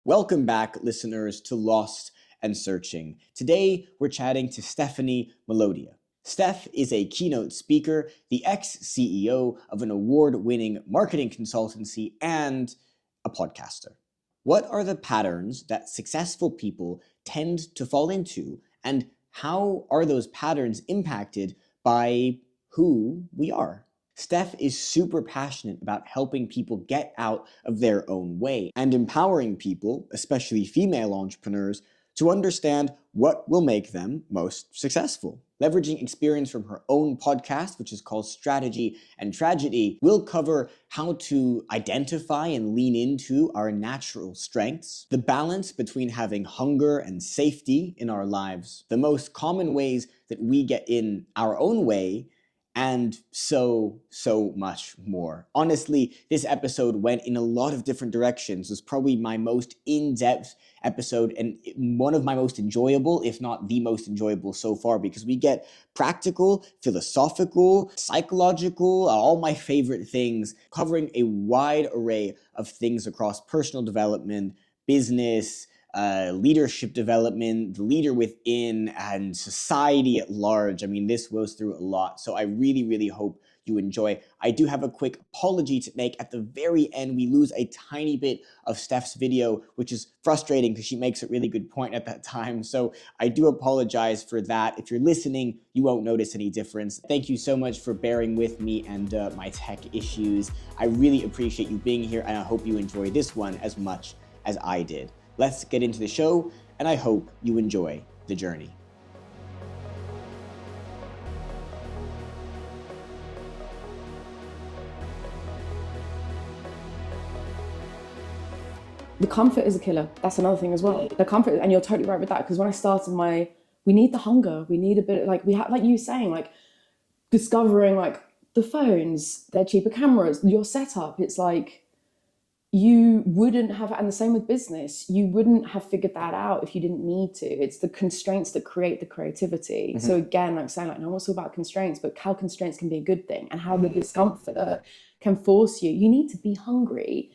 Welcome back, listeners, to Lost and Searching. Today, we're chatting to Stephanie Melodia. Steph is a keynote speaker, the ex-CEO of an award-winning marketing consultancy, and a podcaster. What are the patterns that successful people tend to fall into, and how are those patterns impacted by who we are? Steph is super passionate about helping people get out of their own way and empowering people, especially female entrepreneurs, to understand what will make them most successful. Leveraging experience from her own podcast, which is called Strategy and Tragedy, we'll cover how to identify and lean into our natural strengths, the balance between having hunger and safety in our lives, the most common ways that we get in our own way, and so much more. Honestly, this episode went in a lot of different directions. It was probably my most in-depth episode and one of my most enjoyable, if not the most enjoyable so far, because we get practical, philosophical, psychological, all my favorite things, covering a wide array of things across personal development, business, leadership development, the leader within, and society at large. I mean, this goes through a lot. So I really hope you enjoy. I do have a quick apology to make. At the very end, we lose a tiny bit of Steph's video, which is frustrating because she makes a really good point at that time. So I do apologize for that. If you're listening, you won't notice any difference. Thank you so much for bearing with me and my tech issues. I really appreciate you being here, and I hope you enjoy this one as much as I did. Let's get into the show, and I hope you enjoy the journey. The comfort is a killer. That's another thing as well. The comfort, and you're totally right with that, because when I started we need the hunger. We need a bit, like we have, like you saying, like discovering like the phones, their cheaper cameras, your setup. It's like, you wouldn't have, and the same with business, you wouldn't have figured that out if you didn't need to. It's the constraints that create the creativity. So again, like saying, like, no one's all about constraints, but how constraints can be a good thing and how the discomfort can force you. You need to be hungry.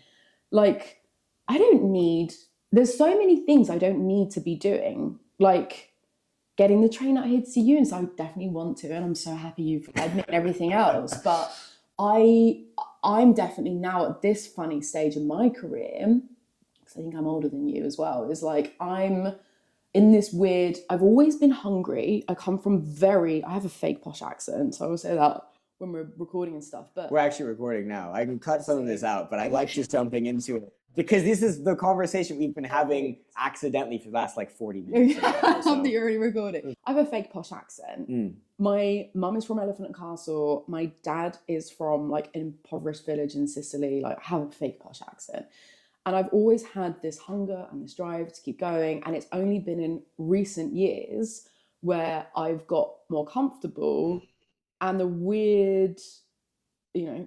Like, there's so many things I don't need to be doing. Like getting the train out here to see you, and so I definitely want to, and I'm so happy you've admitted everything else. But I'm definitely now at this funny stage in my career, because I think I'm older than you as well, is like I'm in this weird, I've always been hungry. I have a fake posh accent, so I will say that when we're recording and stuff. But we're actually recording now. I can cut some of this out, but I like just jumping into it because this is the conversation we've been having accidentally for the last like 40 minutes. I love that you're already recording. I have a fake posh accent. My mum is from Elephant and Castle. My dad is from like an impoverished village in Sicily. Like, I have a fake posh accent. And I've always had this hunger and this drive to keep going. And it's only been in recent years where I've got more comfortable, and the weird,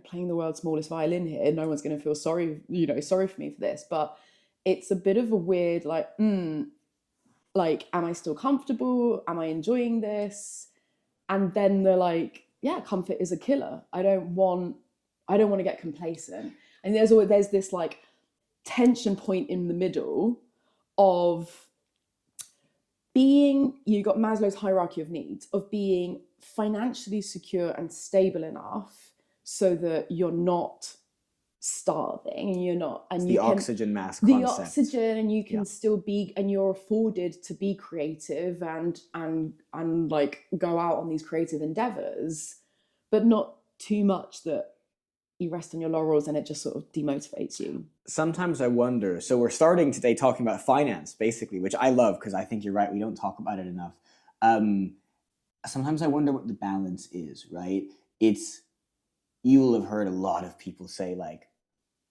playing the world's smallest violin here, no one's going to feel sorry for me for this, but it's a bit of a weird, like, am I still comfortable? Am I enjoying this? And then they're like, yeah, comfort is a killer. I don't want to get complacent. And there's this like tension point in the middle of you got Maslow's hierarchy of needs, of being financially secure and stable enough so that you're not starving and you're not, and the oxygen mask concept. The oxygen, and you can still be, and you're afforded to be creative and like go out on these creative endeavors, but not too much that you rest on your laurels and it just sort of demotivates you. Sometimes I wonder, so we're starting today talking about finance, basically, which I love because I think you're right, we don't talk about it enough. Sometimes I wonder what the balance is, right? You will have heard a lot of people say, like,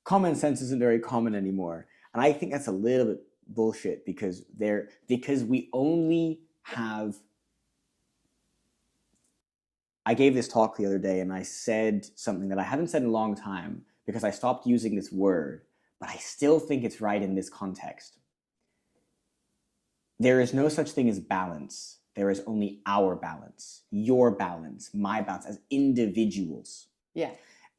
common sense isn't very common anymore. And I think that's a little bit bullshit because we only have... I gave this talk the other day and I said something that I haven't said in a long time because I stopped using this word, but I still think it's right in this context. There is no such thing as balance. There is only our balance, your balance, my balance as individuals. Yeah.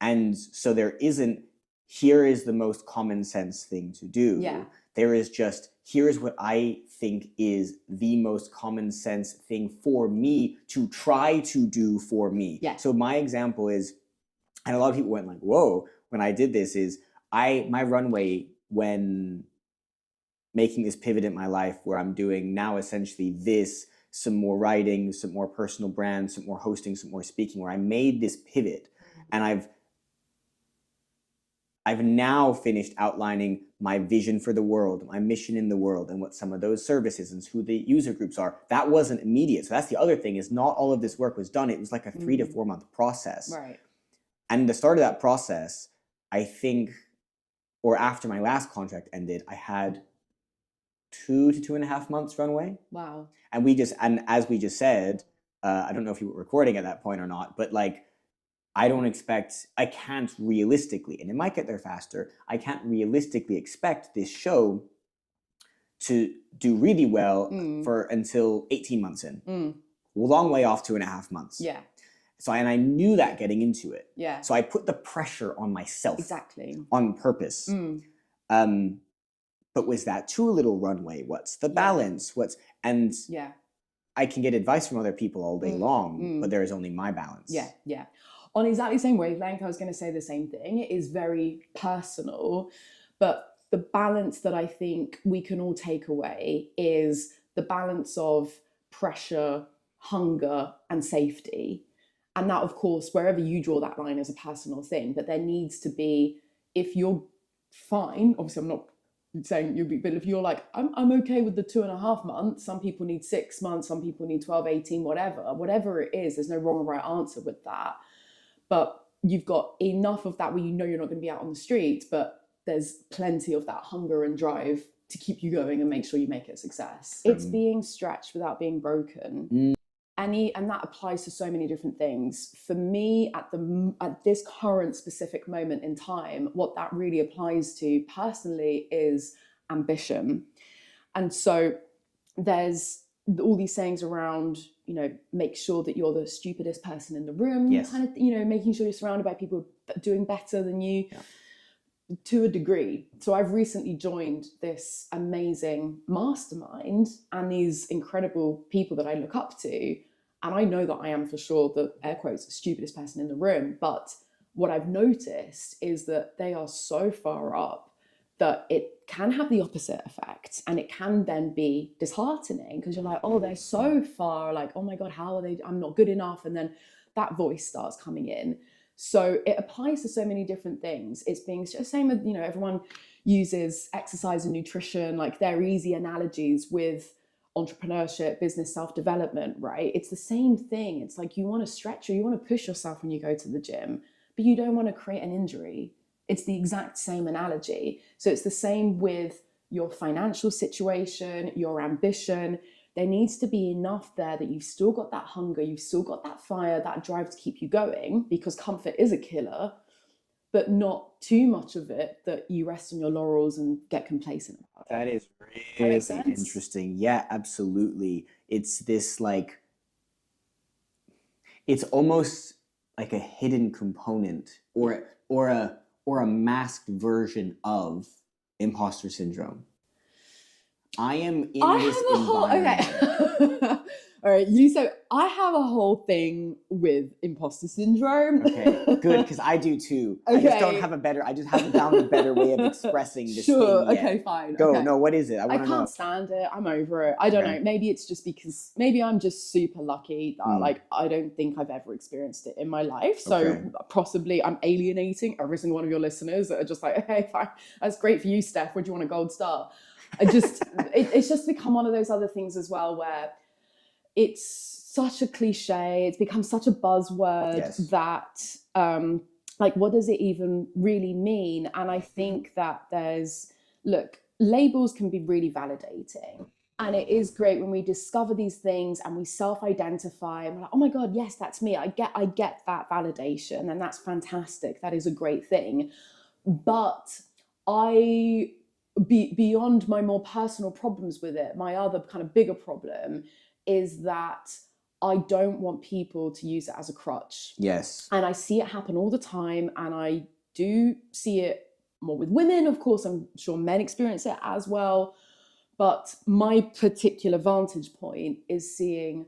And so there isn't, here is the most common sense thing to do. Yeah. There is just, here's what I think is the most common sense thing for me to try to do for me. Yeah. So my example is, and a lot of people went like, whoa, when I did this is, my runway when making this pivot in my life where I'm doing now essentially this, some more writing, some more personal brand, some more hosting, some more speaking, where I made this pivot, and I've now finished outlining my vision for the world, my mission in the world, and what some of those services and who the user groups are. That wasn't immediate. So that's the other thing, is not all of this work was done. It was like a 3 to 4 month process. Right. And the start of that process, I think, or after my last contract ended, I had 2 to 2.5 months runway. Wow. And as we just said, I don't know if you were recording at that point or not, but like, I can't realistically, and it might get there faster, I can't realistically expect this show to do really well for until 18 months in. Long way off 2.5 months. Yeah. So, and I knew that getting into it. Yeah. So I put the pressure on myself. Exactly. On purpose. But was that too little runway? What's the balance? Yeah. I can get advice from other people all day long, but there is only my balance. Yeah, yeah. On exactly the same wavelength, I was going to say the same thing. It is very personal, but the balance that I think we can all take away is the balance of pressure, hunger, and safety. And that, of course, wherever you draw that line is a personal thing, but there needs to be, if you're fine, obviously I'm not saying you'll be, but if you're like, I'm okay with the 2.5 months, some people need 6 months, some people need 12, 18, whatever it is, there's no wrong or right answer with that. But you've got enough of that where you know you're not going to be out on the streets, but there's plenty of that hunger and drive to keep you going and make sure you make it a success. It's being stretched without being broken. And that applies to so many different things. For me, at this current specific moment in time, what that really applies to personally is ambition. And so there's all these sayings around, make sure that you're the stupidest person in the room, yes. kind of, making sure you're surrounded by people doing better than you. Yeah. To a degree. So I've recently joined this amazing mastermind and these incredible people that I look up to. And I know that I am for sure the, air quotes, stupidest person in the room. But what I've noticed is that they are so far up that it can have the opposite effect. And it can then be disheartening because you're like, oh, they're so far, like, oh my God, how are they? I'm not good enough. And then that voice starts coming in. So it applies to so many different things. It's being the same with, everyone uses exercise and nutrition, like they're easy analogies with entrepreneurship, business self-development, right? It's the same thing. It's like you want to stretch or you want to push yourself when you go to the gym, but you don't want to create an injury. It's the exact same analogy. So it's the same with your financial situation, your ambition. There needs to be enough there that you've still got that hunger, you've still got that fire, that drive to keep you going, because comfort is a killer, but not too much of it that you rest on your laurels and get complacent about it. That is really interesting. Yeah, absolutely. It's this like, it's almost like a hidden component or a masked version of imposter syndrome. I am in this environment. Okay. All right, so I have a whole thing with imposter syndrome. Okay, good, because I do too. Okay. I just haven't found a better way of expressing this thing yet. Okay, fine. Go, okay. No, what is it? I can't stand it. I'm over it. I don't know. Maybe it's just because, maybe I'm just super lucky that like, I don't think I've ever experienced it in my life. So possibly I'm alienating every single one of your listeners that are just like, okay, fine. That's great for you, Steph. Would you want a gold star? It's just become one of those other things as well where it's such a cliche, it's become such a buzzword that like, what does it even really mean? And I think that labels can be really validating. And it is great when we discover these things and we self-identify and we're like, oh my God, yes, that's me. I get that validation, and that's fantastic. That is a great thing. But beyond my more personal problems with it, my other kind of bigger problem is that I don't want people to use it as a crutch. Yes. And I see it happen all the time, and I do see it more with women. Of course, I'm sure men experience it as well. But my particular vantage point is seeing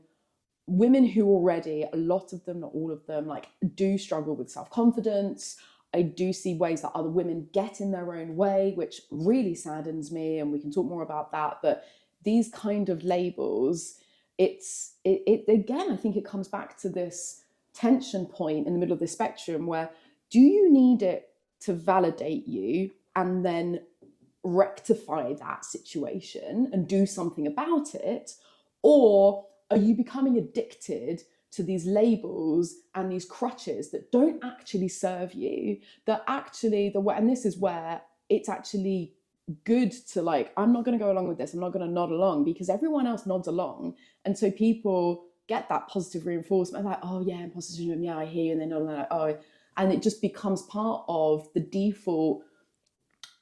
women who already, a lot of them, not all of them, like do struggle with self-confidence. I do see ways that other women get in their own way, which really saddens me, and we can talk more about that. But these kind of labels, it again, I think it comes back to this tension point in the middle of the spectrum where do you need it to validate you and then rectify that situation and do something about it? Or are you becoming addicted to these labels and these crutches that don't actually serve you, that actually the way, and this is where it's actually good to like, I'm not going to go along with this, I'm not going to nod along because everyone else nods along, and so people get that positive reinforcement like, oh yeah, imposter syndrome, yeah, I hear you, and then they're like, oh, and it just becomes part of the default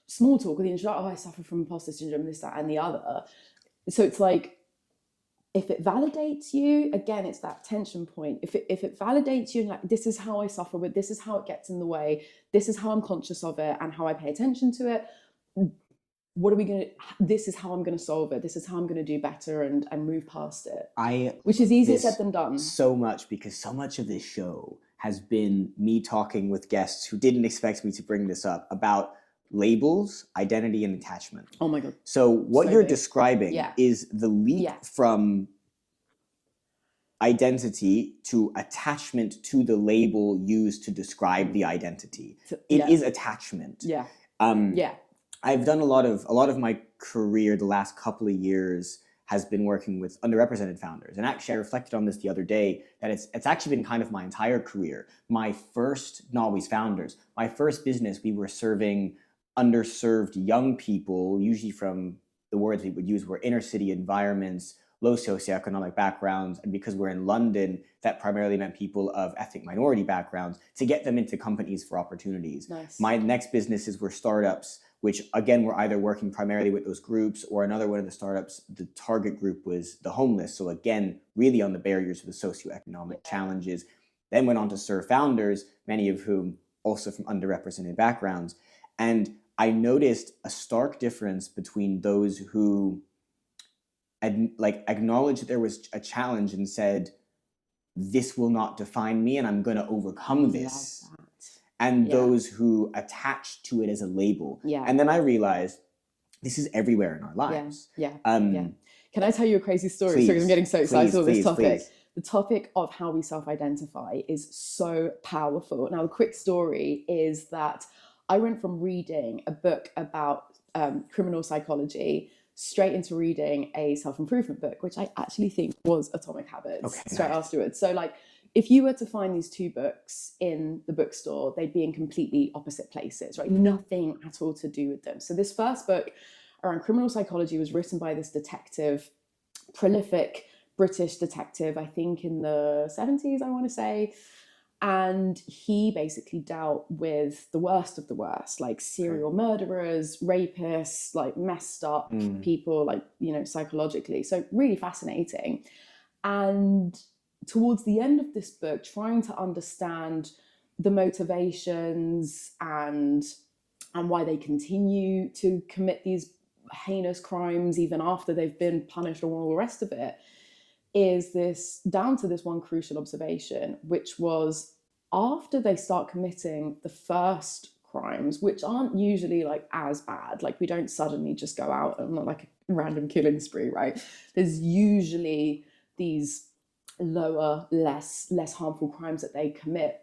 small talk with the introduction. Oh, I suffer from imposter syndrome, this, that, and the other. So it's like, if it validates you, again, it's that tension point. If it validates you, and like, this is how I suffer with, this is how it gets in the way, this is how I'm conscious of it and how I pay attention to it. What are we going to, this is how I'm going to solve it. This is how I'm going to do better and move past it. Which is easier said than done. So much, because so much of this show has been me talking with guests who didn't expect me to bring this up about labels, identity, and attachment. Oh my God. So what you're describing is the leap from identity to attachment to the label used to describe the identity. It is attachment. I've done a lot of my career the last couple of years has been working with underrepresented founders. And actually I reflected on this the other day, that it's actually been kind of my entire career. My first, not always founders, my first business, we were serving underserved young people, usually from the words we would use were inner city environments, low socioeconomic backgrounds. And because we're in London, that primarily meant people of ethnic minority backgrounds, to get them into companies for opportunities. Nice. My next businesses were startups, which again, were either working primarily with those groups, or another one of the startups, the target group was the homeless. So again, really on the barriers of the socioeconomic challenges. Then went on to serve founders, many of whom also from underrepresented backgrounds. And I noticed a stark difference between those who acknowledged that there was a challenge and said, this will not define me and I'm going to overcome this. And those who attached to it as a label. And then I realized this is everywhere in our lives. Can I tell you a crazy story? Please, Sorry, I'm getting so excited on this topic. Please. The topic of how we self-identify is so powerful. Now, the quick story is that I went from reading a book about criminal psychology straight into reading a self-improvement book, which I actually think was Atomic Habits straight afterwards. So like, if you were to find these two books in the bookstore, they'd be in completely opposite places, right? Nothing at all to do with them. So this first book around criminal psychology was written by this detective, prolific British detective, I think in the 70s, I want to say. And he basically dealt with the worst of the worst, like serial murderers, rapists, like messed up people, like, you know, psychologically. So really fascinating. And towards the end of this book, trying to understand the motivations and why they continue to commit these heinous crimes even after they've been punished or all the rest of it, is this down to this one crucial observation, which was after they start committing the first crimes, which aren't usually like as bad, like we don't suddenly just go out and like a random killing spree, right? There's usually these lower, less harmful crimes that they commit.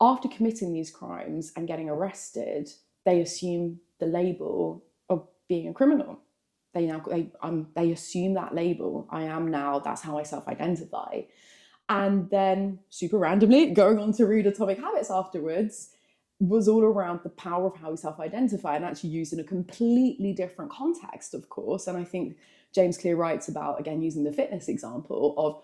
After committing these crimes and getting arrested, they assume the label of being a criminal. They assume that label. I am now, that's how I self-identify. And then super randomly, going on to read Atomic Habits afterwards, was all around the power of how we self-identify, and actually used in a completely different context, of course. And I think James Clear writes about, again, using the fitness example of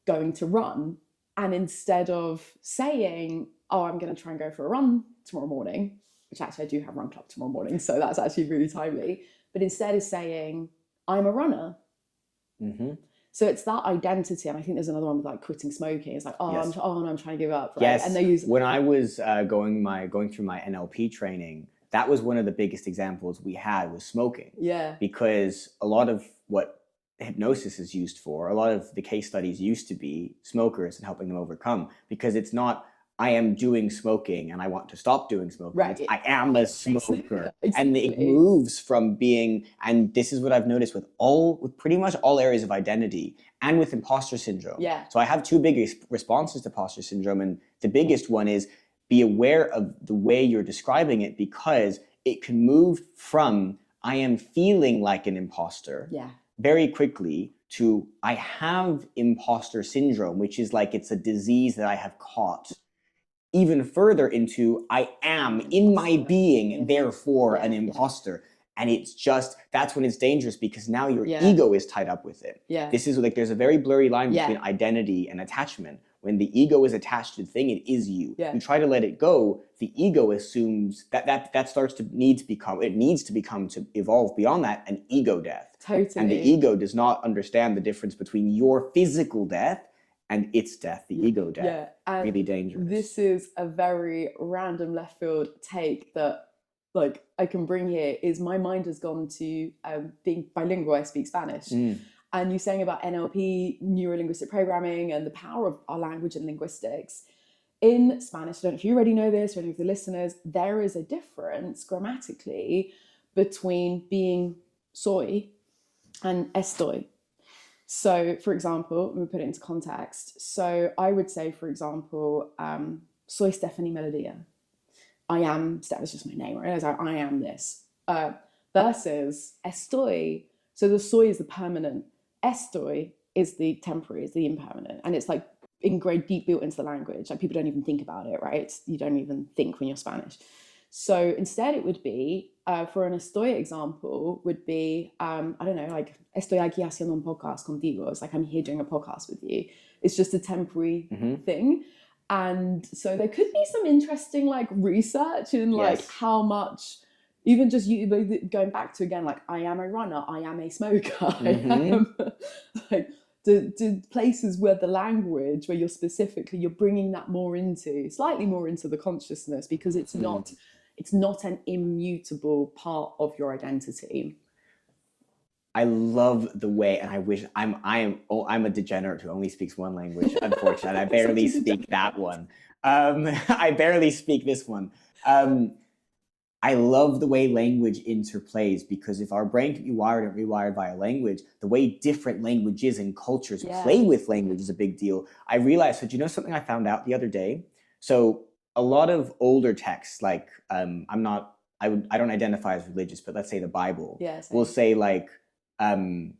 going to run, and instead of saying, oh, I'm going to try and go for a run tomorrow morning, which actually I do have run club tomorrow morning, so that's actually really timely, but instead is saying, I'm a runner. So it's that identity. And I think there's another one with like quitting smoking. It's like, I'm trying to give up. Right? Yes. And they use when I was going through my NLP training, that was one of the biggest examples we had was smoking. Yeah. Because a lot of what hypnosis is used for, a lot of the case studies used to be smokers and helping them overcome, because it's not I am doing smoking and I want to stop doing smoking. Right. It's, I am a smoker. Exactly. And it moves from being, and this is what I've noticed with pretty much all areas of identity and with imposter syndrome. Yeah. So I have two big responses to imposter syndrome, and the biggest one is be aware of the way you're describing it, because it can move from I am feeling like an imposter very quickly to I have imposter syndrome, which is like it's a disease that I have caught, even further into I am in my being, therefore an imposter. And it's just, that's when it's dangerous, because now your ego is tied up with it. This is like, there's a very blurry line between identity and attachment. When the ego is attached to the thing, it is you. You try to let it go, the ego assumes that starts to needs to evolve beyond that, an ego death. Totally. And the ego does not understand the difference between your physical death and its death, the ego death. And really dangerous. This is a very random left field take that like I can bring here, is my mind has gone to being bilingual. I speak Spanish. And you saying about NLP, neuro-linguistic programming, and the power of our language and linguistics. In Spanish, I don't know if you already know this, or any of the listeners, there is a difference grammatically between being soy and estoy. So, for example, let me put it into context. So I would say, for example, soy Stephanie Melodia. I am, Steph is just my name, right? I am this. Versus estoy. So the soy is the permanent. Estoy is the temporary, is the impermanent. And it's like ingrained, deep built into the language. Like people don't even think about it, right? You don't even think when you're Spanish. So instead it would be, for an estoy example, would be, I don't know, like, estoy aquí haciendo un podcast contigo. It's like, I'm here doing a podcast with you. It's just a temporary thing. And so there could be some interesting like research in like how much, even just you going back to again, like I am a runner, I am a smoker, I am like the places where the language, where you're bringing that slightly more into the consciousness, because it's not an immutable part of your identity. I love the way, and I wish I'm a degenerate who only speaks one language. Unfortunately, I barely speak that one. I barely speak this one. I love the way language interplays, because if our brain can be wired and rewired by a language, the way different languages and cultures play with language is a big deal. I realized, so do you know something I found out the other day? So a lot of older texts, like I don't identify as religious, but let's say the Bible will say like something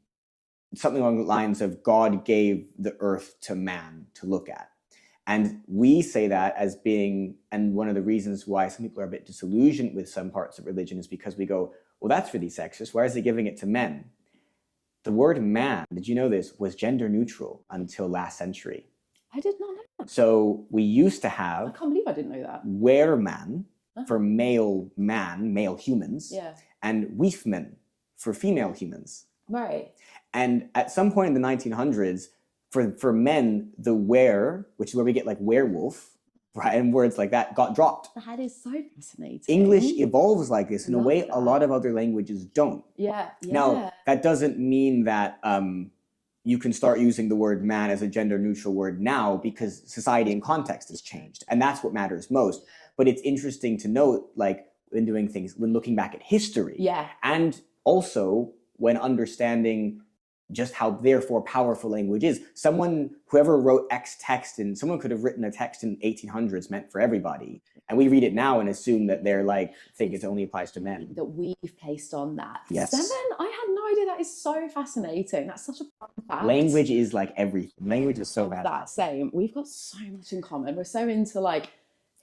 along the lines of God gave the earth to man to look at. And we say that as being, and one of the reasons why some people are a bit disillusioned with some parts of religion is because we go, well, that's really sexist. Why is it giving it to men? The word man, did you know this, was gender neutral until last century. I did not know that. So we used to have, I can't believe I didn't know that. Were man for male man, male humans, and weefman for female humans. Right. And at some point in the 1900s, for men, the were, which is where we get like werewolf, right, and words like that, got dropped. That is so fascinating. English evolves like this in a way a lot of other languages don't. Now, that doesn't mean that you can start using the word man as a gender neutral word now, because society and context has changed, and that's what matters most. But it's interesting to note, like when doing things, when looking back at history, and also when understanding just how therefore powerful language is. Whoever wrote X text, and someone could have written a text in 1800s meant for everybody. And we read it now and assume that they're like, think it only applies to men. That we've placed on that. Yes. 7? I had no idea. That is so fascinating. That's such a fun fact. Language is like everything. Language is so bad. That same. We've got so much in common. We're so into like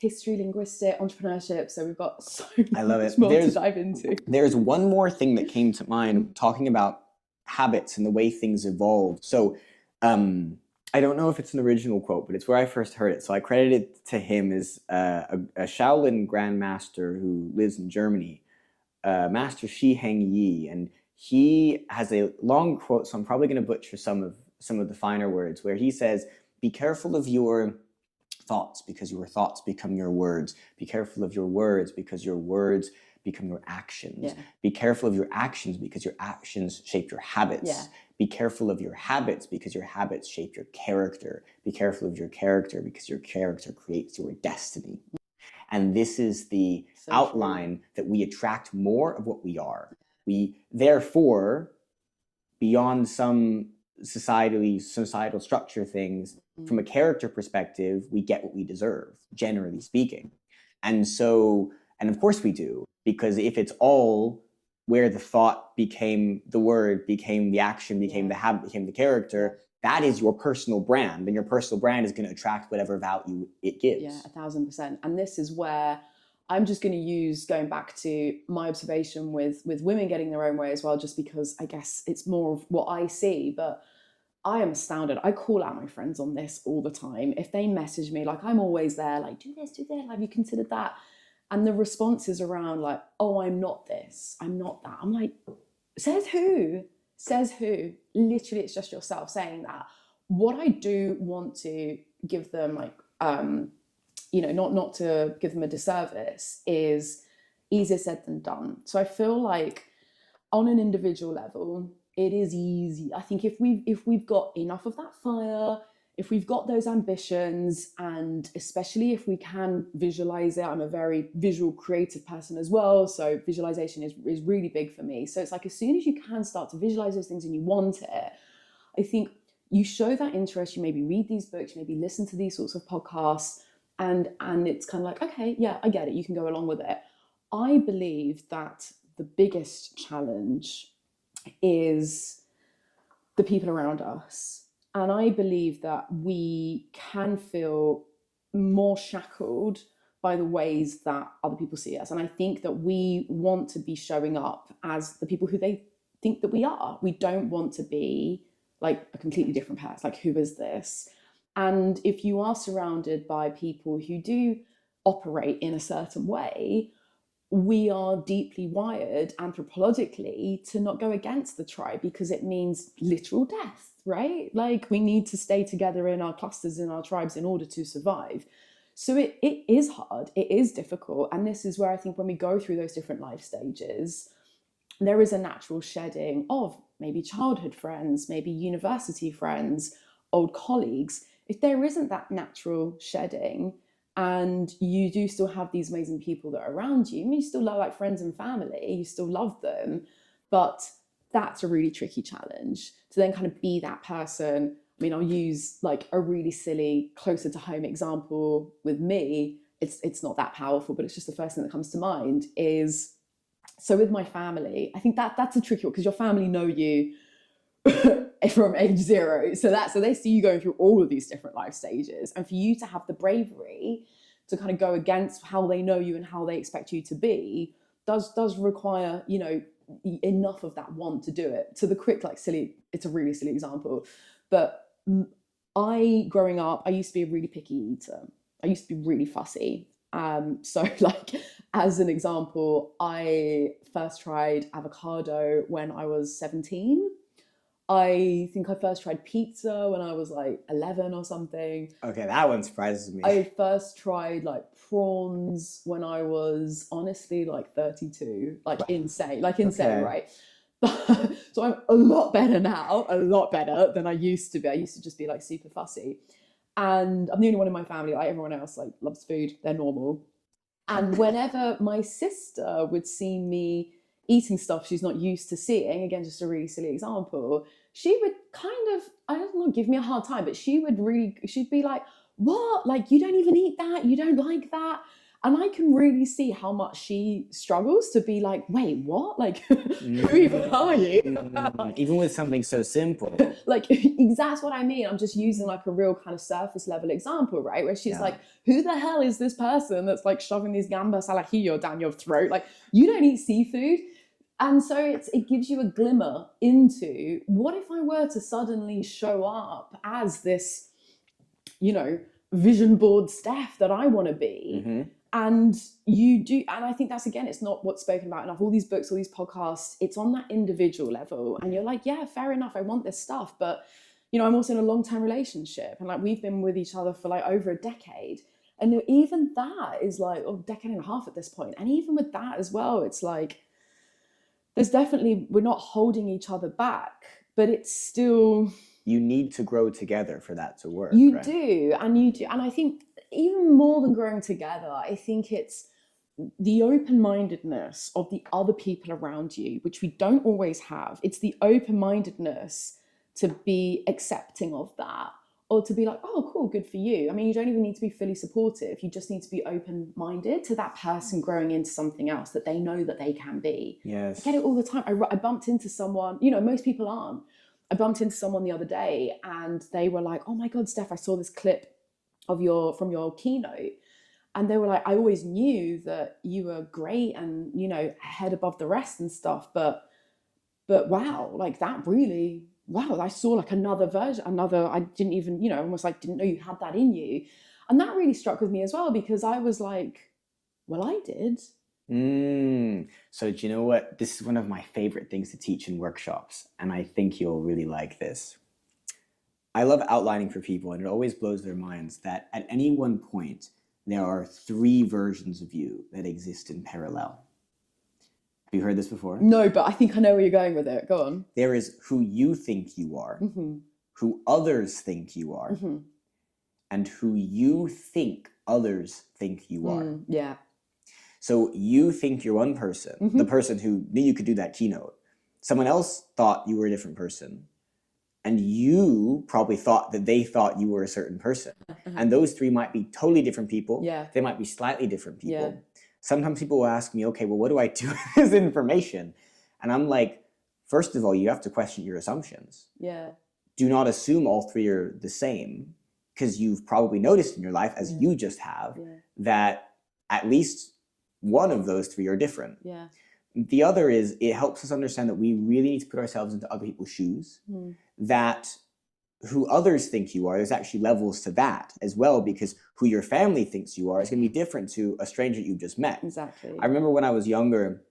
history, linguistic, entrepreneurship. So we've got so much more to dive into. There's one more thing that came to mind talking about habits and the way things evolve. So I don't know if it's an original quote, but it's where I first heard it. So I credit it to him as a Shaolin grandmaster who lives in Germany, Master Shi Heng Yi. And he has a long quote, so I'm probably going to butcher some of the finer words, where he says, be careful of your thoughts, because your thoughts become your words. Be careful of your words, because your words become your actions. Yeah. Be careful of your actions because your actions shape your habits. Yeah. Be careful of your habits because your habits shape your character. Be careful of your character because your character creates your destiny. And this is the outline that we attract more of what we are. We, therefore, beyond some societal structure things, from a character perspective, we get what we deserve, generally speaking. And so, and of course we do, because if it's all where the thought became the word, became the action, became the habit, became the character, that is your personal brand, and your personal brand is going to attract whatever value it gives. Yeah, 1000%. And this is where I'm just going to use, going back to my observation with women getting their own way as well, just because I guess it's more of what I see. But I am astounded. I call out my friends on this all the time. If they message me, like, I'm always there, like, do this, do that, have you considered that? And the response is around like, oh, I'm not this, I'm not that. I'm like, says who? Says who? Literally, it's just yourself saying that. What I do want to give them, like, not to give them a disservice, is easier said than done. So I feel like on an individual level, it is easy. I think if we've got enough of that fire, if we've got those ambitions, and especially if we can visualize it, I'm a very visual creative person as well, so visualization is really big for me. So it's like, as soon as you can start to visualize those things and you want it, I think you show that interest, you maybe read these books, you maybe listen to these sorts of podcasts, and it's kind of like, okay, yeah, I get it, you can go along with it. I believe that the biggest challenge is the people around us. And I believe that we can feel more shackled by the ways that other people see us. And I think that we want to be showing up as the people who they think that we are. We don't want to be like a completely different person. Like, who is this? And if you are surrounded by people who do operate in a certain way, we are deeply wired anthropologically to not go against the tribe, because it means literal death, right? Like, we need to stay together in our clusters, in our tribes, in order to survive. So it is hard, it is difficult. And this is where I think when we go through those different life stages, there is a natural shedding of maybe childhood friends, maybe university friends, old colleagues. If there isn't that natural shedding, and you do still have these amazing people that are around you, I mean, you still love, like, friends and family, you still love them, but that's a really tricky challenge to then kind of be that person. I mean, I'll use like a really silly, closer to home example with me. It's not that powerful, but it's just the first thing that comes to mind is, so with my family, I think that's a tricky one, because your family know you from age 0. So they see you going through all of these different life stages. And for you to have the bravery to kind of go against how they know you and how they expect you to be does require, enough of that want to do it. To the quick, like, silly, it's a really silly example, but growing up, I used to be a really picky eater. I used to be really fussy. So like, as an example, I first tried avocado when I was 17. I think I first tried pizza when I was like 11 or something. Okay, that one surprises me. I first tried like prawns when I was honestly like 32, like insane, Okay. right? So I'm a lot better now, a lot better than I used to be. I used to just be like super fussy. And I'm the only one in my family, like everyone else, like loves food, they're normal. And whenever my sister would see me eating stuff she's not used to seeing, again, just a really silly example, she would kind of, I don't know, give me a hard time, but she'd be like, what? Like, you don't even eat that? You don't like that? And I can really see how much she struggles to be like, wait, what? Like, who even are you? Even with something so simple. Like, that's what I mean. I'm just using like a real kind of surface level example, right? Where she's like, who the hell is this person that's like shoving these gambas al ajillo down your throat? Like, you don't eat seafood. And so it gives you a glimmer into, what if I were to suddenly show up as this, vision board Steph that I want to be? Mm-hmm. And you do, and I think that's, again, it's not what's spoken about enough. All these books, all these podcasts, it's on that individual level. And you're like, yeah, fair enough, I want this stuff. But, I'm also in a long-term relationship. And like, we've been with each other for like over a decade. And even that is like a decade and a half at this point. And even with that as well, it's like, there's definitely, we're not holding each other back, but it's still, You need to grow together for that to work. you right? do. And I think even more than growing together, I think it's the open-mindedness of the other people around you, which we don't always have. It's the open-mindedness to be accepting of that, or to be like, oh, cool, good for you. I mean, you don't even need to be fully supportive. You just need to be open-minded to that person growing into something else that they know that they can be. Yes. I get it all the time. I bumped into someone, you know, most people aren't. I bumped into someone the other day and they were like, oh my God, Steph, I saw this clip from your keynote. And they were like, I always knew that you were great and, you know, head above the rest and stuff. But wow, like that really, wow, I saw like another version, I didn't even, you know, almost like didn't know you had that in you. And that really struck with me as well, because I was like, well, I did. So do you know what? This is one of my favorite things to teach in workshops, and I think you'll really like this. I love outlining for people, and it always blows their minds that at any one point, there are 3 versions of you that exist in parallel. Have you heard this before? No, but I think I know where you're going with it. Go on. There is who you think you are, who others think you are, and who you think others think you are. Yeah. So you think you're one person, the person who knew you could do that keynote. Someone else thought you were a different person. And you probably thought that they thought you were a certain person. And those 3 might be totally different people. Yeah. They might be slightly different people. Yeah. Sometimes people will ask me, okay, well, what do I do with this information? And I'm like, first of all, you have to question your assumptions. Yeah. Do not assume all 3 are the same, because you've probably noticed in your life, as you just have, that at least one of those 3 are different. Yeah. The other is, it helps us understand that we really need to put ourselves into other people's shoes, that who others think you are, there's actually levels to that as well, because who your family thinks you are is going to be different to a stranger you've just met. Exactly. I remember when I was younger,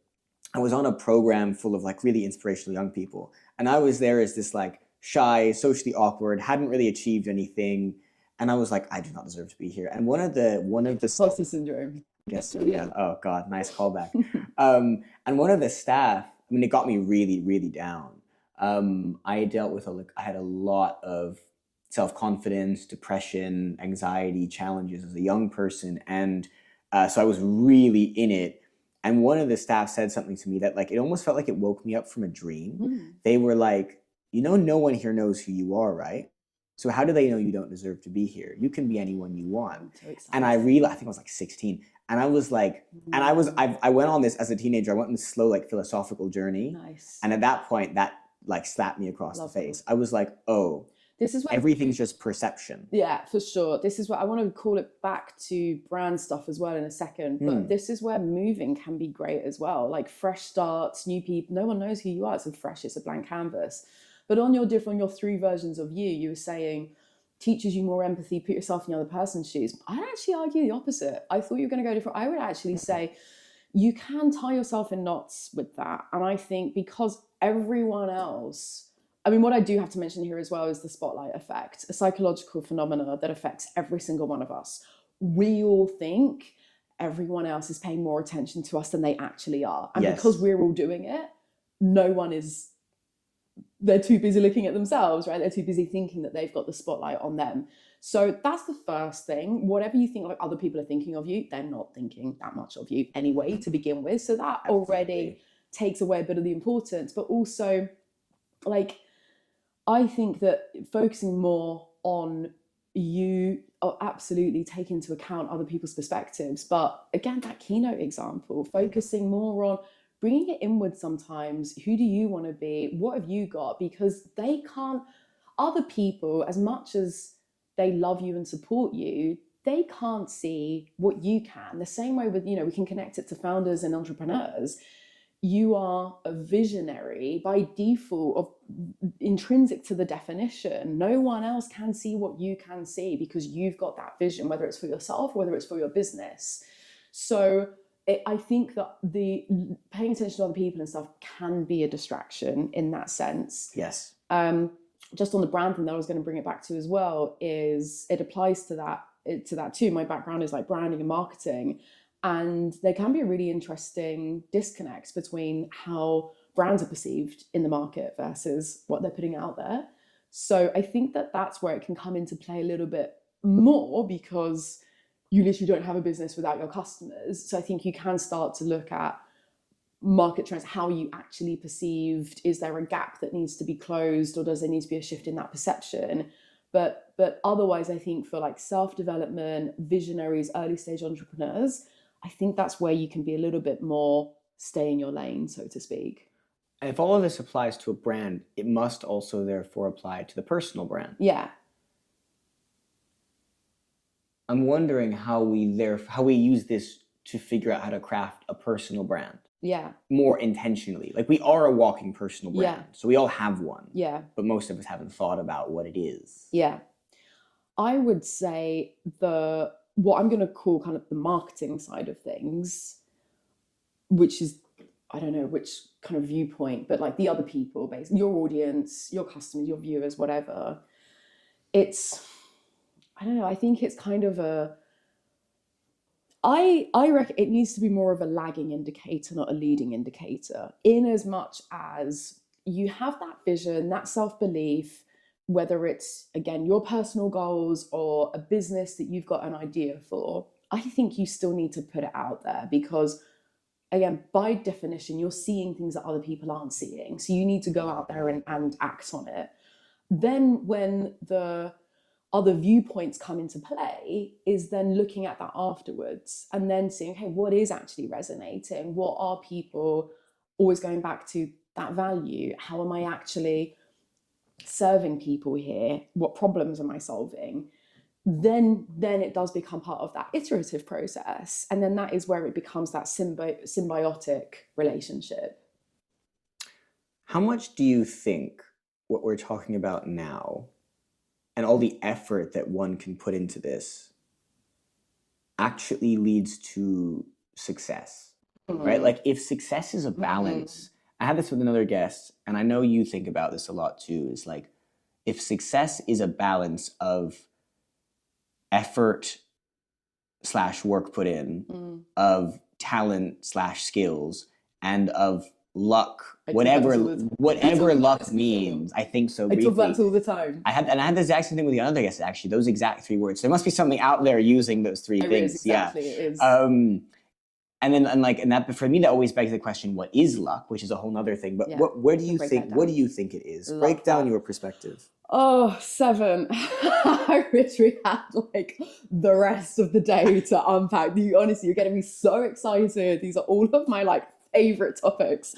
I was on a program full of like really inspirational young people, and I was there as this like shy, socially awkward, hadn't really achieved anything, and I was like, I do not deserve to be here. And one of the Imposter syndrome. Yes, yeah. Oh God, nice callback. And one of the staff, I mean, it got me really, really down. I dealt with I had a lot of self-confidence, depression, anxiety challenges as a young person, and so I was really in it. And one of the staff said something to me that like it almost felt like it woke me up from a dream. They were like, you know, no one here knows who you are, right? So how do they know you don't deserve to be here? You can be anyone you want. And I realized, I think I was like 16. And I was like, and I went on this as a teenager. I went on this slow, like philosophical journey. Nice. And at that point, that like slapped me across the face. I was like, oh, this is what everything's just perception. Yeah, for sure. This is what I want to call it back to brand stuff as well in a second. But this is where moving can be great as well. Like fresh starts, new people. No one knows who you are. It's a blank canvas. But on your 3 versions of you were saying teaches you more empathy, put yourself in the other person's shoes. I'd actually argue the opposite. I thought you were going to go different. I would actually say you can tie yourself in knots with that. And I think because everyone else, I mean, what I do have to mention here as well is the spotlight effect, a psychological phenomena that affects every single one of us. We all think everyone else is paying more attention to us than they actually are. And because we're all doing it, no one is, they're too busy looking at themselves, right? They're too busy thinking that they've got the spotlight on them. So that's the first thing. Whatever you think like other people are thinking of you, they're not thinking that much of you anyway to begin with. So that already takes away a bit of the importance. But also, like, I think that focusing more on you absolutely take into account other people's perspectives. But again, that keynote example, focusing more on bringing it inward sometimes. Who do you want to be? What have you got? Because they can't, other people, as much as they love you and support you, they can't see what you can. The same way with, we can connect it to founders and entrepreneurs. You are a visionary by default, of intrinsic to the definition. No one else can see what you can see because you've got that vision, whether it's for yourself or whether it's for your business. So I think that the paying attention to other people and stuff can be a distraction in that sense. Yes. Just on the brand thing that I was going to bring it back to as well is it applies to that to that too. My background is like branding and marketing, and there can be a really interesting disconnect between how brands are perceived in the market versus what they're putting out there. So I think that that's where it can come into play a little bit more, because you literally don't have a business without your customers. So I think you can start to look at market trends. How are you actually perceived? Is there a gap that needs to be closed, or does there need to be a shift in that perception? But otherwise, I think for like self-development, visionaries, early stage entrepreneurs, I think that's where you can be a little bit more stay in your lane, so to speak. And if all of this applies to a brand, it must also therefore apply to the personal brand. Yeah. I'm wondering how we use this to figure out how to craft a personal brand. Yeah. More intentionally. Like, we are a walking personal brand. Yeah. So we all have one. Yeah. But most of us haven't thought about what it is. Yeah. I would say what I'm going to call kind of the marketing side of things, which is, I don't know which kind of viewpoint, but like the other people, basically your audience, your customers, your viewers, whatever. I don't know, I think it's kind of I reckon it needs to be more of a lagging indicator, not a leading indicator, in as much as you have that vision, that self-belief, whether it's, again, your personal goals or a business that you've got an idea for. I think you still need to put it out there, because, again, by definition, you're seeing things that other people aren't seeing. So you need to go out there and act on it. Then when the other viewpoints come into play, is then looking at that afterwards and then seeing, okay, what is actually resonating? What are people always going back to? That value? How am I actually serving people here? What problems am I solving? Then it does become part of that iterative process. And then that is where it becomes that symbiotic relationship. How much do you think what we're talking about now and all the effort that one can put into this actually leads to success? Right? Like, if success is a balance, I had this with another guest, and I know you think about this a lot too, is like, if success is a balance of effort / work put in, of talent / skills, and of luck, whatever luck means. I think so. I talk about this all the time. I had the exact same thing with the other guest, actually, those exact 3 words. There must be something out there using those 3 things. Exactly, it is. And that, for me, that always begs the question, what is luck? Which is a whole nother thing. But what do you think it is? Break down your perspective. Oh, 7. I wish we had like the rest of the day to unpack. Honestly, you're getting me so excited. These are all of my like favorite topics.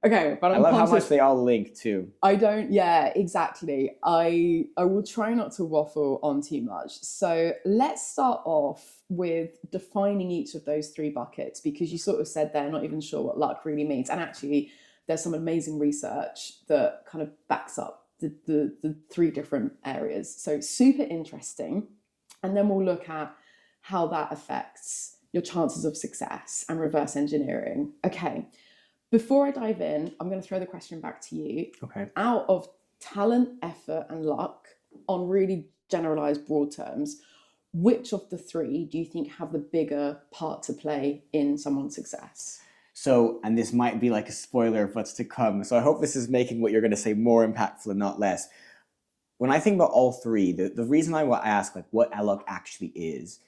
Okay, but I love how much they all link too. Yeah, exactly. I will try not to waffle on too much. So let's start off with defining each of those 3 buckets, because you sort of said they're not even sure what luck really means. And actually, there's some amazing research that kind of backs up the 3 different areas. So super interesting. And then we'll look at how that affects your chances of success and reverse engineering. Okay. Before I dive in, I'm going to throw the question back to you. Okay. Out of talent, effort, and luck, on really generalized broad terms, which of the 3 do you think have the bigger part to play in someone's success? So, and this might be like a spoiler of what's to come, so I hope this is making what you're going to say more impactful and not less. When I think about all 3, the reason I ask like what luck actually is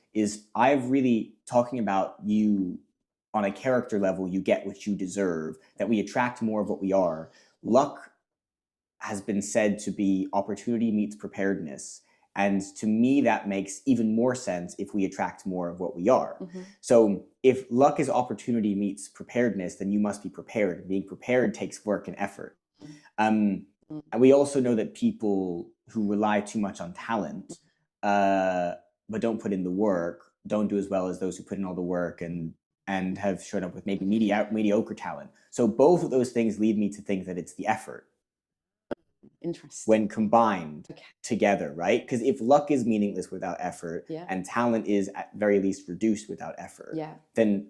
I've really talking about you on a character level. You get what you deserve, that we attract more of what we are. Luck has been said to be opportunity meets preparedness. And to me, that makes even more sense if we attract more of what we are. Mm-hmm. So if luck is opportunity meets preparedness, then you must be prepared. Being prepared takes work and effort. And we also know that people who rely too much on talent, but don't put in the work, don't do as well as those who put in all the work and have shown up with maybe mediocre talent. So both of those things lead me to think that it's the effort. Interesting. When combined together, right? Because if luck is meaningless without effort, and talent is at very least reduced without effort, then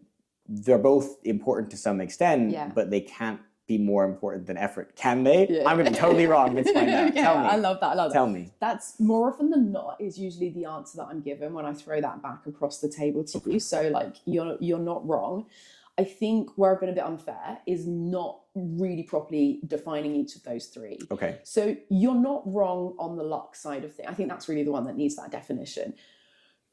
they're both important to some extent, but they can't be more important than effort? Can they? Yeah. I'm going to be totally wrong. Let's find out. Yeah, Tell me. I love that. I love that. Tell me. That's more often than not is usually the answer that I'm given when I throw that back across the table to you. So like you're not wrong. I think where I've been a bit unfair is not really properly defining each of those three. Okay. So you're not wrong on the luck side of things. I think that's really the one that needs that definition.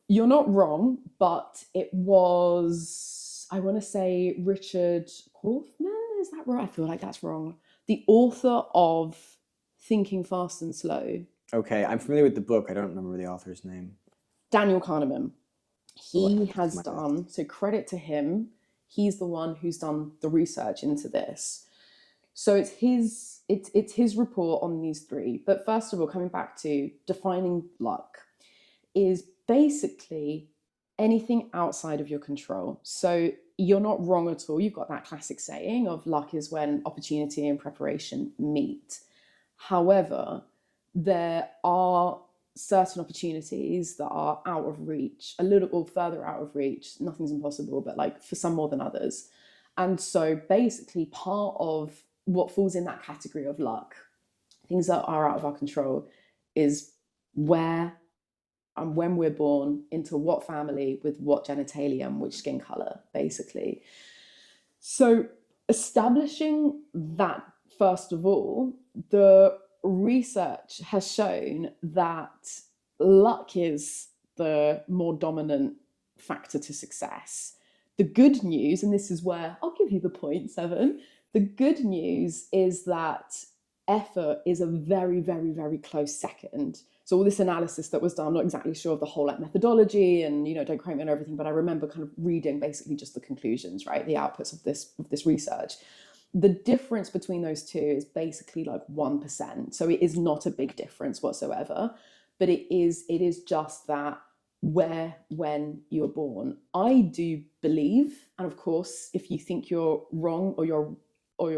You're not wrong, but it was, I want to say Richard Kaufman, is that right? I feel like that's wrong. The author of Thinking Fast and Slow. Okay, I'm familiar with the book. I don't remember the author's name. Daniel Kahneman. He has done, so credit to him, he's the one who's done the research into this. So it's his report on these three. But first of all, coming back to defining luck is basically anything outside of your control. So you're not wrong at all. You've got that classic saying of luck is when opportunity and preparation meet. However, there are certain opportunities that are out of reach, a little further out of reach. Nothing's impossible, but like for some more than others. And so basically part of what falls in that category of luck, things that are out of our control, is where and when we're born, into what family, with what genitalia and which skin color, basically. So establishing that, first of all, the research has shown that luck is the more dominant factor to success. The good news, and this is where I'll give you the point, Seven. The good news is that effort is a very, very, very close second. So all this analysis that was done, I'm not exactly sure of the whole methodology, and don't quote me on everything, but I remember kind of reading basically just the conclusions, right? The outputs of this research. The difference between those two is basically like 1%. So it is not a big difference whatsoever, but it is just that when you're born. I do believe, and of course, if you think you're wrong or you're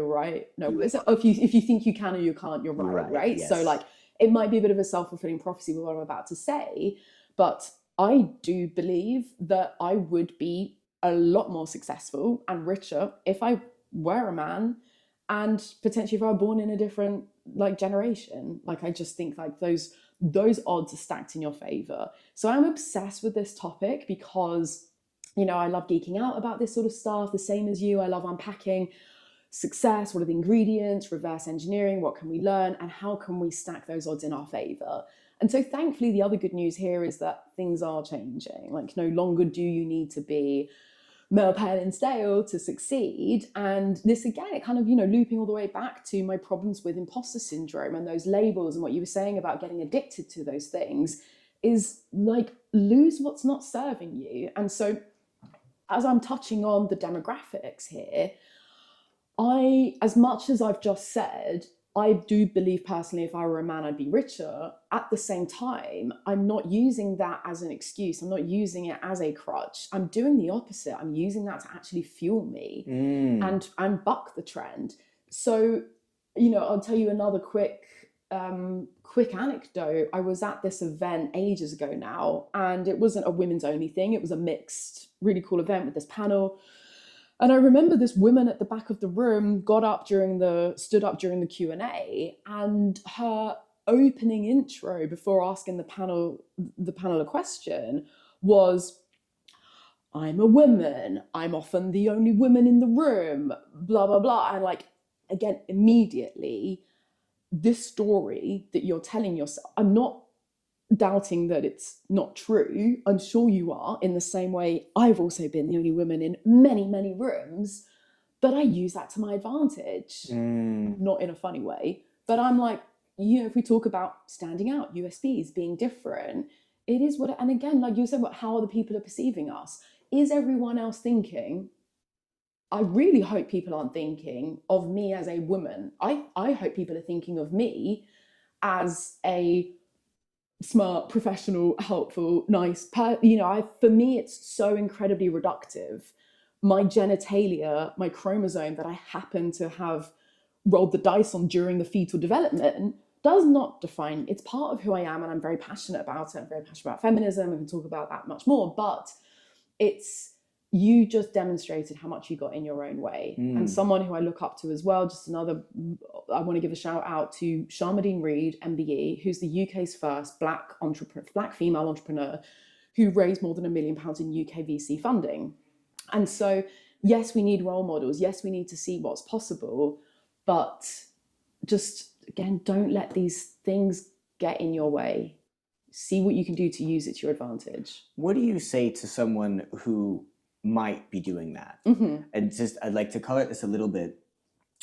right, no, if you think you can or you can't, you're right? Yes. So like, it might be a bit of a self-fulfilling prophecy with what I'm about to say, but I do believe that I would be a lot more successful and richer if I were a man, and potentially if I were born in a different generation. Like, I just think like those odds are stacked in your favor. So I'm obsessed with this topic because, I love geeking out about this sort of stuff, the same as you. I love unpacking success, what are the ingredients, reverse engineering, what can we learn, and how can we stack those odds in our favor. And so thankfully, the other good news here is that things are changing. Like, no longer do you need to be male, pale and stale to succeed. And this, again, it kind of, looping all the way back to my problems with imposter syndrome and those labels and what you were saying about getting addicted to those things, is like, lose what's not serving you. And so as I'm touching on the demographics here, as much as I've just said, I do believe personally, if I were a man, I'd be richer. At the same time, I'm not using that as an excuse. I'm not using it as a crutch. I'm doing the opposite. I'm using that to actually fuel me and buck the trend. So, I'll tell you another quick anecdote. I was at this event ages ago now, and it wasn't a women's only thing. It was a mixed, really cool event with this panel. And I remember this woman at the back of the room stood up during the Q&A, and her opening intro before asking the panel a question was, "I'm a woman, I'm often the only woman in the room, blah, blah, blah." And like, again, immediately, this story that you're telling yourself, I'm not doubting that it's not true. I'm sure you are. In the same way, I've also been the only woman in many, many rooms, but I use that to my advantage, not in a funny way. But I'm like, if we talk about standing out, USPs, being different, it is what, and again, like you said, how other people are perceiving us. Is everyone else thinking? I really hope people aren't thinking of me as a woman. I hope people are thinking of me as a smart, professional, helpful, nice for me, it's so incredibly reductive. My genitalia, my chromosome that I happen to have rolled the dice on during the fetal development, does not define. It's part of who I am, and I'm very passionate about it. I'm very passionate about feminism. We can talk about that much more, but it's you just demonstrated how much you got in your own way. And someone who I look up to as well, just another, I want to give a shout out to Sharmadean Reed, MBE, who's the UK's first black female entrepreneur who raised more than £1 million in UK VC funding. And so, yes, we need role models. Yes, we need to see what's possible, but just, again, don't let these things get in your way. See what you can do to use it to your advantage. What do you say to someone who might be doing that? And just, I'd like to color this a little bit.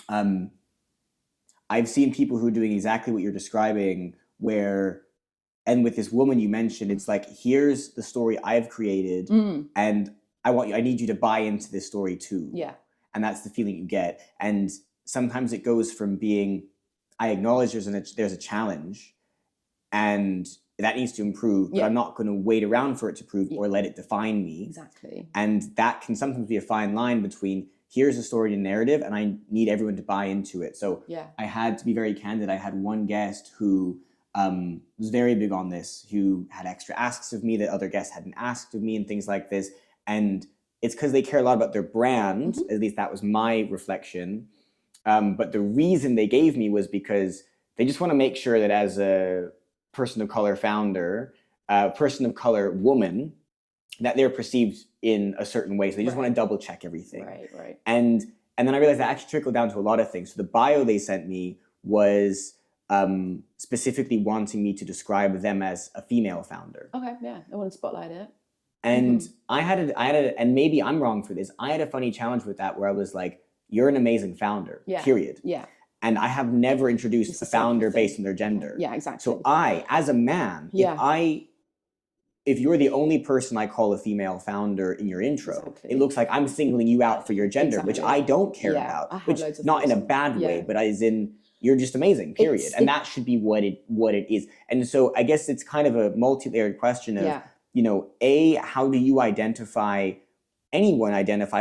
I've seen people who are doing exactly what you're describing, where, and with this woman you mentioned, it's like, here's the story I've created, and I need you to buy into this story too. Yeah. And that's the feeling you get. And sometimes it goes from being, I acknowledge there's a challenge, and that needs to improve, but I'm not going to wait around for it to prove or let it define me. Exactly. And that can sometimes be a fine line between, here's a story and narrative, and I need everyone to buy into it. So I had to be very candid. I had one guest who was very big on this, who had extra asks of me that other guests hadn't asked of me and things like this. And it's because they care a lot about their brand. At least that was my reflection. But the reason they gave me was because they just want to make sure that as a person of color founder, person of color woman, that they're perceived in a certain way. So they just want to double check everything. Right. And then I realized that actually trickled down to a lot of things. So the bio they sent me was specifically wanting me to describe them as a female founder. Okay, yeah, I want to spotlight it. And I had and maybe I'm wrong for this, I had a funny challenge with that where I was like, you're an amazing founder, period. Yeah. And I have never introduced a founder based on their gender. Yeah, exactly. So I, as a man, if you're the only person I call a female founder in your intro, it looks like I'm singling you out for your gender, which I don't care about. Which not in a bad way, but as in, you're just amazing, period. And that should be what it is. And so I guess it's kind of a multi-layered question of, how do you identify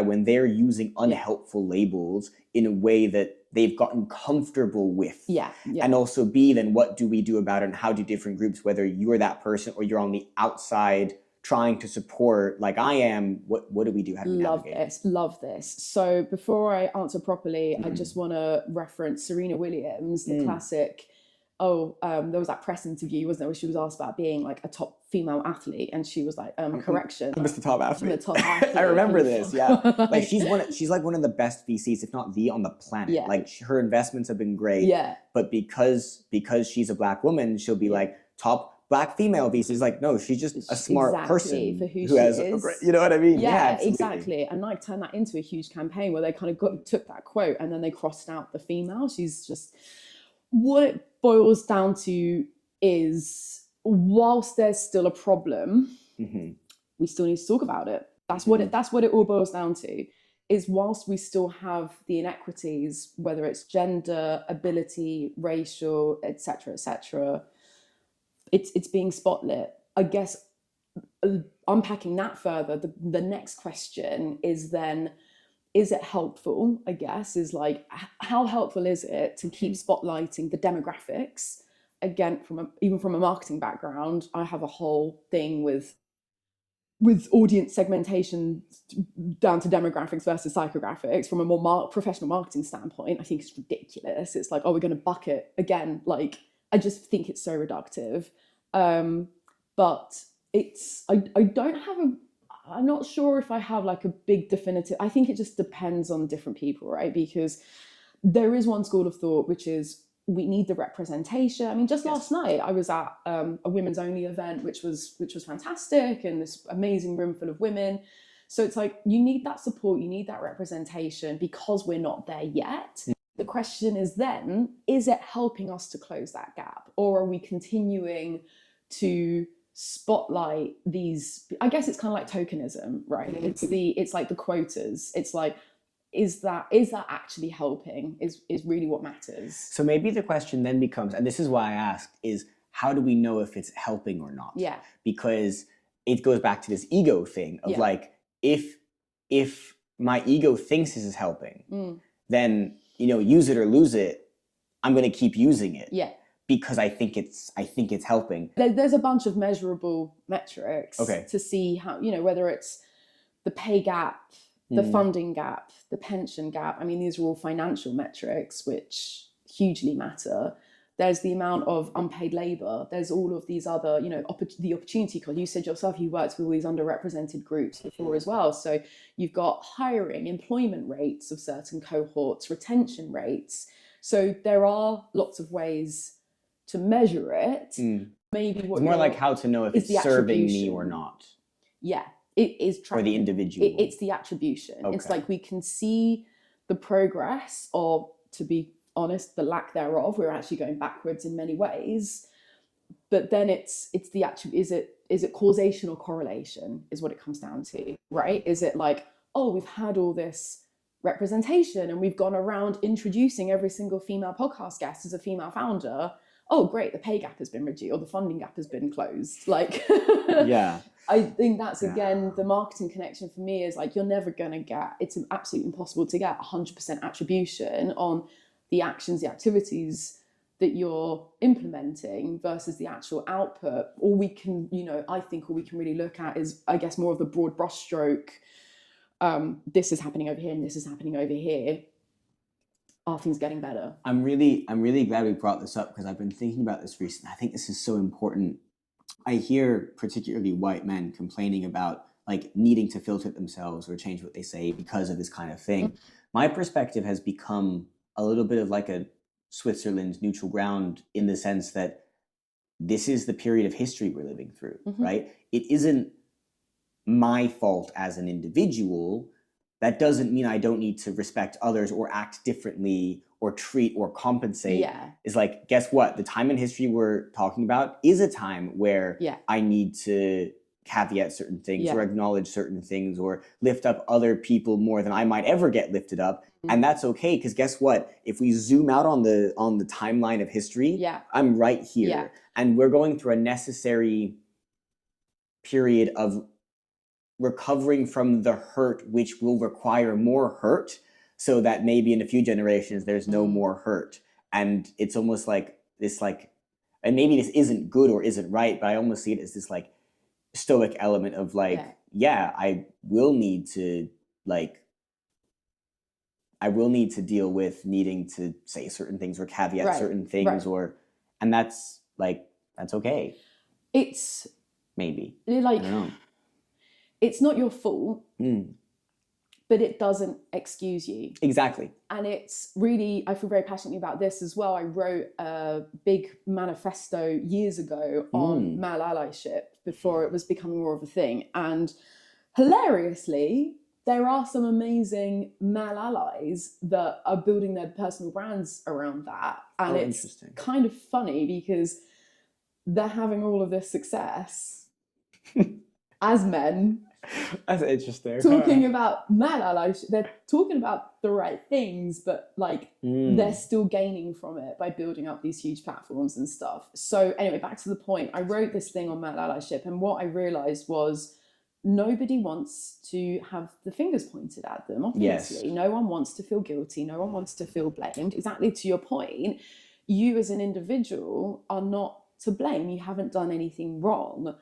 when they're using unhelpful labels in a way that they've gotten comfortable with? And also B, then what do we do about it, and how do different groups, whether you're that person or you're on the outside trying to support like I am, what do we do? How do we navigate? Love this. So before I answer properly, I just want to reference Serena Williams, the classic, there was that press interview, wasn't there, where she was asked about being like a top female athlete, and she was like, correction. I'm just the top athlete. I'm the top athlete. I remember this, Like she's like one of the best VCs, if not the, on the planet. Like her investments have been great. But because she's a black woman, she'll be like top black female VCs. Like, no, she's just a smart person for who she has is. you know what I mean? Yeah, exactly. And Nike turned that into a huge campaign where they kind of took that quote and then they crossed out the female. She's just, what it boils down to is, whilst there's still a problem, we still need to talk about it. That's what it all boils down to, is whilst we still have the inequities, whether it's gender, ability, racial, etc., it's being spotlit. I guess unpacking that further, the next question is then, is it helpful? I guess is like, how helpful is it to keep spotlighting the demographics? Again, even from a marketing background, I have a whole thing with audience segmentation down to demographics versus psychographics. From a more professional marketing standpoint, I think it's ridiculous. It's like, we're going to bucket again. Like, I just think it's so reductive. But I'm not sure if I have like a big definitive, I think it just depends on different people, right? Because there is one school of thought, which is, we need the representation. I mean, just last night I was at a women's only event, which was fantastic, and this amazing room full of women. So it's like, you need that support, you need that representation, because we're not there yet. The question is then, is it helping us to close that gap, or are we continuing to spotlight these? I guess it's kind of like tokenism, right? It's like the quotas. It's like, is that actually helping is really what matters. So maybe the question then becomes, and this is why I asked, is how do we know if it's helping or not? Because it goes back to this ego thing of like, if my ego thinks this is helping, then, use it or lose it, I'm going to keep using it. Because I think it's helping. There's a bunch of measurable metrics to see how, whether it's the pay gap, the funding gap, the pension gap. I mean, these are all financial metrics which hugely matter. There's the amount of unpaid labor. There's all of these other, you know, the opportunity cost. You said yourself, you worked with all these underrepresented groups before as well. So you've got hiring, employment rates of certain cohorts, retention rates. So there are lots of ways to measure it. Maybe what it's more like how to know if it's serving me or not. Yeah, it is for the individual. It's the attribution. Okay. It's like we can see the progress, or to be honest, the lack thereof. We're actually going backwards in many ways. But then it's the is it causation or correlation is what it comes down to, right? Is it like, oh, we've had all this representation and we've gone around introducing every single female podcast guest as a female founder. Oh, great, the pay gap has been reduced or the funding gap has been closed. Like, yeah. I think that's, again, the marketing connection for me is like, you're never going to get, it's absolutely impossible to get 100% attribution on the actions, the activities that you're implementing versus the actual output. All we can, you know, I think all we can really look at is, I guess, more of the broad brushstroke. This is happening over here and this is happening over here. Are things getting better? I'm really glad we brought this up because I've been thinking about this recently. I think this is so important. I hear particularly white men complaining about like needing to filter themselves or change what they say because of this kind of thing. My perspective has become a little bit of like a Switzerland's neutral ground in the sense that this is the period of history we're living through, right? It isn't my fault as an individual. That doesn't mean I don't need to respect others or act differently or treat or compensate. Yeah. It's like, guess what? The time in history we're talking about is a time where I need to caveat certain things or acknowledge certain things or lift up other people more than I might ever get lifted up. And that's okay, because guess what? If we zoom out on the timeline of history, I'm right here. Yeah. And we're going through a necessary period of recovering from the hurt, which will require more hurt, so that maybe in a few generations there's no more hurt. And it's almost like this, like, and maybe this isn't good or isn't right, but I almost see it as this like stoic element of like, I will need to deal with needing to say certain things or caveat certain things and that's okay. It's maybe like, I don't know. It's not your fault, but it doesn't excuse you. Exactly. And it's really, I feel very passionately about this as well. I wrote a big manifesto years ago on male allyship before it was becoming more of a thing. And hilariously, there are some amazing male allies that are building their personal brands around that. And it's kind of funny because they're having all of this success as men. That's interesting. Talking about male allies, they're talking about the right things, but like they're still gaining from it by building up these huge platforms and stuff. So anyway, back to the point. I wrote this thing on male allyship, and what I realized was nobody wants to have the fingers pointed at them, obviously. No one wants to feel guilty. No one wants to feel blamed. Exactly to your point, you as an individual are not to blame. You haven't done anything wrong.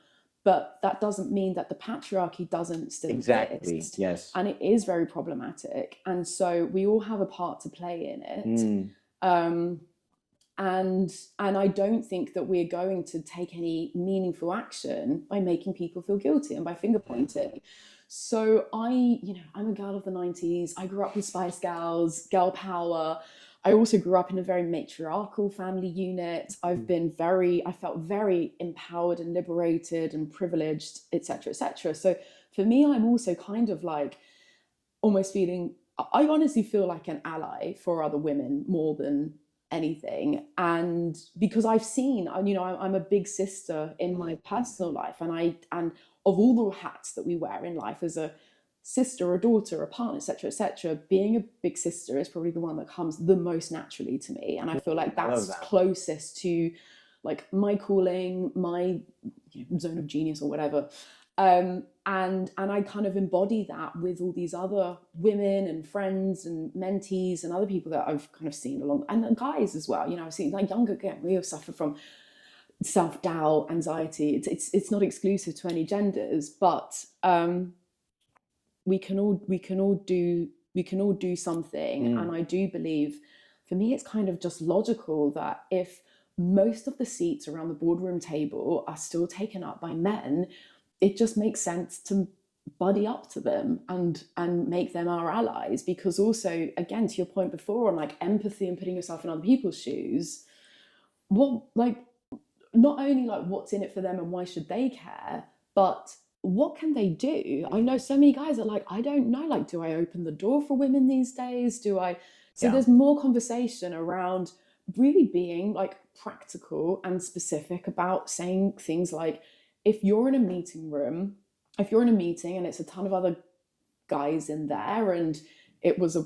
But that doesn't mean that the patriarchy doesn't still exist. Yes. And it is very problematic. And so we all have a part to play in it. And I don't think that we're going to take any meaningful action by making people feel guilty and by finger pointing. So I'm a girl of the 90s. I grew up with Spice Girls, girl power. I also grew up in a very matriarchal family unit. I felt very empowered and liberated and privileged, etc., etc. So for me, I'm also kind of like almost feeling, I honestly feel like an ally for other women more than anything. And because I've seen, I'm a big sister in my personal life, and of all the hats that we wear in life as a sister, a daughter, a partner, etc., being a big sister is probably the one that comes the most naturally to me. And I feel like that's closest to like my calling, my zone of genius or whatever. And I kind of embody that with all these other women and friends and mentees and other people that I've kind of seen along, and guys as well. I've seen like younger guys, we all suffer from self-doubt, anxiety. It's not exclusive to any genders, but we can all do something. And I do believe, for me, it's kind of just logical that if most of the seats around the boardroom table are still taken up by men, it just makes sense to buddy up to them and make them our allies. Because also, again, to your point before on like empathy and putting yourself in other people's shoes, what, like, not only like what's in it for them and why should they care, but what can they do? I know so many guys are like, I don't know, like, do I open the door for women these days? Do I? So there's more conversation around really being like practical and specific about saying things like, if you're in a meeting room, if you're in a meeting and it's a ton of other guys in there and it was a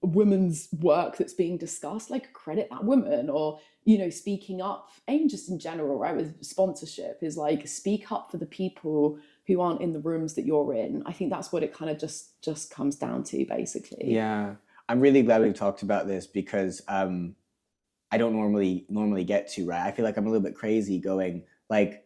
woman's work that's being discussed, like, credit that woman. Or, you know, speaking up, and just in general, right, with sponsorship, is like, speak up for the people who aren't in the rooms that you're in. I think that's what it kind of just comes down to, basically. Yeah, I'm really glad we've talked about this, because I don't normally get to, right? I feel like I'm a little bit crazy going, like,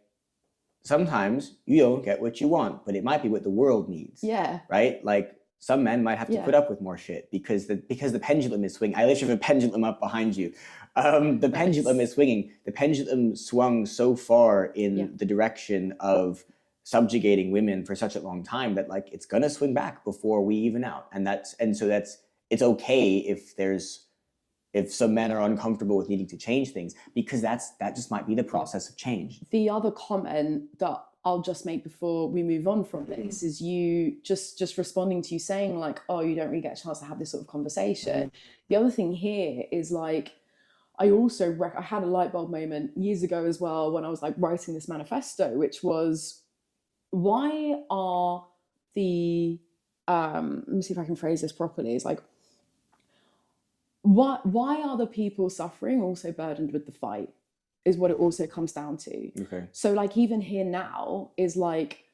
sometimes you don't get what you want, but it might be what the world needs. Yeah. Right? Like, some men might have to put up with more shit because the pendulum is swinging. I literally have a pendulum up behind you. The pendulum is swinging. The pendulum swung so far in the direction of subjugating women for such a long time that, like, it's gonna swing back before we even out. And so it's okay if some men are uncomfortable with needing to change things, because that just might be the process of change. The other comment that I'll just make before we move on from this is you just responding to you saying, like, oh, you don't really get a chance to have this sort of conversation. The other thing here is, like, I also I had a light bulb moment years ago as well when I was like writing this manifesto, which was, why are the let me see if I can phrase this properly. It's like, why are the people suffering also burdened with the fight, is what it also comes down to. Okay. So, like, even here now is like,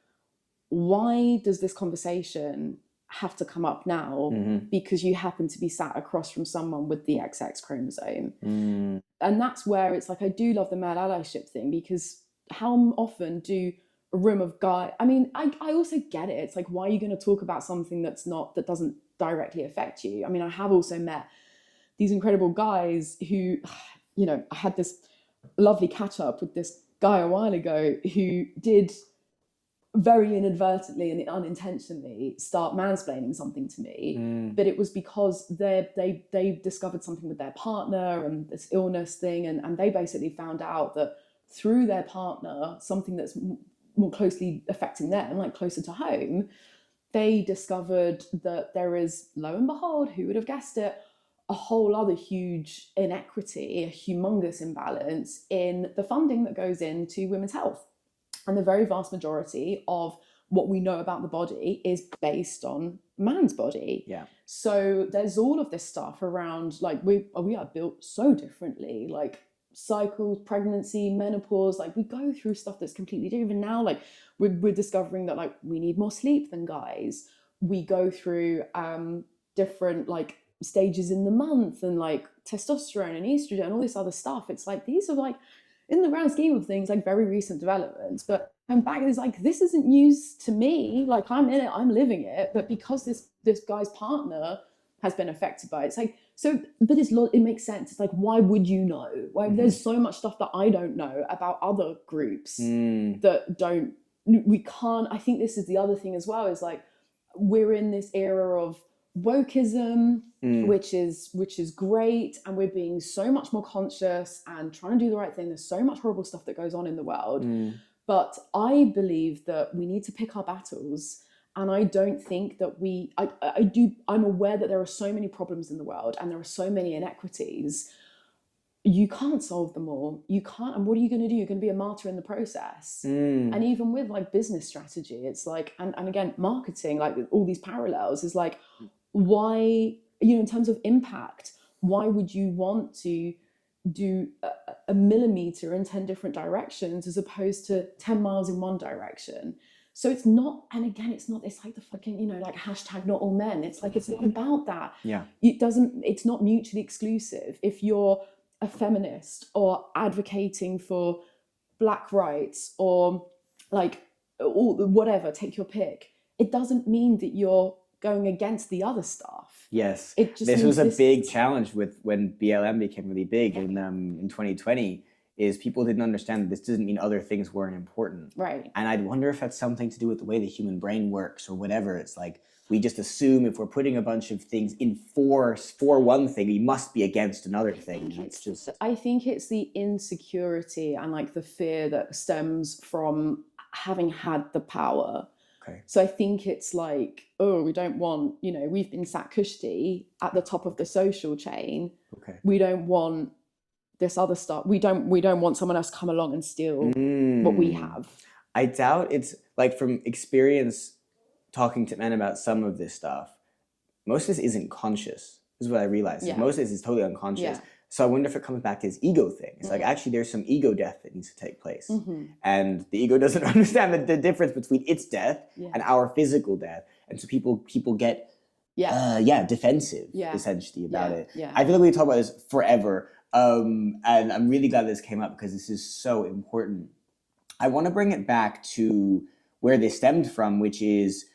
why does this conversation have to come up now? Because you happen to be sat across from someone with the XX chromosome. And that's where it's like, I do love the male allyship thing, because how often do a room of guys, I mean, I also get it. It's like, why are you going to talk about something that doesn't directly affect you? I mean, I have also met these incredible guys who, you know, I had this lovely catch up with this guy a while ago who did very inadvertently and unintentionally start mansplaining something to me. But it was because they discovered something with their partner and this illness thing, and they basically found out that through their partner, something that's more closely affecting them, like closer to home, they discovered that there is, lo and behold, who would have guessed it, a whole other huge inequity, a humongous imbalance in the funding that goes into women's health. And the very vast majority of what we know about the body is based on man's body. Yeah. So there's all of this stuff around, like, we are built so differently, like cycles, pregnancy, menopause, like, we go through stuff that's completely different. Even now, like, we're discovering that, like, we need more sleep than guys. We go through different, like, stages in the month, and like testosterone and estrogen and all this other stuff. It's like, these are, like, in the grand scheme of things, like, very recent developments. But I'm back, it's like, this isn't news to me. Like, I'm in it, I'm living it. But because this guy's partner has been affected by it, it's like, so, but it makes sense. It's like, why would you know? Why there's so much stuff that I don't know about other groups that we can't. I think this is the other thing as well, is like, we're in this era of wokeism, which is great, and we're being so much more conscious and trying to do the right thing. There's so much horrible stuff that goes on in the world, but I believe that we need to pick our battles. And I don't think that I'm aware that there are so many problems in the world and there are so many inequities. You can't solve them all. You can't. And what are you going to do? You're going to be a martyr in the process. And even with, like, business strategy, it's like, and again, marketing, like, all these parallels is like, why, you know, in terms of impact, why would you want to do a millimeter in 10 different directions as opposed to 10 miles in one direction? So it's not, and again, it's like the fucking, you know, like, hashtag not all men. It's like, it's not about that. Yeah. It's not mutually exclusive. If you're a feminist or advocating for Black rights or, like, or whatever, take your pick, it doesn't mean that you're going against the other stuff. Yes. It just this means was a big challenge with when BLM became really big in 2020, is people didn't understand that this doesn't mean other things weren't important. Right. And I'd wonder if that's something to do with the way the human brain works or whatever. It's like we just assume if we're putting a bunch of things in for one thing, we must be against another thing. I think it's the insecurity and like the fear that stems from having had the power. Okay. So I think it's like, oh, we don't want, we've been sat cushy at the top of the social chain. Okay. We don't want this other stuff. We don't want someone else to come along and steal what we have. I doubt it's like, from experience talking to men about some of this stuff, most of this isn't conscious. This is what I realized. Yeah. Most of this is totally unconscious. Yeah. So I wonder if it comes back to his ego thing. It's like, actually, there's some ego death that needs to take place. And the ego doesn't understand the difference between its death and our physical death. And so people get defensive, essentially, about it. Yeah. I feel like we talk about this forever. And I'm really glad this came up because this is so important. I want to bring it back to where this stemmed from, which is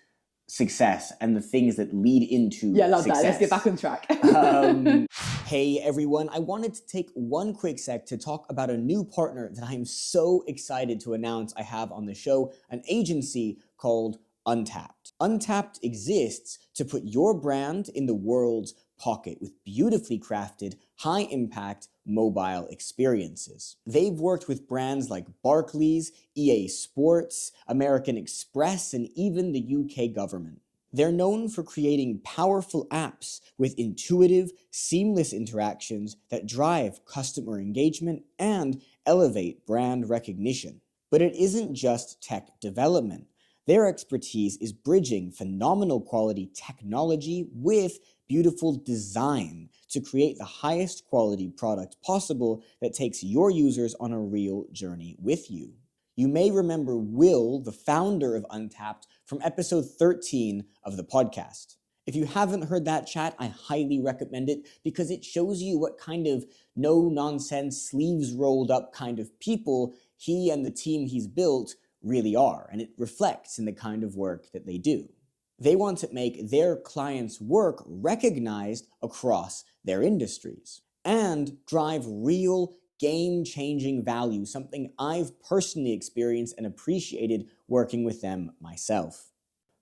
success and the things that lead into love success. that. Let's get back on track. Hey everyone, I wanted to take one quick sec to talk about a new partner that I am so excited to announce I have on the show, an agency called Untapped. Untapped exists to put your brand in the world's pocket with beautifully crafted, high-impact mobile experiences. They've worked with brands like Barclays, EA Sports, American Express, and even the UK government. They're known for creating powerful apps with intuitive, seamless interactions that drive customer engagement and elevate brand recognition. But it isn't just tech development. Their expertise is bridging phenomenal quality technology with beautiful design to create the highest quality product possible that takes your users on a real journey with you. You may remember Will, the founder of Untapped, from episode 13 of the podcast. If you haven't heard that chat, I highly recommend it because it shows you what kind of no-nonsense, sleeves rolled up kind of people he and the team he's built really are, and it reflects in the kind of work that they do. They want to make their clients' work recognized across their industries and drive real game-changing value, something I've personally experienced and appreciated working with them myself.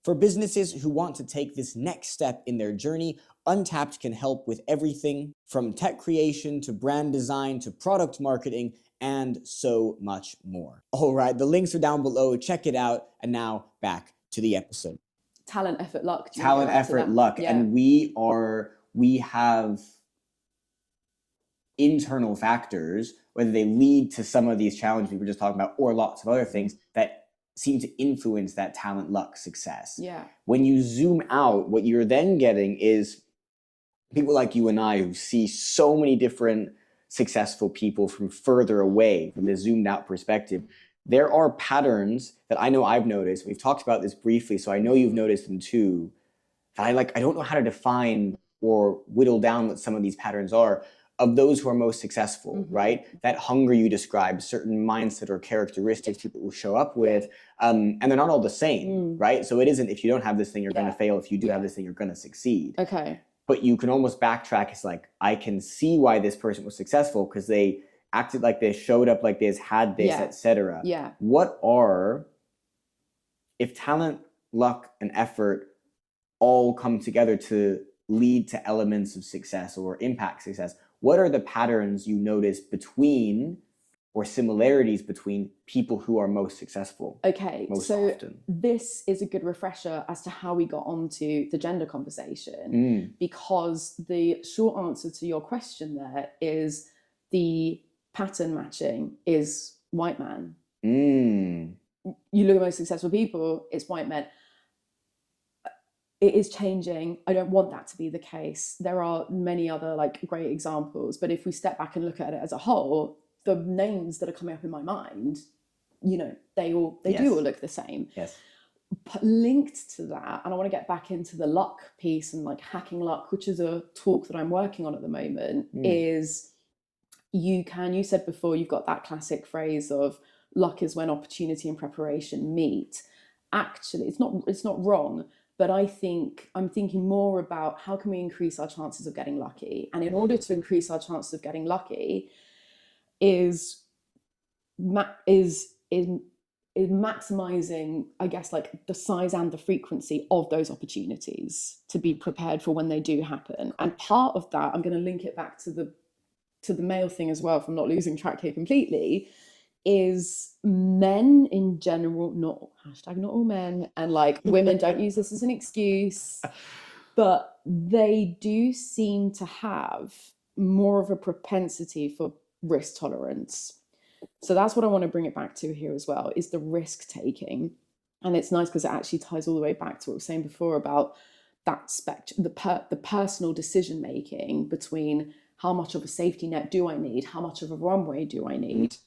For businesses who want to take this next step in their journey, Untapped can help with everything from tech creation to brand design to product marketing and so much more. All right, the links are down below. Check it out. And now back to the episode. Talent, effort, luck. Talent, effort, luck. Yeah. And we have internal factors, whether they lead to some of these challenges we were just talking about or lots of other things that seem to influence that talent, luck, success. Yeah. When you zoom out, what you're then getting is people like you and I who see so many different successful people from further away, from the zoomed out perspective. There are patterns that I know I've noticed. We've talked about this briefly, so I know you've noticed them too. That I don't know how to define or whittle down what some of these patterns are of those who are most successful, right? That hunger you described, certain mindset or characteristics people will show up with, and they're not all the same, right? So it isn't if you don't have this thing, you're going to fail. If you do have this thing, you're going to succeed. Okay. But you can almost backtrack. It's like, I can see why this person was successful because they acted like this, showed up like this, had this, etc. Yeah. What are, if talent, luck, and effort all come together to lead to elements of success or impact success, what are the patterns you notice between or similarities between people who are most successful? Okay, most so often? This is a good refresher as to how we got onto the gender conversation, because the short answer to your question there is the pattern matching is white man. You look at most successful people, it's white men. It is changing. I don't want that to be the case. There are many other great examples, but if we step back and look at it as a whole, the names that are coming up in my mind, they do all look the same. Yes. But linked to that, and I want to get back into the luck piece and hacking luck, which is a talk that I'm working on at the moment, is you said before, you've got that classic phrase of luck is when opportunity and preparation meet. actually, it's not wrong, but I'm thinking more about how can we increase our chances of getting lucky. And in order to increase our chances of getting lucky is maximizing, I guess, like the size and the frequency of those opportunities to be prepared for when they do happen. And part of that, I'm going to link it back to the male thing as well, if I'm not losing track here completely, is men in general, not all men, and like women don't use this as an excuse, but they do seem to have more of a propensity for risk tolerance. So that's what I want to bring it back to here as well, is the risk taking. And it's nice because it actually ties all the way back to what we were saying before about that the personal decision making between how much of a safety net do I need, how much of a runway do I need.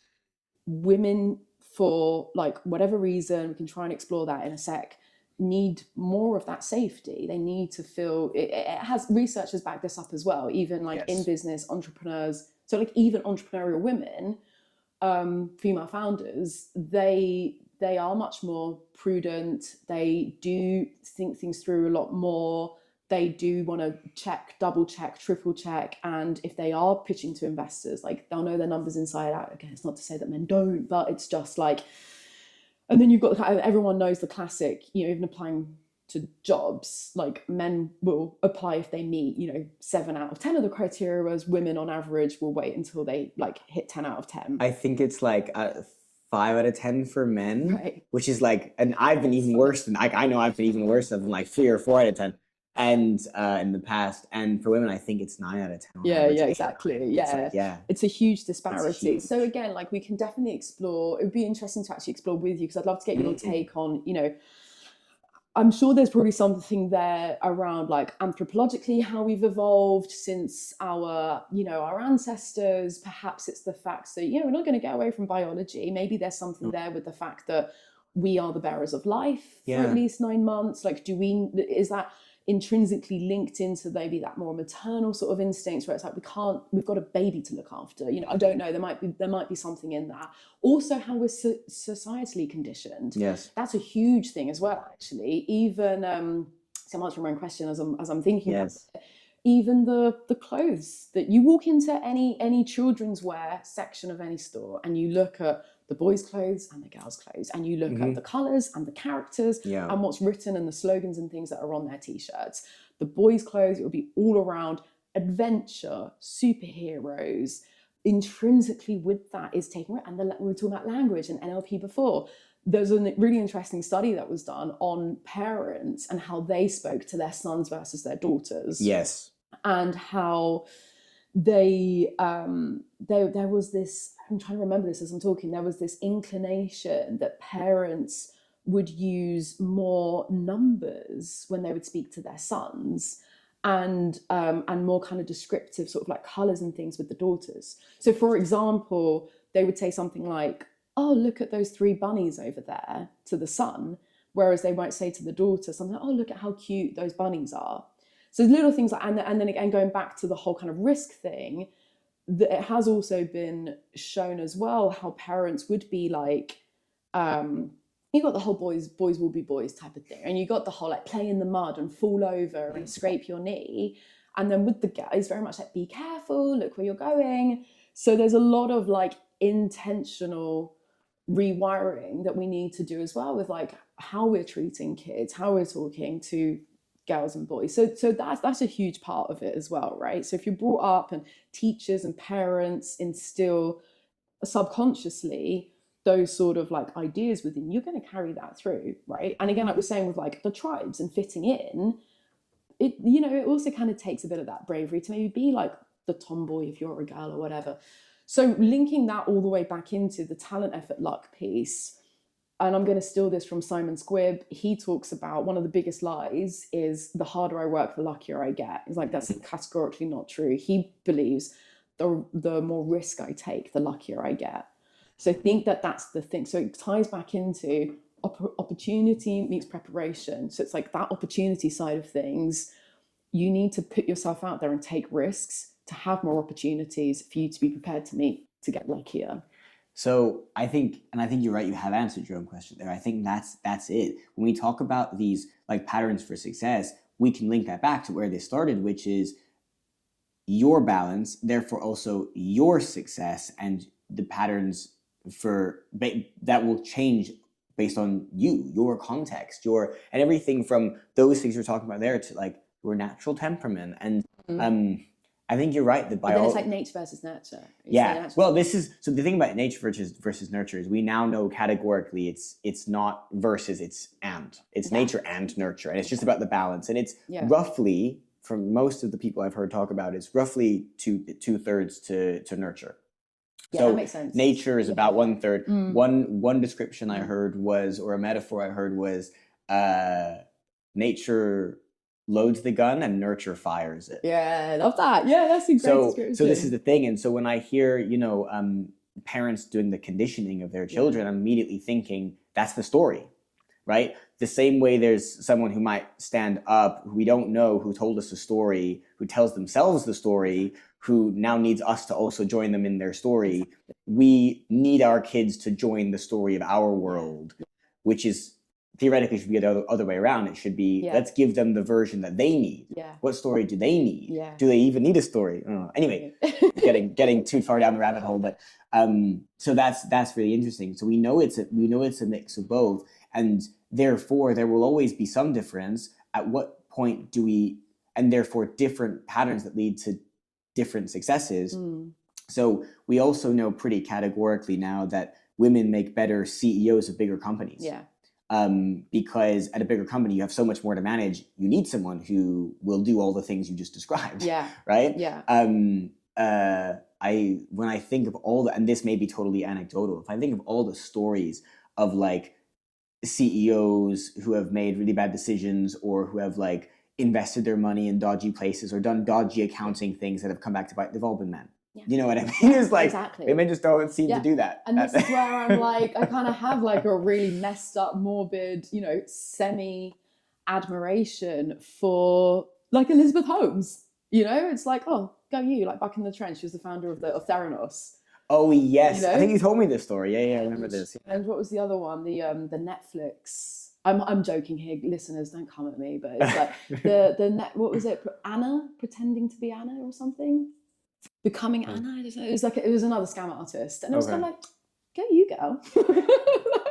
Women, for like whatever reason, we can try and explore that in a sec, need more of that safety. They need to feel it has, research has backed this up as well, even like in business, entrepreneurs, so like even entrepreneurial women, female founders, they are much more prudent. They do think things through a lot more. They do want to check, double check, triple check. And if they are pitching to investors, like they'll know their numbers inside out. Again, it's not to say that men don't, but it's just like, and then you've got everyone knows the classic, you know, even applying to jobs, like men will apply if they meet, you know, 7 out of 10 of the criteria, whereas women on average will wait until they like hit 10 out of 10. I think it's like 5 out of 10 for men, right, which is like, and I've been even worse than, like, I know I've been even worse than like 3 or 4 out of 10. And in the past, and for women, I think it's 9 out of 10. Yeah, exactly. Yeah, it's a huge disparity. Huge. So again, like we can definitely explore. It would be interesting to actually explore with you, because I'd love to get your take on, you know, I'm sure there's probably something there around like anthropologically how we've evolved since our, you know, our ancestors. Perhaps it's the fact that, you know, we're not going to get away from biology. Maybe there's something there with the fact that we are the bearers of life for at least 9 months. Like, is that intrinsically linked into maybe that more maternal sort of instincts where it's like we've got a baby to look after, you know? I don't know, there might be something in that. Also how we're societally conditioned. Yes, that's a huge thing as well, actually. Even so I'm answering my own question as I'm thinking about it. Even the clothes that you walk into any children's wear section of any store, and you look at the boys' clothes and the girls' clothes, and you look at the colours and the characters and what's written and the slogans and things that are on their t-shirts. The boys' clothes, it will be all around adventure, superheroes. Intrinsically with that is taking, and we were talking about language and NLP before. There's a really interesting study that was done on parents and how they spoke to their sons versus their daughters. Yes. And how there was this, I'm trying to remember this as I'm talking, there was this inclination that parents would use more numbers when they would speak to their sons, and more kind of descriptive sort of like colors and things with the daughters. So for example, they would say something like, oh, look at those 3 bunnies over there, to the son, whereas they might say to the daughter something like, oh, look at how cute those bunnies are. So little things like, and then again, going back to the whole kind of risk thing, that it has also been shown as well how parents would be like, you got the whole boys will be boys type of thing, and you got the whole like play in the mud and fall over and scrape your knee, and then with the guys very much like be careful, look where you're going. So there's a lot of like intentional rewiring that we need to do as well with like how we're treating kids, how we're talking to girls and boys. So that's a huge part of it as well, right? So if you're brought up and teachers and parents instill subconsciously those sort of like ideas within, you're going to carry that through, right? And again, like we're saying with like the tribes and fitting in, it, you know, it also kind of takes a bit of that bravery to maybe be like the tomboy if you're a girl or whatever. So linking that all the way back into the talent, effort, luck piece, and I'm going to steal this from Simon Squibb. He talks about one of the biggest lies is the harder I work, the luckier I get. It's like, that's categorically not true. He believes the more risk I take, the luckier I get. So I think that's the thing. So it ties back into opportunity meets preparation. So it's like that opportunity side of things. You need to put yourself out there and take risks to have more opportunities for you to be prepared to meet, to get luckier. So I think you're right. You have answered your own question there. I think that's it. When we talk about these like patterns for success, we can link that back to where this started, which is your balance, therefore also your success, and the patterns that will change based on your context, and everything from those things you're talking about there to like your natural temperament. And I think you're right. But then it's like nature versus nurture. Well, this is so the thing about nature versus nurture is we now know categorically it's not versus, it's nature and nurture, and it's just about the balance. And it's roughly, from most of the people I've heard talk about, it's roughly two-thirds to nurture. Yeah, so that makes sense. Nature is about 1/3. One description I heard was, or a metaphor I heard was, nature loads the gun and nurture fires it. Yeah, I love that. Yeah, that's a great description. So this is the thing. And so when I hear, parents doing the conditioning of their children, I'm immediately thinking that's the story, right? The same way there's someone who might stand up, who we don't know, who told us a story, who tells themselves the story, who now needs us to also join them in their story. We need our kids to join the story of our world, which is theoretically should be the other way around. It should be, let's give them the version that they need. What story do they need? Do they even need a story? Anyway, getting too far down the rabbit hole, but so that's really interesting. So we know it's a mix of both, and therefore there will always be some difference. At what point do we, and therefore different patterns that lead to different successes. So we also know pretty categorically now that women make better CEOs of bigger companies. Because at a bigger company, you have so much more to manage. You need someone who will do all the things you just described. Right? When I think of all the, and this may be totally anecdotal, if I think of all the stories of like CEOs who have made really bad decisions, or who have like invested their money in dodgy places, or done dodgy accounting things that have come back to bite, they've all been men. You know what I mean? It's like women just don't seem to do that. And this is where I'm like, I kind of have like a really messed up, morbid, semi admiration for like Elizabeth Holmes. It's like, oh, go you, like back in the trench, she was the founder of Theranos. Oh yes, I think you told me this story. Yeah, I remember this. And what was the other one? The Netflix. I'm joking here, listeners. Don't come at me, but it's like what was it? Anna pretending to be Anna or something. Becoming Anna. It was another scam artist, and I was kind of like, go you, girl.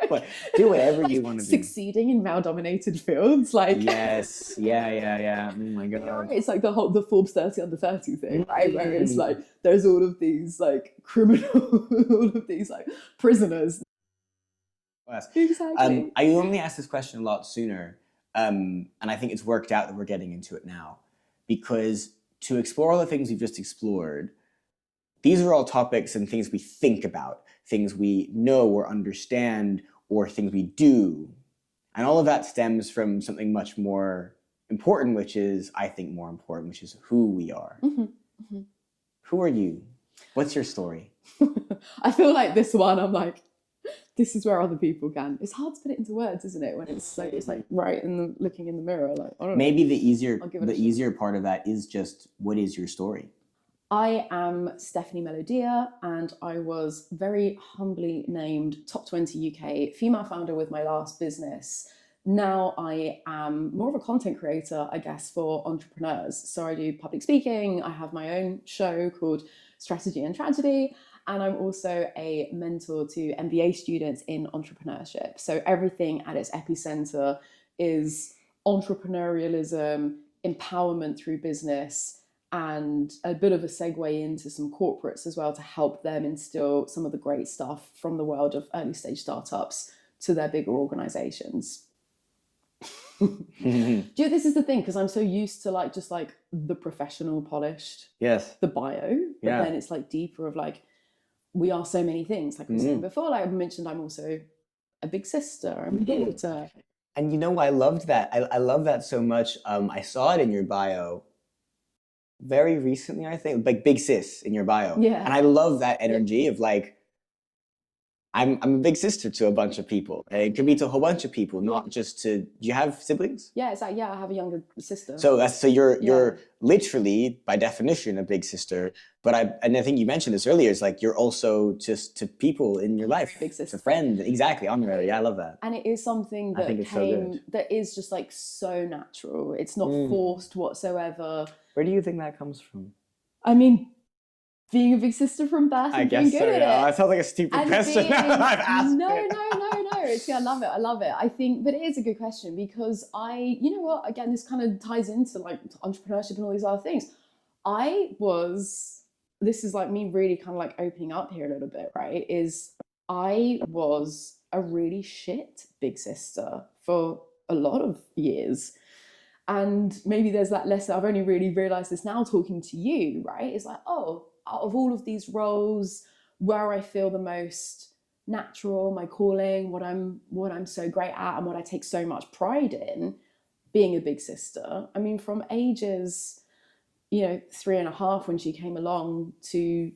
But do whatever you want to do. Succeeding in male-dominated fields, like yes, yeah. Oh my god, it's like the Forbes 30 under 30 thing, right? Where it's like there's all of these like all of these like prisoners. Exactly. I only asked this question a lot sooner, and I think it's worked out that we're getting into it now, because to explore all the things we've just explored, these are all topics and things we think about, things we know or understand, or things we do. And all of that stems from something much more important, which is, I think, more important, which is who we are. Who are you? What's your story? I feel like this one, I'm like, this is where other people can. It's hard to put it into words, isn't it? When it's like right in looking in the mirror, like I don't know. Maybe the easier part of that is just, what is your story? I am Stephanie Melodia, and I was very humbly named top 20 UK female founder with my last business. Now I am more of a content creator, I guess, for entrepreneurs. So I do public speaking. I have my own show called Strategy and Tragedy. And I'm also a mentor to MBA students in entrepreneurship. So everything at its epicenter is entrepreneurialism, empowerment through business, and a bit of a segue into some corporates as well to help them instill some of the great stuff from the world of early stage startups to their bigger organizations. This is the thing, because I'm so used to like just like the professional polished, the bio, but then it's like deeper of like, we are so many things, like I was saying before. Like I mentioned, I'm also a big sister, I'm a daughter. And I loved that. I love that so much. I saw it in your bio very recently, I think, like big sis in your bio. And I love that energy of like, I'm a big sister to a bunch of people. It could be to a whole bunch of people, not just to. Do you have siblings? Yeah, it's like, yeah, I have a younger sister. So you're literally by definition a big sister. But I think you mentioned this earlier. It's like you're also just to people in your life, Big sister. to friend. Exactly, honorary. Yeah, I love that. And it is something that that is just like so natural. It's not forced whatsoever. Where do you think that comes from? I mean, being a big sister from birth and being good at it. That sounds like a stupid question. I've asked No. I love it. I think, but it is a good question because you know what, again, this kind of ties into like entrepreneurship and all these other things. This is like me really kind of like opening up here a little bit, right? I was a really shit big sister for a lot of years. And maybe there's that lesson. I've only really realized this now talking to you, right? It's like, oh, out of all of these roles, where I feel the most natural, my calling, what I'm so great at and what I take so much pride in, being a big sister. I mean, from ages, 3.5 when she came along to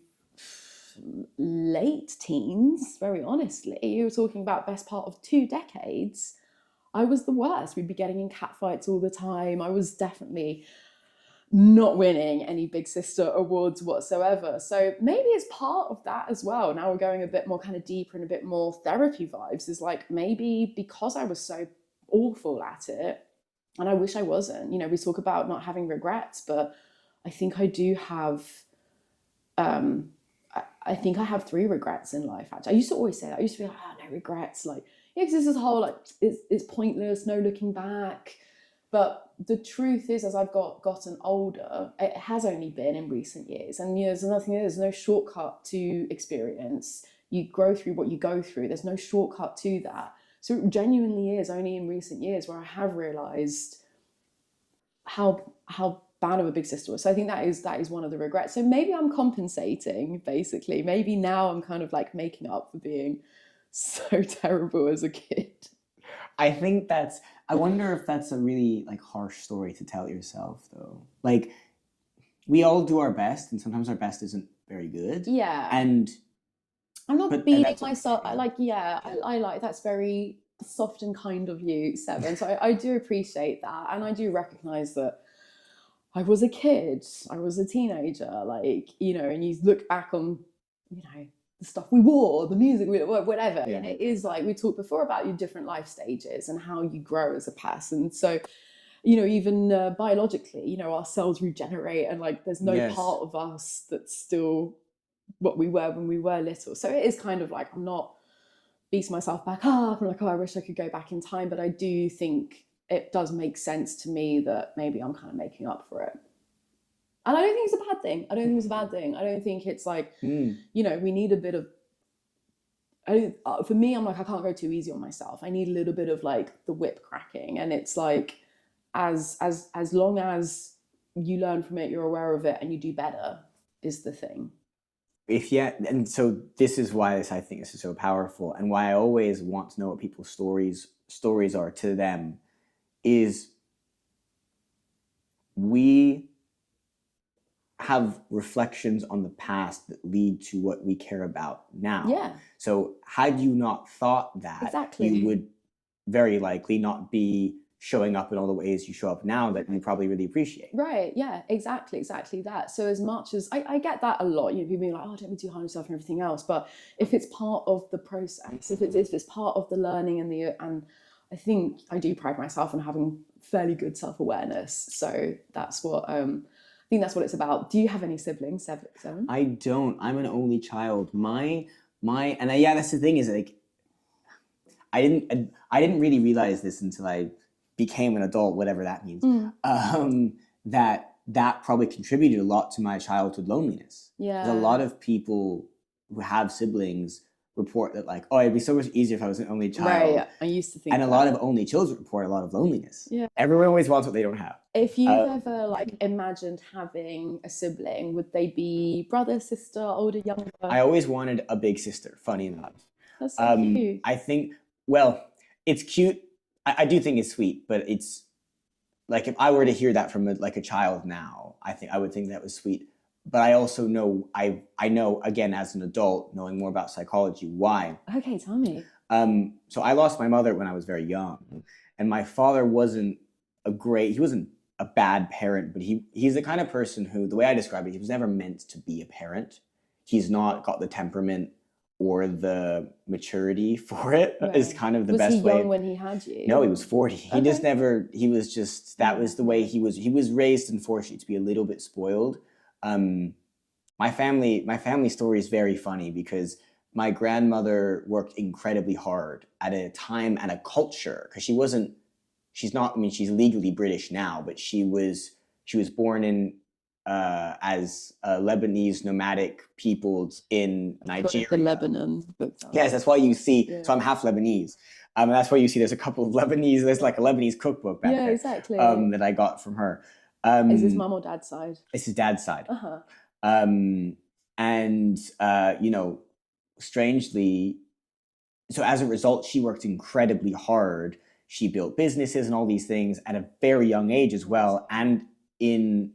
late teens, very honestly, you were talking about best part of 2 decades. I was the worst. We'd be getting in catfights all the time. I was definitely not winning any big sister awards whatsoever. So maybe it's part of that as well. Now we're going a bit more kind of deeper and a bit more therapy vibes, is like maybe because I was so awful at it, and I wish I wasn't. We talk about not having regrets, but I think I do have I think I have 3 regrets in life, actually. I used to always say that. I used to be like, no regrets. Like, yeah, because this whole, like, it's pointless, no looking back. But the truth is, as I've gotten older, it has only been in recent years. And, there's another thing, there's no shortcut to experience. You grow through what you go through. There's no shortcut to that. So it genuinely is only in recent years where I have realized how bad of a big sister was. So I think that is one of the regrets. So maybe I'm compensating, basically. Maybe now I'm kind of like making up for being so terrible as a kid. I wonder if that's a really like harsh story to tell yourself, though. Like, we all do our best, and sometimes our best isn't very good. Yeah. And I'm not beating myself. I like that's very soft and kind of you, Seven. So I do appreciate that, and I do recognize that I was a kid, I was a teenager, like, and you look back on, the stuff we wore, the music, whatever. Yeah. And it is like, we talked before about your different life stages and how you grow as a person. So, even biologically, our cells regenerate, and like, there's no part of us that's still what we were when we were little. So it is kind of like, I'm not beating myself back up. I'm like, oh, I wish I could go back in time. But I do think it does make sense to me that maybe I'm kind of making up for it. And I don't think it's a bad thing. I don't think it's like, we need a bit of, for me, I'm like, I can't go too easy on myself. I need a little bit of like the whip cracking. And it's like, as long as you learn from it, you're aware of it, and you do better, is the thing. And so this is why I think this is so powerful, and why I always want to know what people's stories are to them, is we have reflections on the past that lead to what we care about now. Yeah. So had you not thought that, you would very likely not be showing up in all the ways you show up now that you probably really appreciate. Right. Yeah, exactly that. So as much as I get that a lot, people being like, oh, don't be too hard on yourself and everything else. But if it's part of the process, if it's part of the learning and I think I do pride myself on having fairly good self-awareness. So that's what I think that's what it's about. Do you have any siblings, Seven? I don't. I'm an only child. That's the thing, is like, I didn't really realize this until I became an adult, whatever that means. That probably contributed a lot to my childhood loneliness. Yeah. There's a lot of people who have siblings report that, like, oh, it'd be so much easier if I was an only child. Right. I used to think. And a lot of only children report a lot of loneliness. Yeah. Everyone always wants what they don't have. If you've ever like imagined having a sibling, would they be brother, sister, older, younger? I always wanted a big sister, funny enough. That's so cute. I think, well, it's cute. I do think it's sweet, but it's like, if I were to hear that from a child now, I would think that was sweet. but I also know, I know, again, as an adult, knowing more about psychology, why. Okay, tell me. So I lost my mother when I was very young, and my father wasn't he wasn't a bad parent, but he's the kind of person who, the way I describe it, he was never meant to be a parent. He's not got the temperament or the maturity for it, is Right. kind of the Was best he way. young when he had you? No, he was 40. He just Okay. never, he was just, that was the way he was raised, unfortunately, to be a little bit spoiled. My family story is very funny because my grandmother worked incredibly hard at a time and a culture, because she's not, I mean, she's legally British now, but she was born in as Lebanese nomadic peoples in Nigeria. The Lebanon book. Yes, that's why you see. Yeah. So I'm half Lebanese. And that's why you see there's a couple of Lebanese. There's like a Lebanese cookbook back there. Exactly. That I got from her. Is this mum or dad's side? It's his dad's side. Uh-huh. And you know, strangely, so as a result, she worked incredibly hard. She built businesses and all these things at a very young age as well, and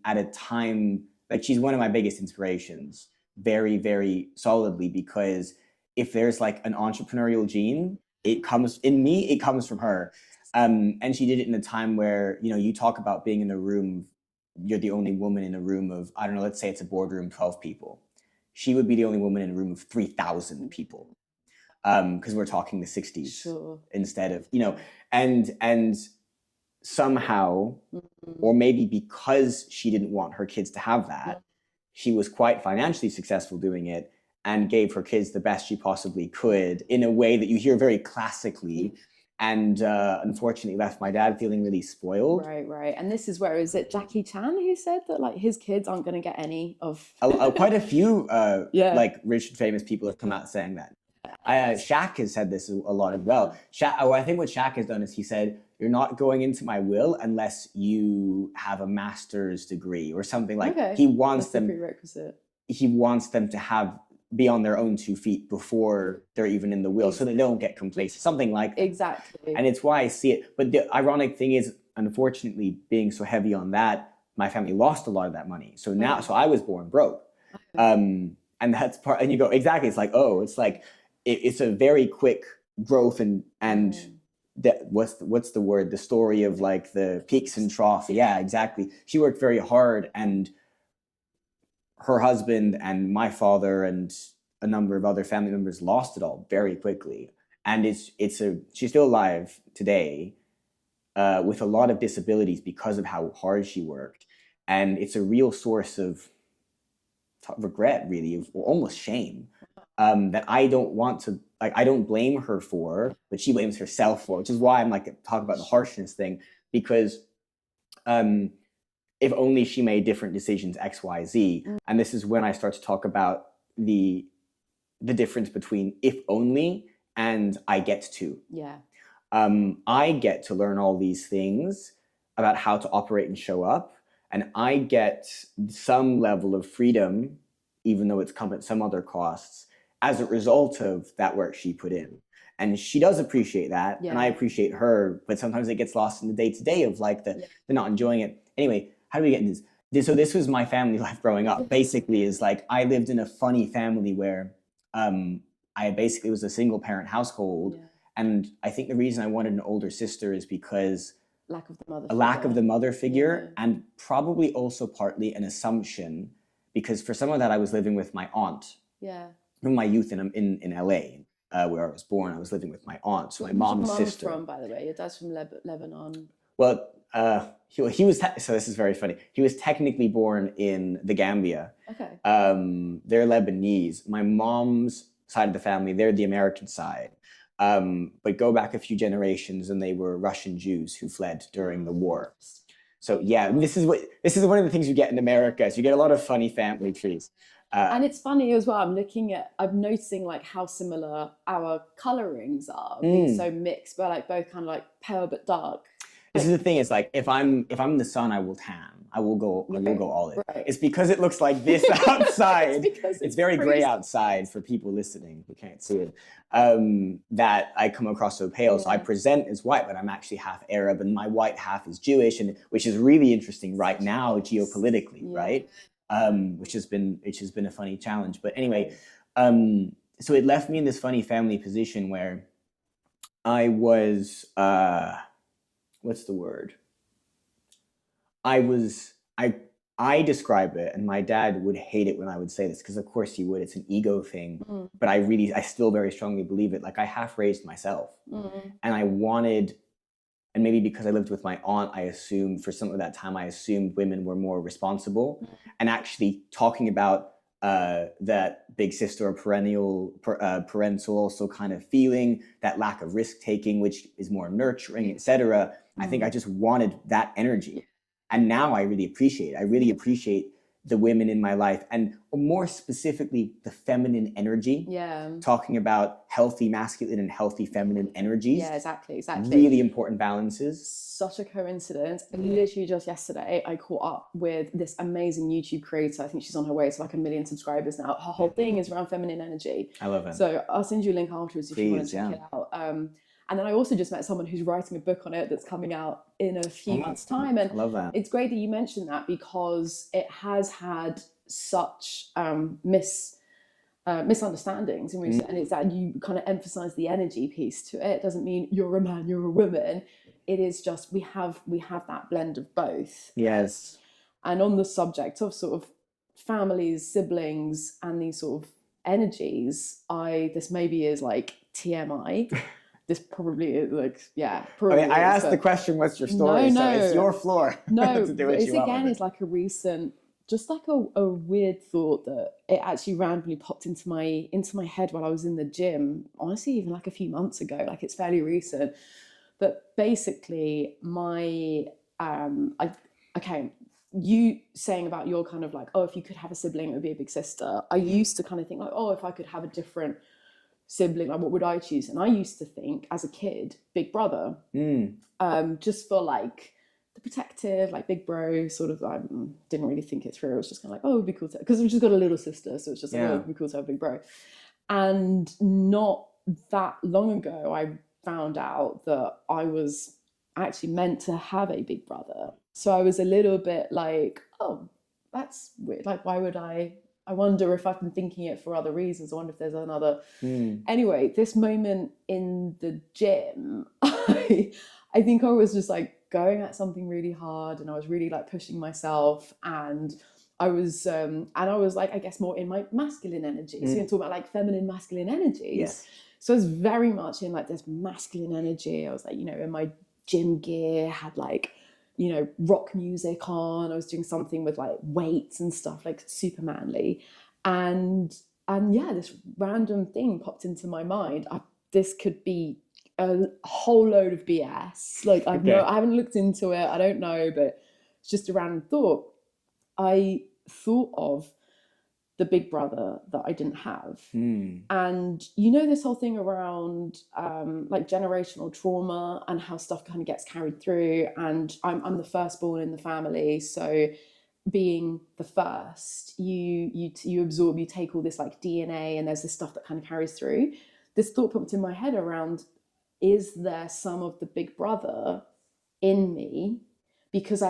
at a time, like, she's one of my biggest inspirations, very, very solidly, because if there's like an entrepreneurial gene, it comes in me, it comes from her. And she did it in a time where, you know, you talk about being in a room, you're the only woman in a room of, I don't know, let's say it's a boardroom, 12 people. She would be the only woman in a room of 3,000 people. Because we're talking the 60s. Sure. Instead of, you know, and somehow, or maybe because she didn't want her kids to have that, she was quite financially successful doing it and gave her kids the best she possibly could in a way that you hear very classically, and unfortunately left my dad feeling really spoiled. Right. And this is where, is it Jackie Chan who said that, like, his kids aren't going to get any of... Quite a few like rich and famous people have come out saying that. Shaq has said this a lot as well. I think what Shaq has done is he said, you're not going into my will unless you have a master's degree or something. Like, he wants them, prerequisite. He wants them to be on their own 2 feet before they're even in the will, so they don't get complacent, something like that. Exactly. And it's why I see it. But the ironic thing is, unfortunately, being so heavy on that, my family lost a lot of that money. So now, so I was born broke. And that's part, and you go, exactly, it's like, oh, it's like, it's a very quick growth, and that, what's the word? The story of like the peaks and troughs. Yeah, exactly. She worked very hard, and her husband and my father and a number of other family members lost it all very quickly. And she's still alive today, with a lot of disabilities because of how hard she worked. And it's a real source of regret, really, or almost shame, that I don't want to, like, I don't blame her for, but she blames herself for, which is why I'm like, talk about the harshness thing, because if only she made different decisions, X, Y, Z. And this is when I start to talk about the difference between if only and I get to. Yeah. I get to learn all these things about how to operate and show up, and I get some level of freedom, even though it's come at some other costs, as a result of that work she put in. And she does appreciate that, and I appreciate her, but sometimes it gets lost in the day-to-day of like they're not enjoying it. Anyway, how do we get into this? So this was my family life growing up. Basically, is like, I lived in a funny family where I basically was a single parent household. And I think the reason I wanted an older sister is because lack of the mother figure, and probably also partly an assumption, because for some of that I was living with my aunt. In my youth in LA, where I was born, I was living with my aunt, so my mom's sister. From, by the way, your dad's from Lebanon. Well, he was so this is very funny. He was technically born in the Gambia. Okay. They're Lebanese. My mom's side of the family, they're the American side. But go back a few generations, and they were Russian Jews who fled during the war. So yeah, this is one of the things you get in America. Is you get a lot of funny family trees. And it's funny as well. I'm noticing like how similar our colorings are, being so mixed, but like both kind of like pale but dark. This is the thing. It's like, if I'm in the sun, I will tan. I will go olive. Right. It's because it looks like this outside. it's very gray outside for people listening who can't see it. That I come across so pale. So I present as white, but I'm actually half Arab, and my white half is Jewish, and which is really interesting right now geopolitically, right? which has been a funny challenge. But anyway, so it left me in this funny family position where I was what's the word? I describe it, and my dad would hate it when I would say this, because of course he would. It's an ego thing, but I still very strongly believe it. Like, I half raised myself, and I wanted, and maybe because I lived with my aunt, I assumed for some of that time, I assumed women were more responsible, and actually talking about that big sister or parental also kind of feeling, that lack of risk taking, which is more nurturing, etc. I think I just wanted that energy. And now I really appreciate it. I really appreciate the women in my life, and more specifically, the feminine energy. Yeah. Talking about healthy masculine and healthy feminine energies. Yeah, exactly. Really important balances. Such a coincidence. Literally just yesterday, I caught up with this amazing YouTube creator. I think she's on her way to like 1 million subscribers now. Her whole thing is around feminine energy. I love it. So I'll send you a link afterwards if you want to check it out. And then I also just met someone who's writing a book on it that's coming out in a few months' time. And I love that. It's great that you mentioned that, because it has had such misunderstandings in recent, and it's that you kind of emphasize the energy piece to it. It doesn't mean you're a man, you're a woman. It is just we have that blend of both. Yes. And on the subject of sort of families, siblings, and these sort of energies, this maybe is like TMI. This probably is like, yeah. Probably I asked the question, what's your story? No. So it's your floor. No, to do what you want with it. It's like a recent, just like a weird thought that it actually randomly popped into my head while I was in the gym. Honestly, even like a few months ago. Like, it's fairly recent. But basically, you saying about your kind of like, oh, if you could have a sibling, it would be a big sister. I used to kind of think like, oh, if I could have a different sibling, like what would I choose? And I used to think as a kid, big brother, just for like the protective, like big bro sort of. I didn't really think it through. It was just kind of like, oh, it'd be cool to, because we've just got a little sister, so it's just like, oh, it'd be cool to have a big bro. And not that long ago, I found out that I was actually meant to have a big brother. So I was a little bit like, oh, that's weird. Like, why would I wonder if I've been thinking it for other reasons. I wonder if there's another. Anyway, this moment in the gym, I think I was just like going at something really hard, and I was really like pushing myself, and I was like, I guess more in my masculine energy. So you're talking about like feminine, masculine energies. Yes. So I was very much in like this masculine energy. I was like, in my gym gear, had like, rock music on. I was doing something with like weights and stuff, like super manly. And yeah, this random thing popped into my mind. This could be a whole load of BS. Like, I haven't looked into it. I don't know, but it's just a random thought. I thought of the big brother that I didn't have. And this whole thing around like generational trauma and how stuff kind of gets carried through. And I'm the firstborn in the family, so being the first, you absorb, you take all this like DNA, and there's this stuff that kind of carries through. This thought popped in my head around, is there some of the big brother in me? Because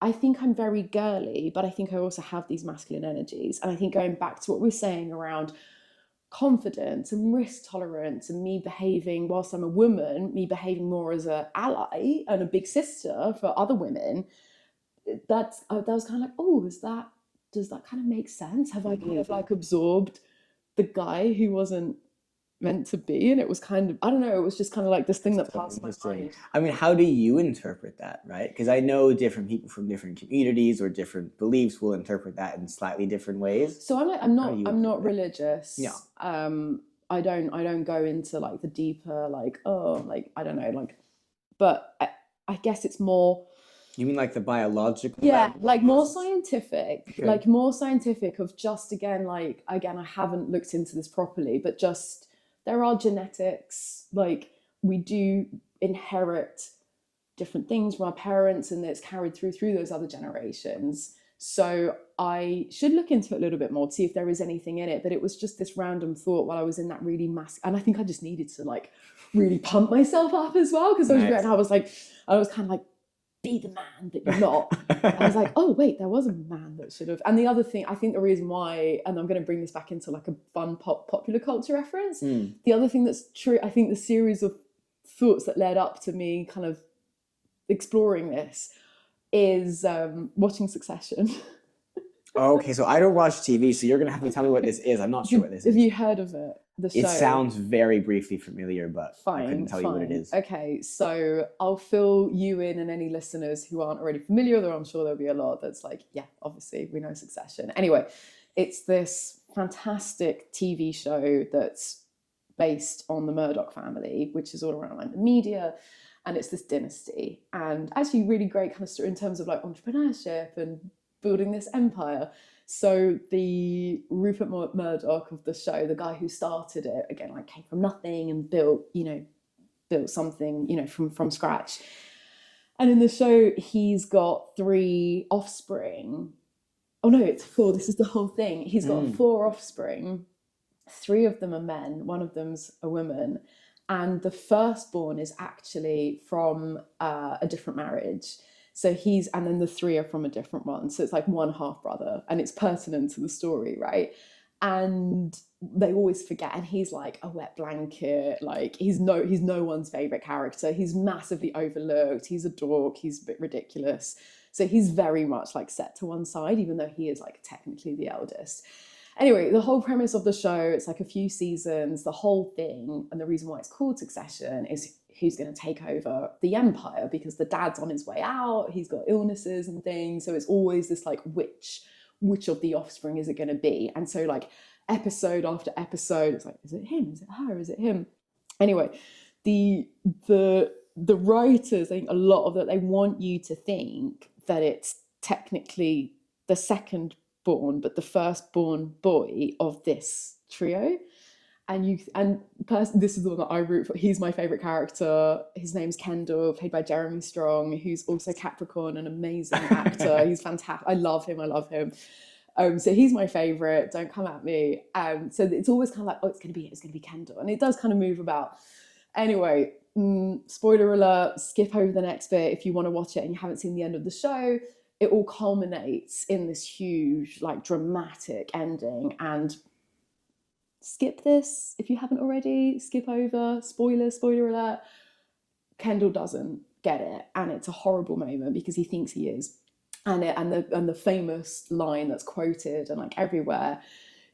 I think I'm very girly, but I think I also have these masculine energies. And I think going back to what we're saying around confidence and risk tolerance, and me behaving, whilst I'm a woman, me behaving more as an ally and a big sister for other women, that was kind of like, oh, does that kind of make sense? Have I kind of like absorbed the guy who wasn't meant to be? And it was kind of, I don't know, it was just kind of like this thing that passed my mind. I mean, how do you interpret that, right? Because I know different people from different communities or different beliefs will interpret that in slightly different ways. So I'm not religious. Yeah. I don't go into like the deeper, like, oh, like, I don't know, like, but I guess it's more. You mean like the biological? Yeah, like more scientific, like more scientific of just, again, I haven't looked into this properly, but just, there are genetics, like we do inherit different things from our parents, and it's carried through those other generations. So I should look into it a little bit more to see if there is anything in it. But it was just this random thought while I was in that really and I think I just needed to like really pump myself up as well, because I was kind of like, be the man that you're not. I was like, oh wait, there was a man that should have. And the other thing, I think the reason why, and I'm going to bring this back into like a fun popular culture reference, the other thing that's true, I think the series of thoughts that led up to me kind of exploring this is watching Succession. Okay, so I don't watch TV, so you're gonna have to tell me what this is. I'm not sure what this is. Have you heard of it? The show? It sounds very briefly familiar, but I couldn't tell you what it is. Okay, so I'll fill you in and any listeners who aren't already familiar, though I'm sure there'll be a lot that's like, yeah, obviously we know Succession. Anyway, it's this fantastic TV show that's based on the Murdoch family, which is all around like the media, and it's this dynasty, and actually really great kind of story in terms of like entrepreneurship and building this empire. So the Rupert Murdoch of the show, the guy who started it, again, like came from nothing and built something, from scratch. And in the show, he's got 3 offspring. Oh no, it's 4. This is the whole thing. He's got 4 offspring. 3 of them are men. 1 of them's a woman. And the firstborn is actually from a different marriage. So and then the 3 are from a different one. So it's like 1 half brother, and it's pertinent to the story, right? And they always forget, and he's like a wet blanket, like he's no one's favorite character. He's massively overlooked. He's a dork. He's a bit ridiculous. So he's very much like set to one side, even though he is like technically the eldest. Anyway, the whole premise of the show, it's like a few seasons, the whole thing, and the reason why it's called Succession is who's going to take over the empire, because the dad's on his way out, he's got illnesses and things, so it's always this like which of the offspring is it going to be? And so like episode after episode, it's like, is it him, is it her, is it him? Anyway, the writers, I think a lot of that, they want you to think that it's technically the second born but the firstborn boy of this trio. And this is the one that I root for. He's my favorite character. His name's Kendall, played by Jeremy Strong, who's also Capricorn, an amazing actor. He's fantastic. I love him. So he's my favorite. Don't come at me. So it's always kind of like, oh, it's gonna be Kendall, and it does kind of move about. Anyway, spoiler alert. Skip over the next bit if you want to watch it and you haven't seen the end of the show. It all culminates in this huge, like, dramatic ending, and skip this if you haven't already. Skip over. Spoiler alert. Kendall doesn't get it, and it's a horrible moment because he thinks he is. And the famous line that's quoted and like everywhere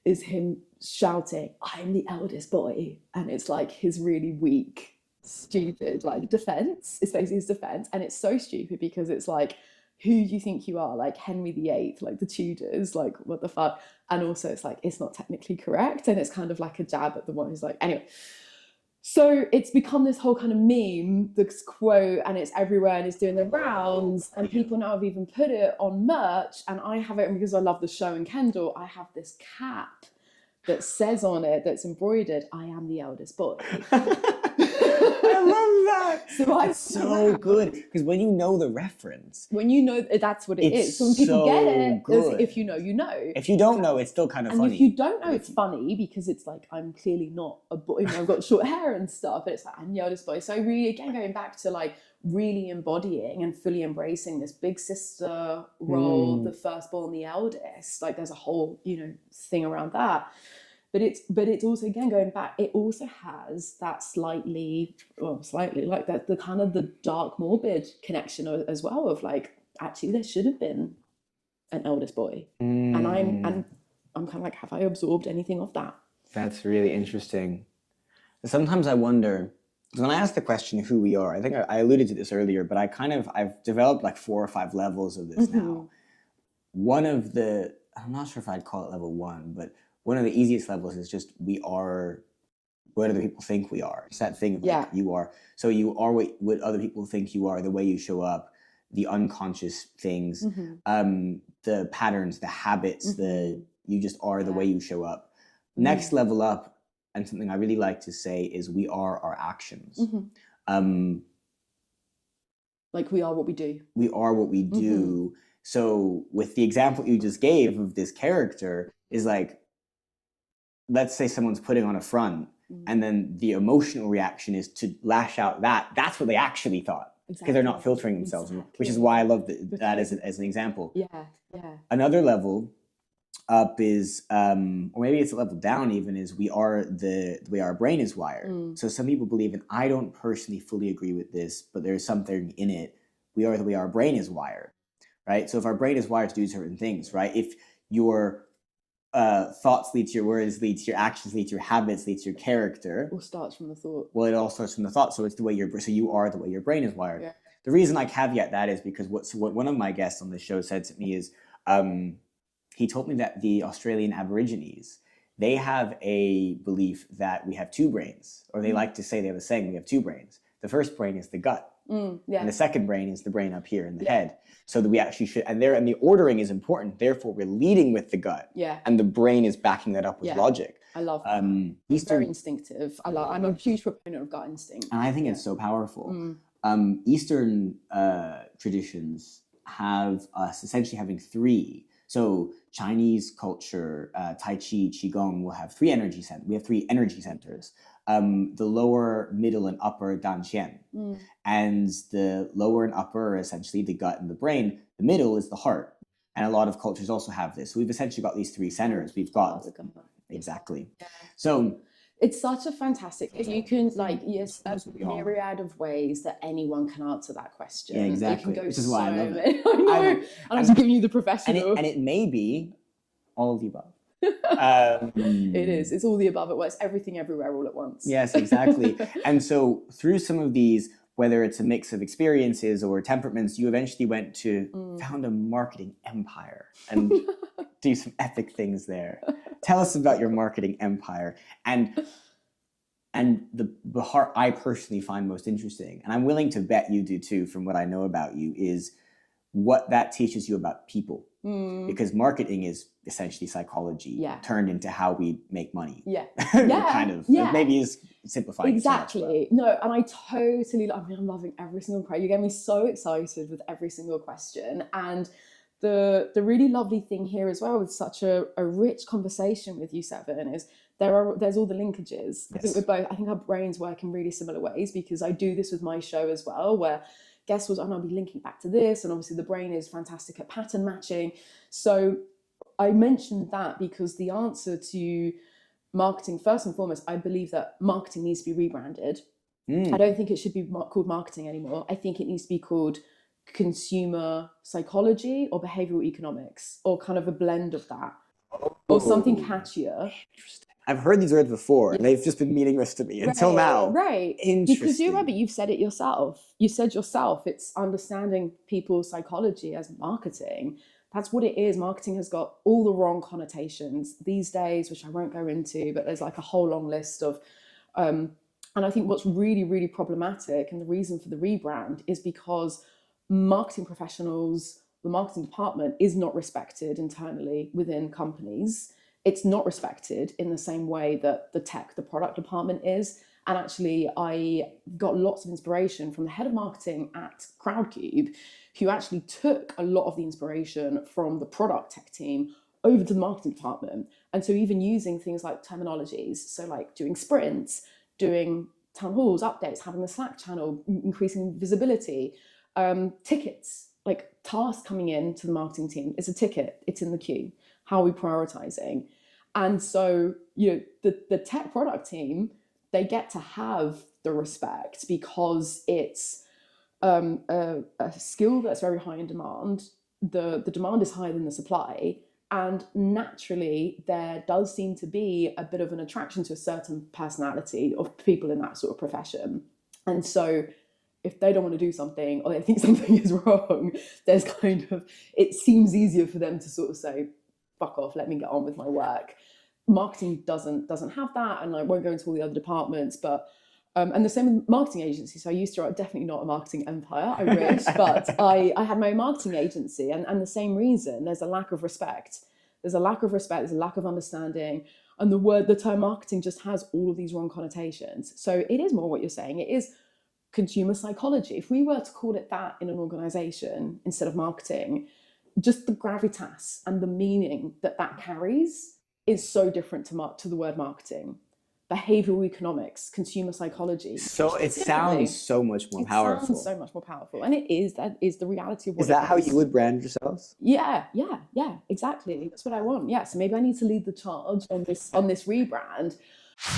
is him shouting, "I'm the eldest boy," and it's like his really weak, stupid like defense. It's basically his defense, and it's so stupid because it's like, who do you think you are? Like Henry VIII, like the Tudors, like what the fuck? And also it's like, it's not technically correct. And it's kind of like a jab at the one who's like, anyway. So it's become this whole kind of meme, this quote, and it's everywhere and it's doing the rounds. And people now have even put it on merch. And I have it, and because I love the show and Kendall, I have this cap that says on it, that's embroidered, "I am the eldest boy." I love that. So That's so good, because when you know the reference, when you know that's what it it's is. So when people so get it, good. if you know, you know. If you don't know, it's still kind of and funny. If you don't know, it's funny because it's like, I'm clearly not a boy. I've got short hair and stuff, but it's like, I'm the eldest boy. So really, again, going back to like really embodying and fully embracing this big sister role, the firstborn, the eldest. Like there's a whole thing around that. But it's also, again, going back, it also has that slightly like that, the kind of the dark, morbid connection as well of like, actually there should have been an eldest boy. And I'm kind of like, have I absorbed anything of that? That's really interesting. Sometimes I wonder, because when I ask the question who we are, I think I alluded to this earlier, but I've developed like 4 or 5 levels of this now. One of the, I'm not sure if I'd call it level 1, but one of the easiest levels is just, we are what other people think we are. It's that thing of like, you are. So you are what other people think you are, the way you show up, the unconscious things, the patterns, the habits, you just are the way you show up. Next level up, and something I really like to say, is we are our actions. Like we are what we do. We are what we do. So with the example you just gave of this character, is like, let's say someone's putting on a front, and then the emotional reaction is to lash out. That's what they actually thought. because they're not filtering themselves, which is why I love that as an example. Yeah. Another level up is, or maybe it's a level down even, is we are the way our brain is wired. So some people believe, and I don't personally fully agree with this, but there's something in it. We are the way our brain is wired, right? So if our brain is wired to do certain things, right? If your thoughts lead to your words, lead to your actions, lead to your habits, lead to your character. All starts from the thought. Well, it all starts from the thought. So it's the way you are the way your brain is wired. Yeah. The reason I caveat that is because what one of my guests on the show said to me is, he told me that the Australian Aborigines, they have a belief that we have two brains, or they like to say, they have a saying, we have two brains. The first brain is the gut, and the second brain is the brain up here in the head. So that we actually should, and the ordering is important. Therefore, we're leading with the gut, and the brain is backing that up with logic. I love that. It's very instinctive. I'm a huge proponent of gut instinct, and I think it's so powerful. Eastern traditions have us essentially having three. So Chinese culture, Tai Chi, Qigong will have three energy centers. We have three energy centers. The lower, middle, and upper danqian. And the lower and upper are essentially the gut and the brain. The middle is the heart. And a lot of cultures also have this. So we've essentially got these three centers. We've got, exactly. So it's such a fantastic, you can there's a myriad of ways that anyone can answer that question. Yeah, exactly. It can go Which is why I love it. I know. And I'm just giving you the professional. And it may be all of the above. It is. It's all the above. It works everything everywhere all at once. Yes, exactly. And so through some of these, whether it's a mix of experiences or temperaments, you eventually went to found a marketing empire and do some epic things there. Tell us about your marketing empire and the part I personally find most interesting, and I'm willing to bet you do too, from what I know about you, is what that teaches you about people. Because marketing is essentially psychology turned into how we make money. Kind of. Maybe is simplifying. Exactly. So much, no, and I totally, I'm loving every single question. You get me so excited with every single question. And the really lovely thing here as well with such a rich conversation with you, Seven, is there's all the linkages. Yes. I think our brains work in really similar ways, because I do this with my show as well, where guests will, I'll be linking back to this, and obviously the brain is fantastic at pattern matching. So I mentioned that because the answer to marketing, first and foremost, I believe that marketing needs to be rebranded. I don't think it should be called marketing anymore. I think it needs to be called consumer psychology or behavioral economics, or kind of a blend of that, or something catchier. Interesting. I've heard these words before, and they've just been meaningless to me until now. Right. Interesting. Because you remember, you've said it yourself. You said yourself, it's understanding people's psychology as marketing. That's what it is. Marketing has got all the wrong connotations these days, which I won't go into, but there's like a whole long list of, and I think what's really, really problematic, and the reason for the rebrand, is because marketing professionals, the marketing department, is not respected internally within companies. It's not respected in the same way that the product department is. And actually, I got lots of inspiration from the head of marketing at Crowdcube, who actually took a lot of the inspiration from the product tech team over to the marketing department. And so even using things like terminologies, so like doing sprints, doing town halls, updates, having the Slack channel, increasing visibility, tickets, like tasks coming in to the marketing team. It's a ticket, it's in the queue. How are we prioritizing? And so, the tech product team, they get to have the respect because it's a skill that's very high in demand. The demand is higher than the supply. And naturally, there does seem to be a bit of an attraction to a certain personality of people in that sort of profession. And so if they don't want to do something, or they think something is wrong, it seems easier for them to sort of say, fuck off, let me get on with my work. Marketing doesn't have that, and I won't go into all the other departments, but and the same with marketing agencies. So I used to write, definitely not a marketing empire, I wish, but I had my own marketing agency, and the same reason, there's a lack of respect. There's a lack of respect, there's a lack of understanding, and the term marketing just has all of these wrong connotations. So it is more what you're saying, it is consumer psychology. If we were to call it that in an organization instead of marketing, just the gravitas and the meaning that carries is so different to the word marketing. behavioral economics, consumer psychology. So it sounds so much more It powerful. sounds so much more powerful, and that is the reality of what Is that it how is. you would brand yourselves? Yeah, exactly. That's what I want. Yeah, so maybe I need to lead the charge on this rebrand.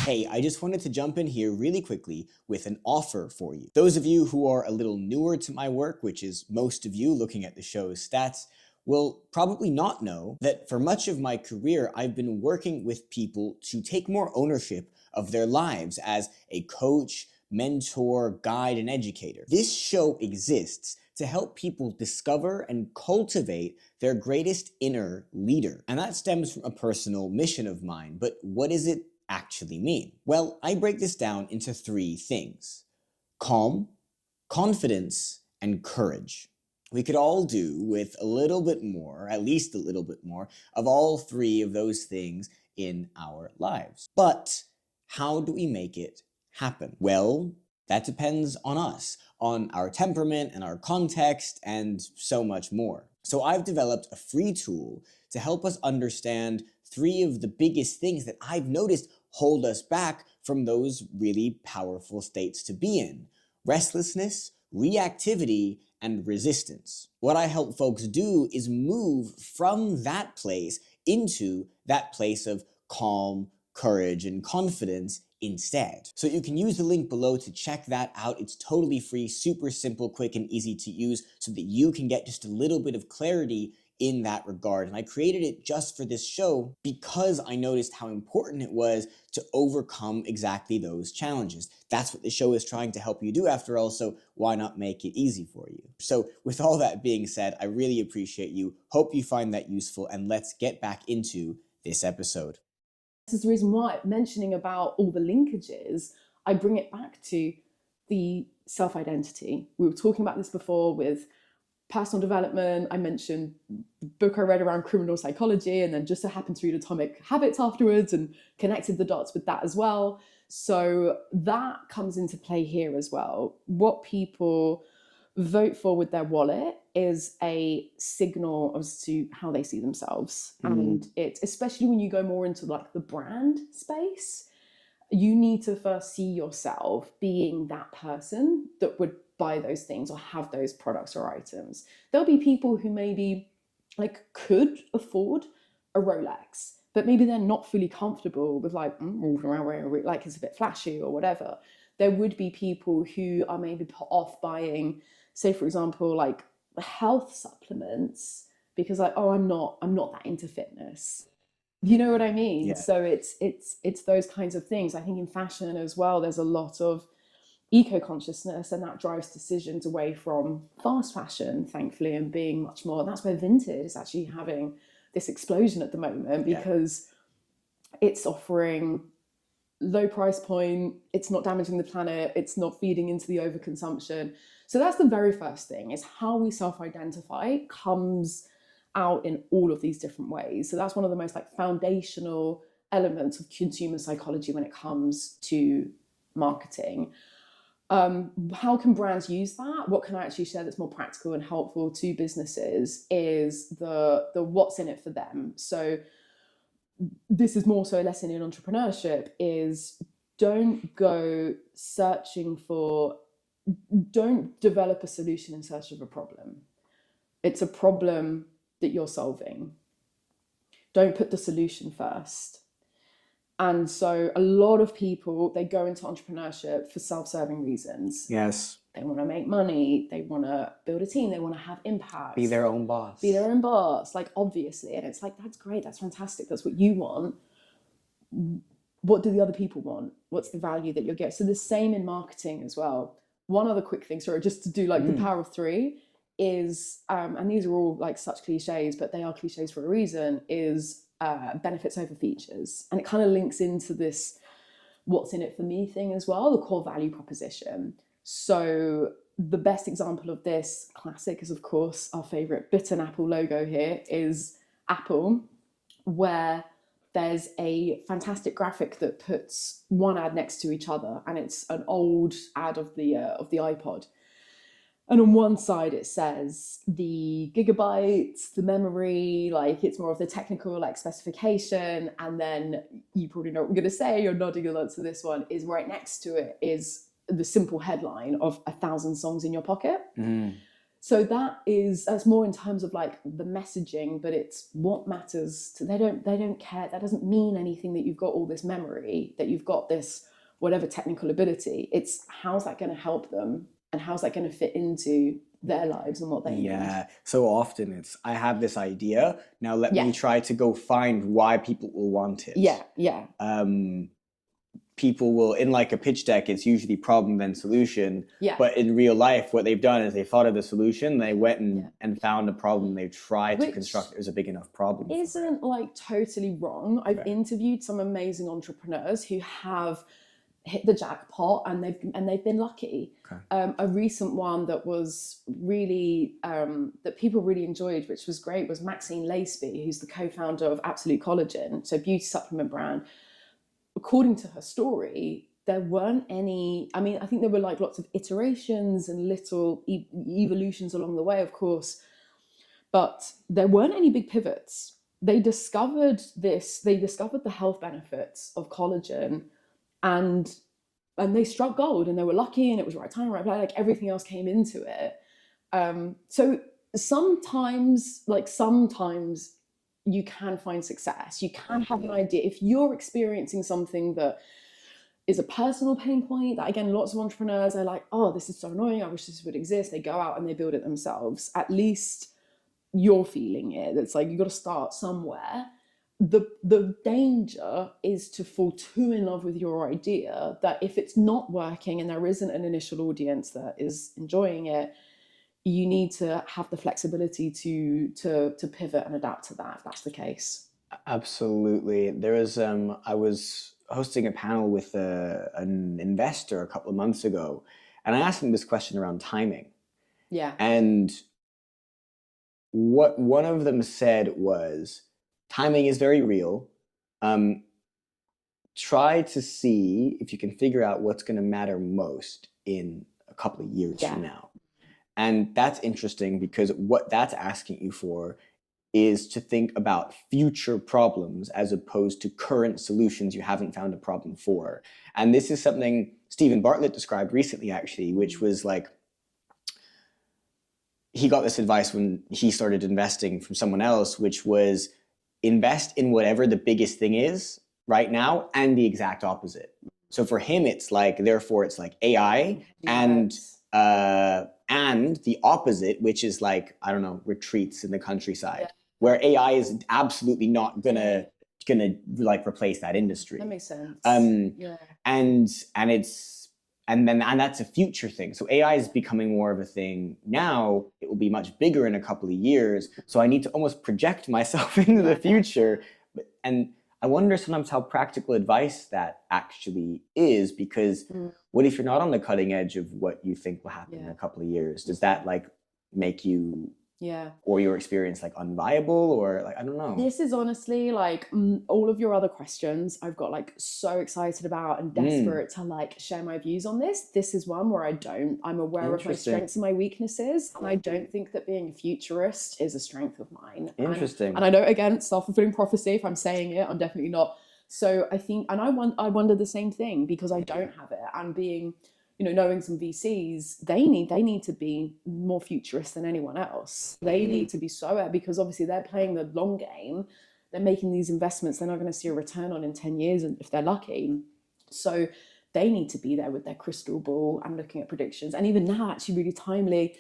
Hey, I just wanted to jump in here really quickly with an offer for you. Those of you who are a little newer to my work, which is most of you looking at the show's stats, will probably not know that for much of my career, I've been working with people to take more ownership of their lives as a coach, mentor, guide, and educator. This show exists to help people discover and cultivate their greatest inner leader. And that stems from a personal mission of mine. But what does it actually mean? Well, I break this down into 3 things: calm, confidence, and courage. We could all do with a little bit more, at least a little bit more, of all 3 of those things in our lives. But how do we make it happen? Well, that depends on us, on our temperament and our context, and so much more. So I've developed a free tool to help us understand 3 of the biggest things that I've noticed hold us back from those really powerful states to be in: restlessness, reactivity, and resistance. What I help folks do is move from that place into that place of calm, courage, and confidence instead. So you can use the link below to check that out. It's totally free, super simple, quick, and easy to use so that you can get just a little bit of clarity in that regard. And I created it just for this show because I noticed how important it was to overcome exactly those challenges. That's what the show is trying to help you do after all, so why not make it easy for you? So with all that being said, I really appreciate you. Hope you find that useful, and let's get back into this episode. This is the reason why, mentioning about all the linkages, I bring it back to the self-identity. We were talking about this before with personal development. I mentioned the book I read around criminal psychology, and then just so happened to read Atomic Habits afterwards and connected the dots with that as well. So that comes into play here as well. What people vote for with their wallet is a signal as to how they see themselves. And it's especially when you go more into like the brand space, you need to first see yourself being that person that would buy those things or have those products or items. There'll be people who maybe like could afford a Rolex, but maybe they're not fully comfortable with like walking around wearing like it's a bit flashy or whatever. There would be people who are maybe put off buying, say for example, like health supplements because like, oh, I'm not that into fitness. You know what I mean? Yeah. So it's those kinds of things. I think in fashion as well, there's a lot of eco-consciousness, and that drives decisions away from fast fashion, thankfully, and being much more. And that's where vintage is actually having this explosion at the moment because it's offering low price point, it's not damaging the planet, it's not feeding into the overconsumption. So that's the very first thing, is how we self-identify comes out in all of these different ways. So that's one of the most like foundational elements of consumer psychology when it comes to marketing. How can brands use that? What can I actually share that's more practical and helpful to businesses is the what's in it for them. So this is more so a lesson in entrepreneurship, is don't go searching for, don't develop a solution in search of a problem. It's a problem that you're solving. Don't put the solution first. And so a lot of people, they go into entrepreneurship for self-serving reasons. Yes. They want to make money, they want to build a team, they want to have impact. Be their own boss. Be their own boss, like obviously. And it's like, that's great, that's fantastic, that's what you want. What do the other people want? What's the value that you'll get? So the same in marketing as well. One other quick thing, sorry, just to do like the power of 3 is, and these are all like such cliches, but they are cliches for a reason, is benefits over features. And it kind of links into this what's in it for me thing as well, the core value proposition. So the best example of this classic is, of course, our favorite bitten apple logo here is Apple, where there's a fantastic graphic that puts one ad next to each other, and it's an old ad of the iPod. And on one side, it says the gigabytes, the memory, like it's more of the technical like specification. And then you probably know what I'm going to say, you're nodding along to this one, is right next to it is the simple headline of 1,000 songs in your pocket. So that's more in terms of like the messaging, but it's what matters to, they don't care. That doesn't mean anything that you've got all this memory, that you've got this whatever technical ability. It's how's that going to help them and how's that going to fit into their lives and what they need. So often it's, I have this idea, now let me try to go find why people will want it. People will, in like a pitch deck, it's usually problem then solution. But in real life, what they've done is they thought of the solution, they went and found a problem, they tried to construct it as a big enough problem. Isn't like totally wrong. I've interviewed some amazing entrepreneurs who have hit the jackpot and they've been lucky. A recent one that was really that people really enjoyed, which was great, was Maxine Laceby, who's the co-founder of Absolute Collagen, so beauty supplement brand. According to her story, there weren't any, I mean, I think there were like lots of iterations and little evolutions along the way, of course, but there weren't any big pivots. They discovered the health benefits of collagen, and they struck gold, and they were lucky, and it was right time, right place, like everything else came into it. So sometimes you can find success. You can have an idea. If you're experiencing something that is a personal pain point, that again, lots of entrepreneurs are like, oh, this is so annoying, I wish this would exist. They go out and they build it themselves. At least you're feeling it. It's like, you've got to start somewhere. The danger is to fall too in love with your idea that if it's not working and there isn't an initial audience that is enjoying it, you need to have the flexibility to pivot and adapt to that if that's the case. Absolutely. There was I was hosting a panel with an investor a couple of months ago, and I asked him this question around timing. And what one of them said was, timing is very real. Try to see if you can figure out what's going to matter most in a couple of years from now. And that's interesting, because what that's asking you for is to think about future problems as opposed to current solutions you haven't found a problem for. And this is something Stephen Bartlett described recently, actually, which was like, he got this advice when he started investing from someone else, which was invest in whatever the biggest thing is right now and the exact opposite. So for him, it's like, therefore it's like AI and the opposite, which is like, I don't know, retreats in the countryside, where AI is absolutely not gonna like replace that industry. That makes sense. And that's a future thing. So AI is becoming more of a thing now. It will be much bigger in a couple of years. So I need to almost project myself into the future. And I wonder sometimes how practical advice that actually is, because what if you're not on the cutting edge of what you think will happen in a couple of years? Does that like make you or your experience like unviable, or like, I don't know. This is honestly like all of your other questions I've got like so excited about and desperate to like share my views on this. This is one where I'm aware of my strengths and my weaknesses, and I don't think that being a futurist is a strength of mine. Interesting. And I know, again, self-fulfilling prophecy, if I'm saying it, I'm definitely not. So I think, and I wonder the same thing, because I don't have it, and being, knowing some VCs, they need to be more futurist than anyone else. They need to be so, because obviously they're playing the long game. They're making these investments they're not going to see a return on in 10 years, and if they're lucky. So they need to be there with their crystal ball and looking at predictions. And even now, actually really timely,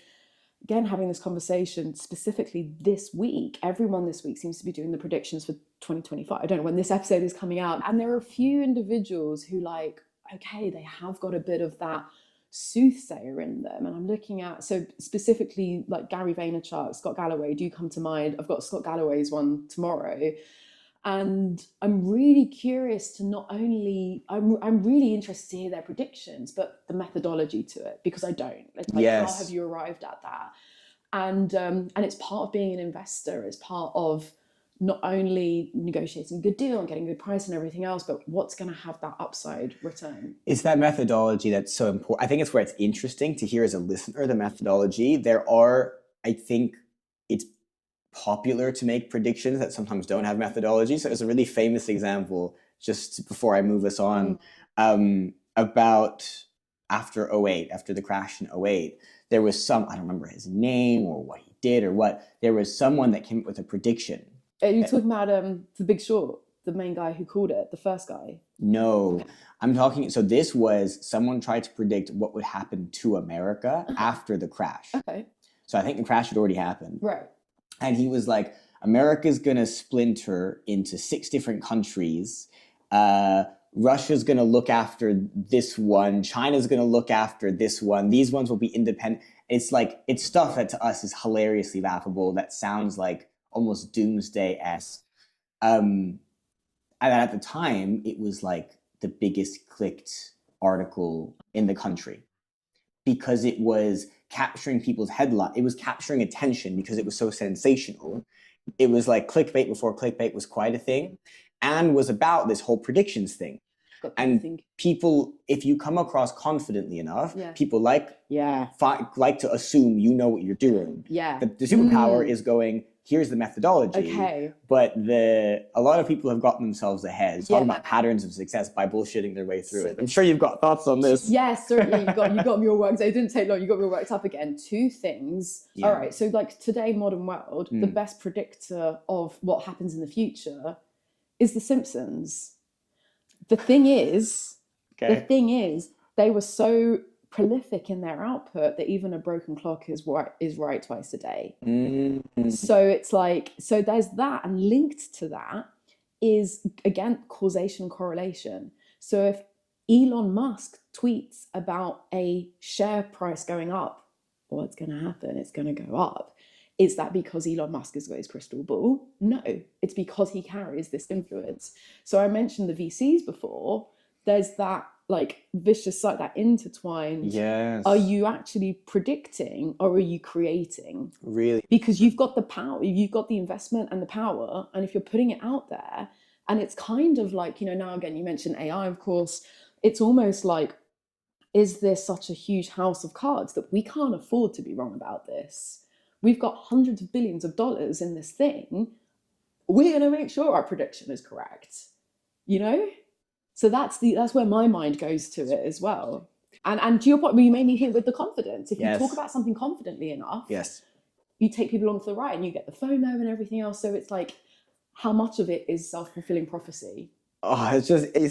again, having this conversation specifically this week, everyone this week seems to be doing the predictions for 2025. I don't know when this episode is coming out. And there are a few individuals who like, okay, they have got a bit of that soothsayer in them. And I'm looking at, so specifically like Gary Vaynerchuk, Scott Galloway do come to mind. I've got Scott Galloway's one tomorrow. And I'm really curious to not only, I'm really interested to hear their predictions, but the methodology to it, because I don't. It's like, how have you arrived at that? And it's part of being an investor. It's part of not only negotiating a good deal and getting a good price and everything else, but what's going to have that upside return? It's that methodology that's so important. I think it's where it's interesting to hear as a listener, the methodology. I think it's popular to make predictions that sometimes don't have methodology. So there's a really famous example, just before I move us on, about after '08, after the crash in '08, there was I don't remember his name or what he did or what, there was someone that came up with a prediction. Are you talking about The Big Short, the main guy who called it, the first guy? No, I'm talking, so this was someone tried to predict what would happen to America after the crash. Okay. So I think the crash had already happened. Right. And he was like, America's going to splinter into 6 different countries. Russia's going to look after this one. China's going to look after this one. These ones will be independent. It's like, it's stuff that to us is hilariously laughable. That sounds like almost doomsday-esque. And at the time, it was like the biggest clicked article in the country because it was capturing people's headline. It was capturing attention because it was so sensational. It was like clickbait before clickbait was quite a thing, and was about this whole predictions thing. And people, if you come across confidently enough, people like to assume you know what you're doing. Yeah. The superpower is going, here's the methodology. Okay. But a lot of people have gotten themselves ahead. It's talking about patterns of success by bullshitting their way through it. I'm sure you've got thoughts on this. Yes, certainly. You got me all worked. It didn't take long. You got me all worked up again. 2 things. Yeah. All right. So like today, modern world, the best predictor of what happens in the future is The Simpsons. The thing is, they were so prolific in their output that even a broken clock is right twice a day. So it's like, so there's that, and linked to that is, again, causation and correlation. So if Elon Musk tweets about a share price going up, what's going to happen? It's going to go up. Is that because Elon Musk has got his crystal ball? No, it's because he carries this influence. So I mentioned the VCs before. There's that like vicious cycle, that intertwined. Yes. Are you actually predicting or are you creating? Really? Because you've got the power, you've got the investment and the power. And if you're putting it out there, and it's kind of like, now again, you mentioned AI, of course, it's almost like, is there such a huge house of cards that we can't afford to be wrong about this? We've got hundreds of billions of dollars in this thing. We're going to make sure our prediction is correct, So that's where my mind goes to it as well. And to your point, you made me hit with the confidence. If you talk about something confidently enough, you take people along for the ride and you get the FOMO and everything else. So it's like, how much of it is self-fulfilling prophecy? Oh, it's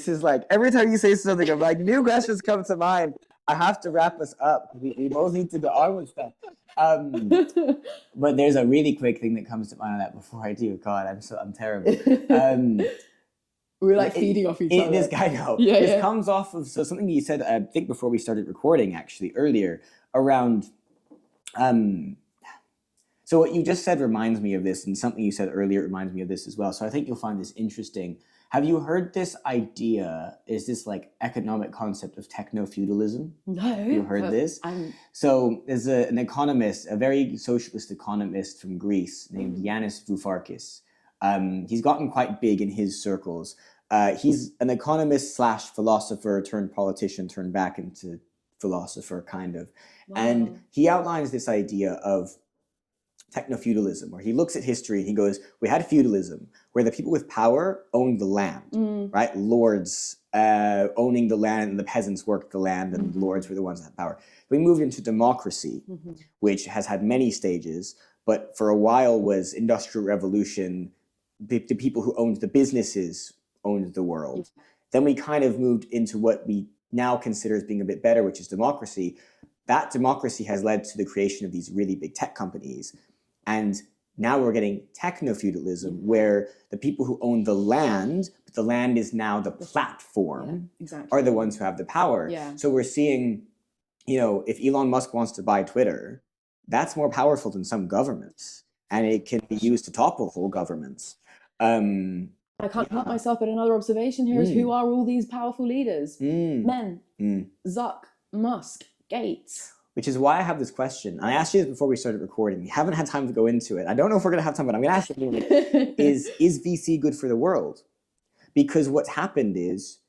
just like every time you say something, I'm like, new questions come to mind. I have to wrap us up. We both need to go on with stuff. But there's a really quick thing that comes to mind on that before I do. God, I'm terrible. We're like feeding off each other. This guy comes off of something you said, I think before we started recording actually earlier, around so what you just said reminds me of this, and something you said earlier reminds me of this as well. So I think you'll find this interesting. Have you heard this idea? Is this like economic concept of techno-feudalism? No. Have you heard this? So there's an economist, a very socialist economist from Greece named Yanis Varoufakis. He's gotten quite big in his circles. He's an economist / philosopher turned politician turned back into philosopher, kind of. Wow. And he outlines this idea of techno-feudalism, where he looks at history and he goes, we had feudalism, where the people with power owned the land, right? Lords owning the land, and the peasants worked the land, and the lords were the ones that had power. We moved into democracy, which has had many stages, but for a while was industrial revolution. The people who owned the businesses owned the world. Then we kind of moved into what we now consider as being a bit better, which is democracy. That democracy has led to the creation of these really big tech companies. And now we're getting techno-feudalism, where the people who own the land, but the land is now the platform, are the ones who have the power. So we're seeing, if Elon Musk wants to buy Twitter, that's more powerful than some governments. And it can be used to topple whole governments. I can't help myself, but another observation here is, who are all these powerful leaders? Men. Zuck, Musk, Gates. which is why I have this question. I asked you this before we started recording. We haven't had time to go into it. I don't know if we're going to have time, but I'm going to ask you, is VC good for the world? Because what's happened is,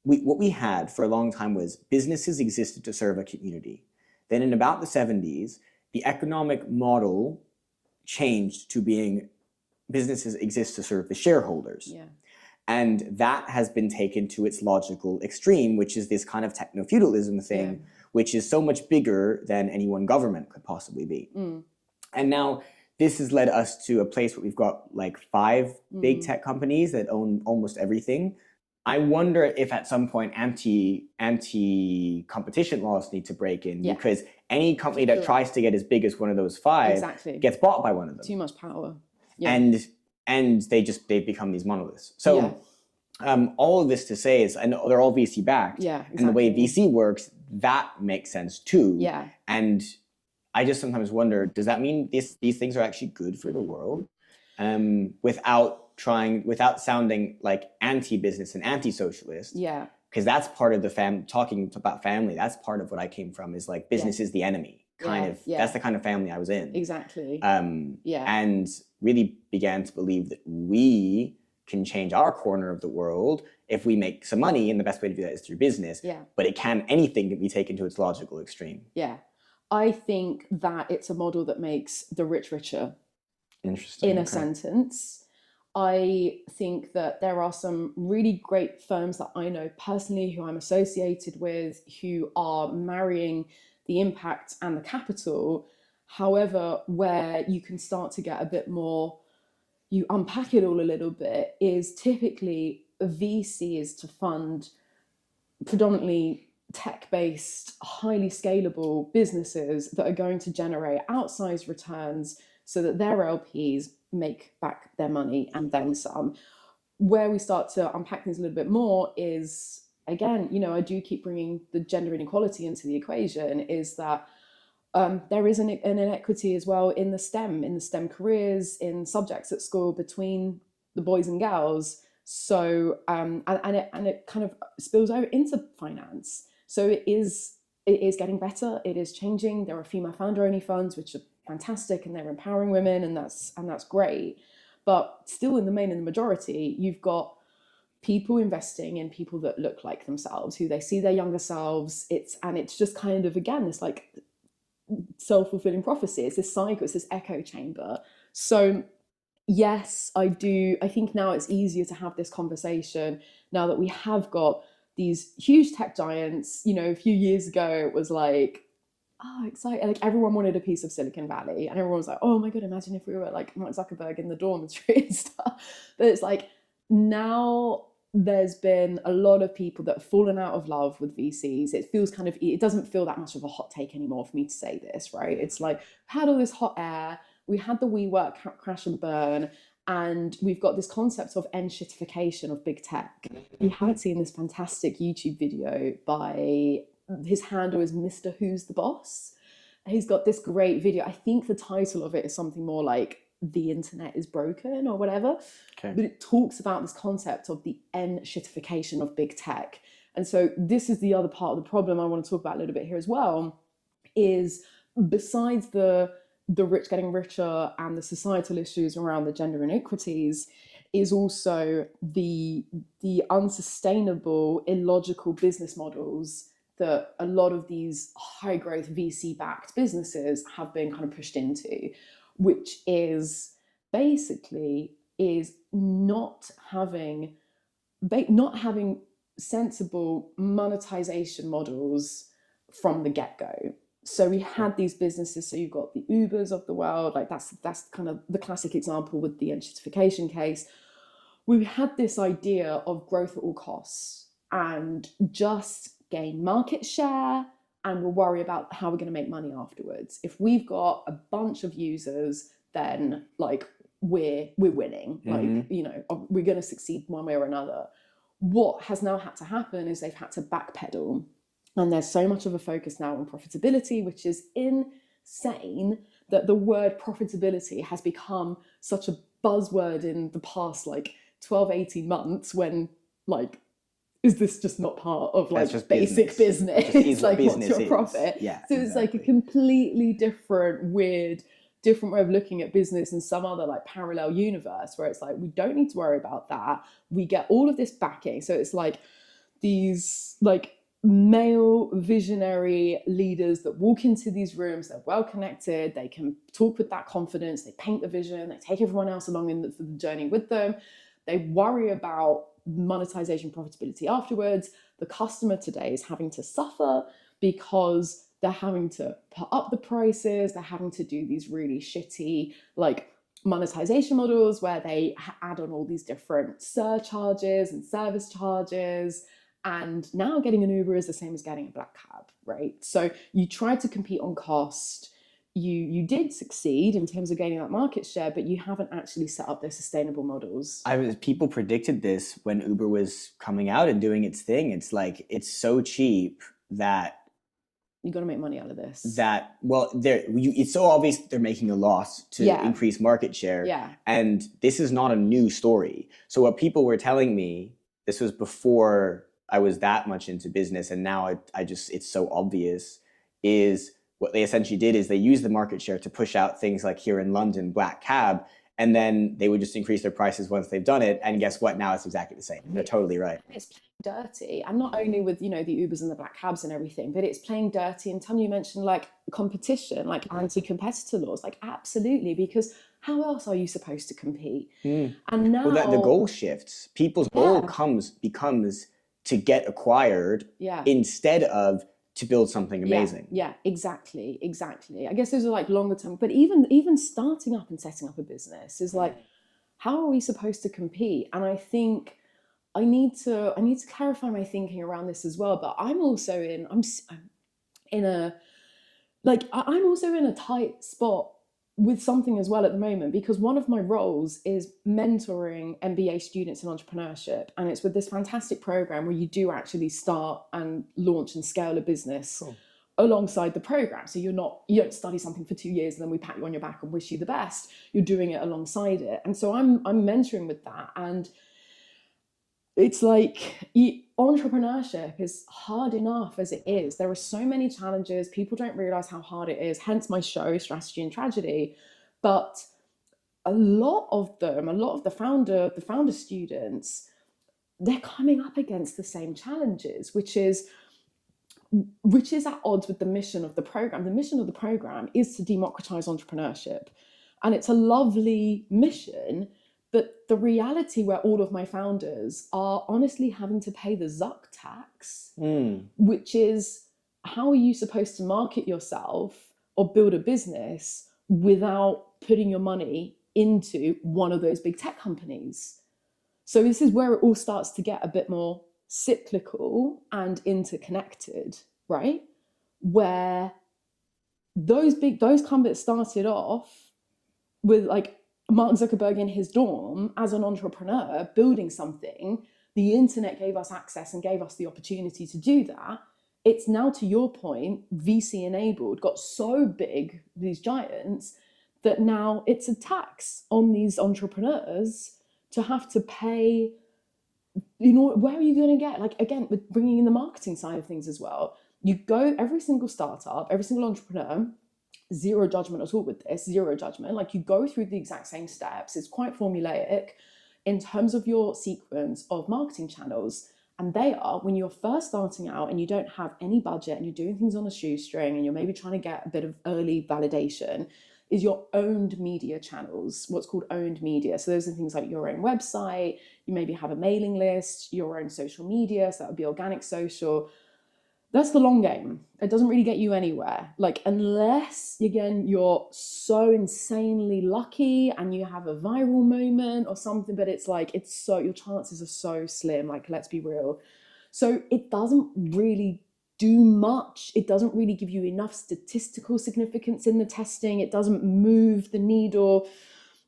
what we had for a long time was businesses existed to serve a community. Then in about the 70s, the economic model changed to being businesses exist to serve the shareholders. Yeah. And that has been taken to its logical extreme, which is this kind of techno-feudalism thing, which is so much bigger than any one government could possibly be. And now this has led us to a place where we've got like 5 big tech companies that own almost everything. I wonder if at some point anti-competition laws need to break in, because any company that tries to get as big as one of those 5 gets bought by one of them. Too much power. And they become these monoliths. So all of this to say is, and they're all VC backed. And the way VC works, that makes sense too. And I just sometimes wonder, does that mean these things are actually good for the world? Without sounding like anti-business and anti-socialist. Because that's part of the talking about family, that's part of what I came from, is like business is the enemy. That's the kind of family I was in. Exactly. And really began to believe that we can change our corner of the world if we make some money, and the best way to do that is through business. But anything can be taken to its logical extreme. I think that it's a model that makes the rich richer. Interesting. In a sentence. I think that there are some really great firms that I know personally, who I'm associated with, who are marrying the impact and the capital. However, where you can start to get a bit more, you unpack it all a little bit, is typically a VC is to fund predominantly tech-based, highly scalable businesses that are going to generate outsized returns so that their LPs make back their money and then some. Where we start to unpack things a little bit more is, again, I do keep bringing the gender inequality into the equation, is that there is an inequity as well in the STEM careers, in subjects at school between the boys and girls. So and it kind of spills over into finance. So it is getting better. It is changing. There are female founder-only funds, which are fantastic, and they're empowering women, and that's great. But still, in the majority, you've got people investing in people that look like themselves, who they see their younger selves. It's just kind of, again, this like self-fulfilling prophecy. It's this cycle. It's this echo chamber. So yes, I think now it's easier to have this conversation now that we have got these huge tech giants. A few years ago, it was like, oh, exciting. Like, everyone wanted a piece of Silicon Valley, and everyone was like, oh my God, imagine if we were like Mark Zuckerberg in the dormitory and stuff. But it's like, now there's been a lot of people that have fallen out of love with VCs. It doesn't feel that much of a hot take anymore for me to say this, right? It's like, we had all this hot air, we had the WeWork crash and burn, and we've got this concept of end-shitification of big tech. You haven't seen this fantastic YouTube video by, his handle is Mr. Who's the Boss. He's got this great video. I think the title of it is something more like The Internet is Broken or whatever. But it talks about this concept of the end-shitification of big tech. And so this is the other part of the problem I want to talk about a little bit here as well, is besides the rich getting richer and the societal issues around the gender inequities, is also the unsustainable, illogical business models that a lot of these high growth VC-backed businesses have been kind of pushed into, which is basically not having sensible monetization models from the get-go. So we had these businesses, so you've got the Ubers of the world, like that's kind of the classic example with the gentrification case. We had this idea of growth at all costs and just gain market share, and we'll worry about how we're going to make money afterwards. If we've got a bunch of users, then like we're winning. Like, we're going to succeed one way or another. What has now had to happen is they've had to backpedal. And there's so much of a focus now on profitability, which is insane that the word profitability has become such a buzzword in the past like 12, 18 months, when like is this just not part of like just basic business? It just is what Like, what's business your is. profit? Yeah, So it's like a completely different, weird, different way of looking at business in some other like parallel universe where it's like, we don't need to worry about that. We get all of this backing. So it's like these like male visionary leaders that walk into these rooms, they're well connected, they can talk with that confidence, they paint the vision, they take everyone else along in the journey with them. They worry about monetization, profitability afterwards. The customer today is having to suffer because they're having to put up the prices, they're having to do these really shitty like monetization models where they add on all these different surcharges and service charges. And now getting an Uber is the same as getting a black cab, right? So you try to compete on cost. You did succeed in terms of gaining that market share, but you haven't actually set up those sustainable models. People predicted this when Uber was coming out and doing its thing. It's like, it's so cheap that you got to make money out of this. It's so obvious that they're making a loss to increase market share. Yeah. And this is not a new story. So what people were telling me, this was before I was that much into business, and now it's so obvious, is what they essentially did is they used the market share to push out things like here in London, black cab, and then they would just increase their prices once they've done it. And guess what? Now it's exactly the same. They're totally right. It's playing dirty, and not only with, you know, the Ubers and the black cabs and everything, but it's playing dirty. And Tom, you mentioned like competition, like anti-competitor laws, like absolutely, because how else are you supposed to compete? And now the goal shifts. People's goal becomes to get acquired instead of to build something amazing. Yeah, exactly. I guess those are like longer term, but even starting up and setting up a business is like, how are we supposed to compete? And I think I need to clarify my thinking around this as well. But I'm also in a tight spot with something as well at the moment, because one of my roles is mentoring MBA students in entrepreneurship, and it's with this fantastic program where you do actually start and launch and scale a business alongside the program. So you don't study something for 2 years and then we pat you on your back and wish you the best. You're doing it alongside it. And so I'm mentoring with that, and it's like entrepreneurship is hard enough as it is. There are so many challenges. People don't realize how hard it is, hence my show, Strategy and Tragedy. But a lot of the founder students, they're coming up against the same challenges, which is at odds with the mission of the program. The mission of the program is to democratize entrepreneurship. And it's a lovely mission. But the reality where all of my founders are honestly having to pay the Zuck tax, which is, how are you supposed to market yourself or build a business without putting your money into one of those big tech companies? So this is where it all starts to get a bit more cyclical and interconnected, right? Where those companies started off with like Mark Zuckerberg in his dorm as an entrepreneur building something. The internet gave us access and gave us the opportunity to do that. It's now, to your point, VC enabled, got so big, these giants, that now it's a tax on these entrepreneurs to have to pay. You know, where are you going to get, like, again, with bringing in the marketing side of things as well, you go, every single startup, every single entrepreneur, zero judgment at all with this, zero judgment. Like, you go through the exact same steps. It's quite formulaic in terms of your sequence of marketing channels. And they are, when you're first starting out and you don't have any budget and you're doing things on a shoestring and you're maybe trying to get a bit of early validation, is your owned media channels, what's called owned media. So those are things like your own website, you maybe have a mailing list, your own social media, so that would be organic social. That's the long game. It doesn't really get you anywhere. Like, unless, again, you're so insanely lucky and you have a viral moment or something, but it's like, your chances are so slim, like, let's be real. So it doesn't really do much. It doesn't really give you enough statistical significance in the testing. It doesn't move the needle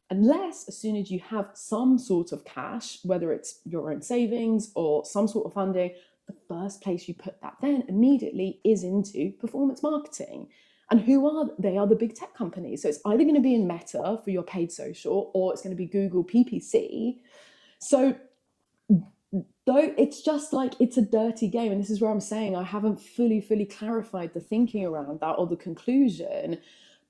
unless, as soon as you have some sort of cash, whether it's your own savings or some sort of funding, the first place you put that then immediately is into performance marketing. And who are they? Are the big tech companies. So it's either going to be in Meta for your paid social, or it's going to be Google PPC. So though it's just like it's a dirty game, and this is where I'm saying I haven't fully clarified the thinking around that or the conclusion,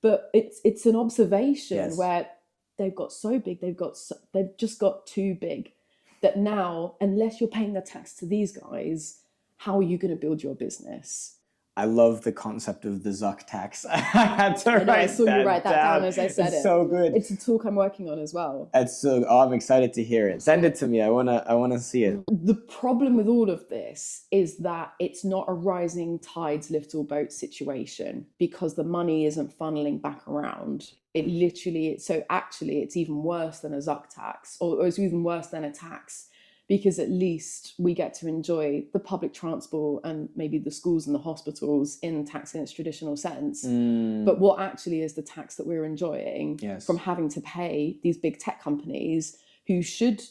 but it's an observation Yes. where they've got so big, they've just got too big, that now, unless you're paying the tax to these guys, how are you going to build your business? I love the concept of the Zuck tax. I had to I saw you write that down as I said it's it. so good. It's a talk I'm working on as well. I'm excited to hear it. Send it to me. I wanna see it. The problem with all of this is that it's not a rising tides lift all boats situation, because the money isn't funneling back around. Actually it's even worse than a Zuck tax, or it's even worse than a tax, because at least we get to enjoy the public transport and maybe the schools and the hospitals in tax in its traditional sense. But what actually is the tax that we're enjoying from having to pay these big tech companies who should,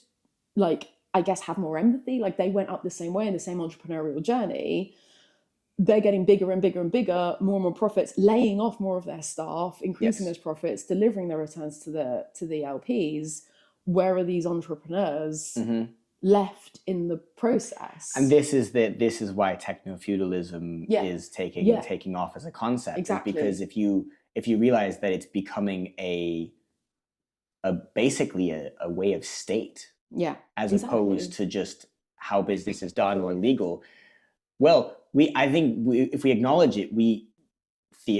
like, I guess, have more empathy? Like, they went up the same way in the same entrepreneurial journey. They're getting bigger and bigger and bigger, more and more profits, laying off more of their staff, increasing those profits, delivering their returns to the LPs. Where are these entrepreneurs left in the process? And this is why techno-feudalism is taking off as a concept. Exactly. Because if you realize that it's becoming basically a way of state, as opposed to just how business is done or legal. Well, I think if we acknowledge it,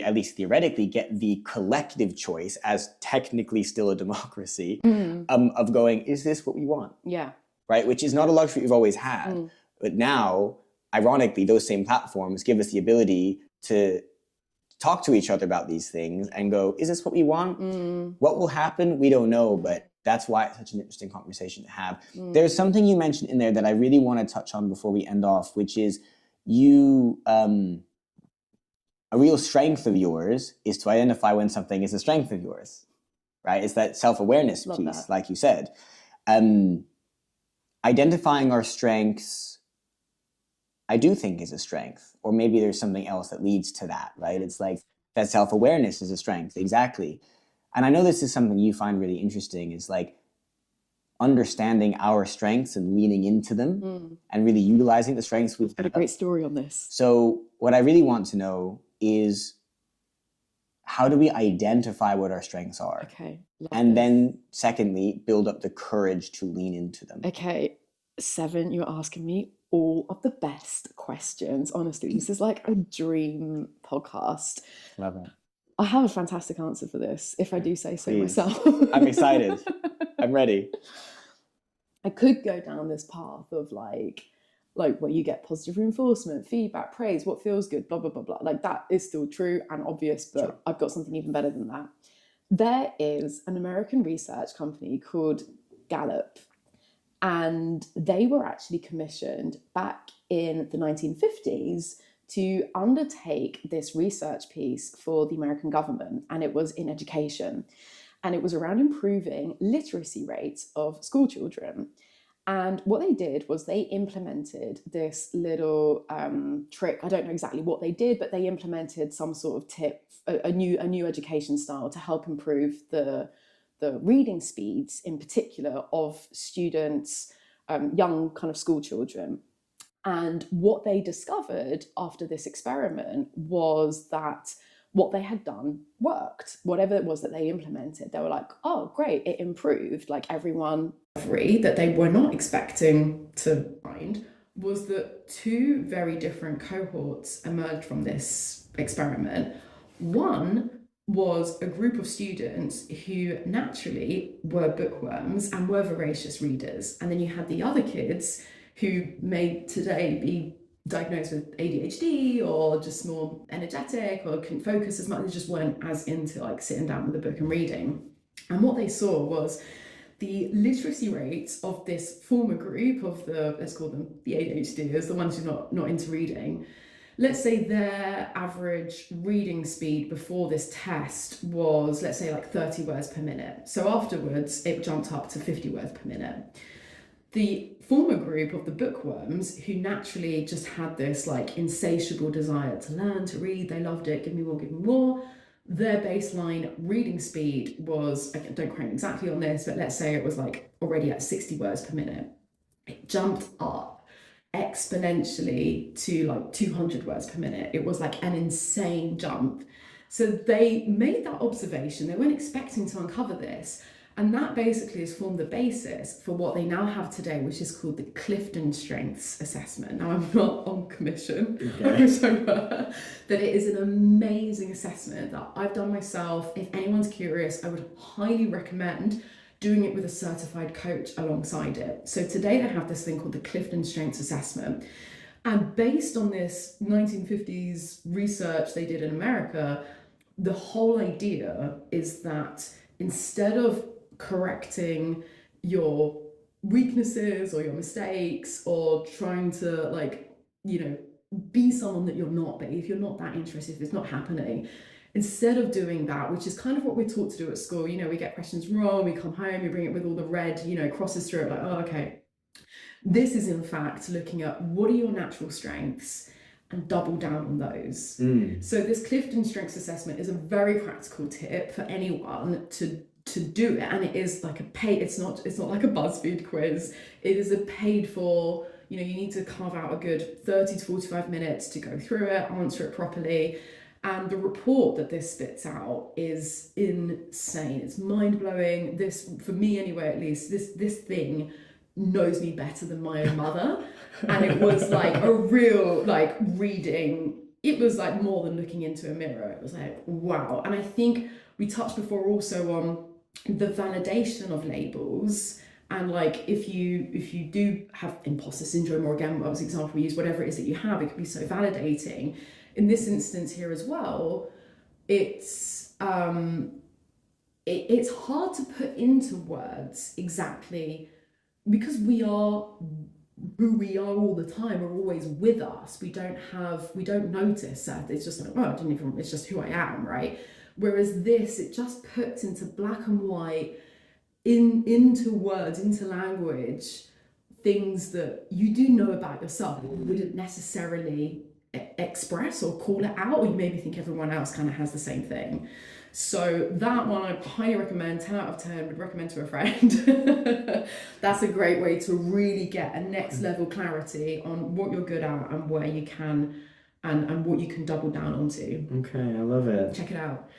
at least theoretically, get the collective choice, as technically still a democracy, of going, is this what we want? Yeah. Right? Which is not a luxury we've always had. But now, ironically, those same platforms give us the ability to talk to each other about these things and go, is this what we want? What will happen? We don't know, but that's why it's such an interesting conversation to have. There's something you mentioned in there that I really want to touch on before we end off, which is a real strength of yours is to identify when something is a strength of yours, right? It's that self-awareness piece, like you said. Identifying our strengths, I do think, is a strength, or maybe there's something else that leads to that, right? It's like that self-awareness is a strength, exactly. And I know this is something you find really interesting, is like understanding our strengths and leaning into them and really utilizing the strengths we've got a great story on this. So what I really want to know is, how do we identify what our strengths are? Okay. And then secondly, build up the courage to lean into them. Okay. 7, you're asking me all of the best questions. Honestly, this is like a dream podcast. Love it. I have a fantastic answer for this, if I do say so myself. I'm excited. I'm ready. I could go down this path of like where you get positive reinforcement, feedback, praise, what feels good, blah, blah, blah, blah. Like, that is still true and obvious, but I've got something even better than that. There is an American research company called Gallup, and they were actually commissioned back in the 1950s to undertake this research piece for the American government, and it was in education. And it was around improving literacy rates of school children. And what they did was they implemented this little trick. I don't know exactly what they did, but they implemented some sort of tip, a new education style to help improve the reading speeds, in particular, of students, young kind of school children. And what they discovered after this experiment was that what they had done worked. Whatever it was that they implemented, they were like, oh, great, it improved. Like, everyone that they were not expecting to find was that 2 very different cohorts emerged from this experiment. One was a group of students who naturally were bookworms and were voracious readers. And then you had the other kids who may today be diagnosed with ADHD or just more energetic or couldn't focus as much. They just weren't as into like sitting down with a book and reading. And what they saw was the literacy rates of this former group of let's call them the ADHDers, the ones who are not into reading. Let's say their average reading speed before this test was, let's say, like 30 words per minute. So afterwards, it jumped up to 50 words per minute. The former group of the bookworms, who naturally just had this like insatiable desire to learn, to read, they loved it, give me more, their baseline reading speed was, I don't quote exactly on this, but let's say it was like already at 60 words per minute. It jumped up exponentially to like 200 words per minute. It was like an insane jump. So they made that observation. They weren't expecting to uncover this. And that basically has formed the basis for what they now have today, which is called the Clifton Strengths Assessment. Now, I'm not on commission, but it is an amazing assessment that I've done myself. If anyone's curious, I would highly recommend doing it with a certified coach alongside it. So today they have this thing called the Clifton Strengths Assessment. And based on this 1950s research they did in America, the whole idea is that instead of correcting your weaknesses or your mistakes or trying to like, be someone that you're not, but if you're not that interested, if it's not happening, instead of doing that, which is kind of what we're taught to do at school, we get questions wrong, we come home, we bring it with all the red, crosses through it, like, oh, okay. This is in fact looking at what are your natural strengths and double down on those. So this Clifton Strengths Assessment is a very practical tip for anyone to do it, and it is like it's not like a BuzzFeed quiz. It is a paid for, you need to carve out a good 30 to 45 minutes to go through it, answer it properly. And the report that this spits out is insane. It's mind-blowing. This, for me anyway, at least, this thing knows me better than my own mother. And it was like a real, like, reading. It was like more than looking into a mirror. It was like, wow. And I think we touched before also on the validation of labels. And like, if you do have imposter syndrome, or again, what was the example we use, whatever it is that you have, it can be so validating. In this instance here as well, it's hard to put into words exactly, because we are who we are all the time. We're always with us. We don't notice that. It's just like, oh, it's just who I am, right? Whereas this, it just puts into black and white, into words, into language, things that you do know about yourself, but you wouldn't necessarily express or call it out, or you maybe think everyone else kind of has the same thing. So that one I highly recommend, 10 out of 10, would recommend to a friend. That's a great way to really get a next level clarity on what you're good at and where you can and what you can double down onto. Okay, I love it. Check it out.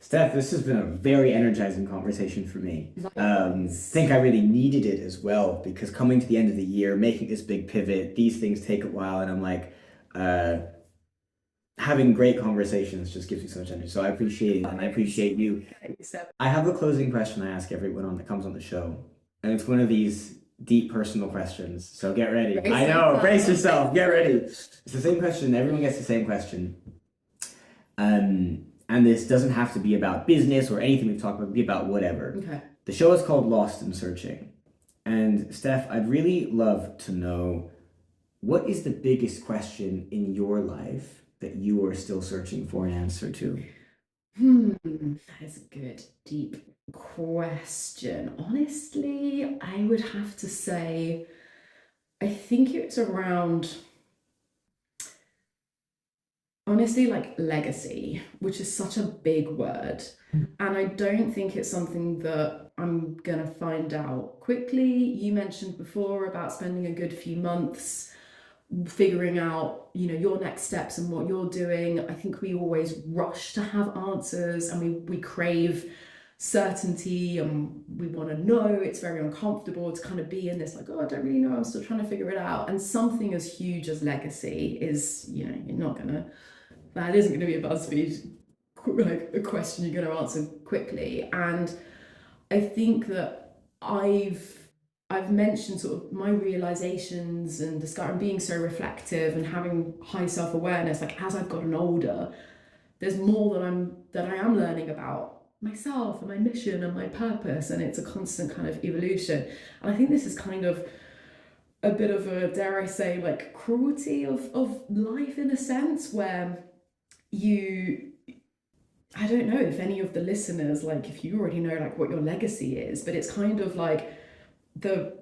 Steph, this has been a very energizing conversation for me. I think I really needed it as well, because coming to the end of the year, making this big pivot, these things take a while, and I'm like, having great conversations just gives me so much energy. So I appreciate it, and I appreciate you. I have a closing question I ask everyone that comes on the show, and it's one of these deep personal questions. So get ready. Brace yourself. Get ready. It's the same question. Everyone gets the same question. And this doesn't have to be about business or anything we've talked about. It can be about whatever. Okay. The show is called Lost and Searching. And Steph, I'd really love to know, what is the biggest question in your life that you are still searching for an answer to? That is a good, deep question. Honestly, I would have to say, I think it's around, honestly, like legacy, which is such a big word. And I don't think it's something that I'm gonna find out quickly. You mentioned before about spending a good few months figuring out, your next steps and what you're doing. I think we always rush to have answers, and we crave certainty, and we want to know. It's very uncomfortable to kind of be in this like, oh, I don't really know, I'm still trying to figure it out. And something as huge as legacy is, that isn't going to be a BuzzFeed like a question you're going to answer quickly. And I think that I've mentioned sort of my realizations and being so reflective and having high self-awareness. Like, as I've gotten older, there's more that I am learning about myself and my mission and my purpose, and it's a constant kind of evolution. And I think this is kind of a bit of a, dare I say, like cruelty of life in a sense, where I don't know if any of the listeners, like if you already know like what your legacy is, but it's kind of like the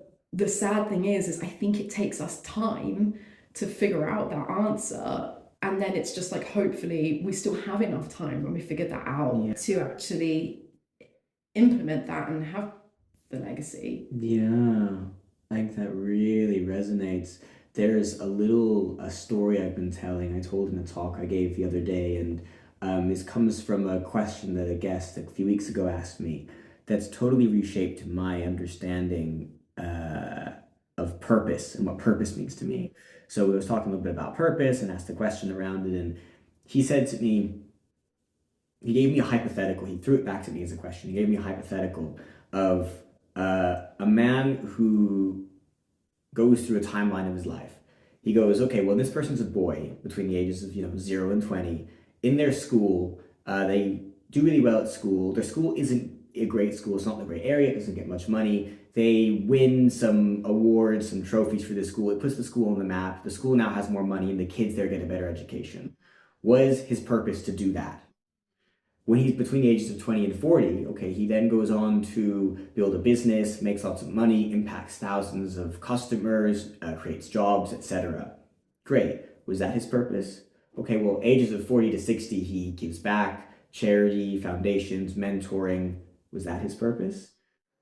sad thing is I think it takes us time to figure out that answer, and then it's just like, hopefully we still have enough time when we figured that out to actually implement that and have the legacy. Yeah, I think that really resonates. There's a story I've been telling. I told in a talk I gave the other day, and this comes from a question that a guest a few weeks ago asked me that's totally reshaped my understanding of purpose and what purpose means to me. So we was talking a little bit about purpose and asked a question around it, and he said to me, he gave me a hypothetical. He threw it back to me as a question. He gave me a hypothetical of a man who goes through a timeline of his life. He goes, okay, well, this person's a boy between the ages of 0 and 20. In their school, they do really well at school. Their school isn't a great school. It's not in a great area. It doesn't get much money. They win some awards, some trophies for the school. It puts the school on the map. The school now has more money, and the kids there get a better education. Was his purpose to do that? When he's between the ages of 20 and 40, okay, he then goes on to build a business, makes lots of money, impacts thousands of customers, creates jobs, etc. Great. Was that his purpose? Okay, well, ages of 40 to 60, he gives back, charity, foundations, mentoring. Was that his purpose?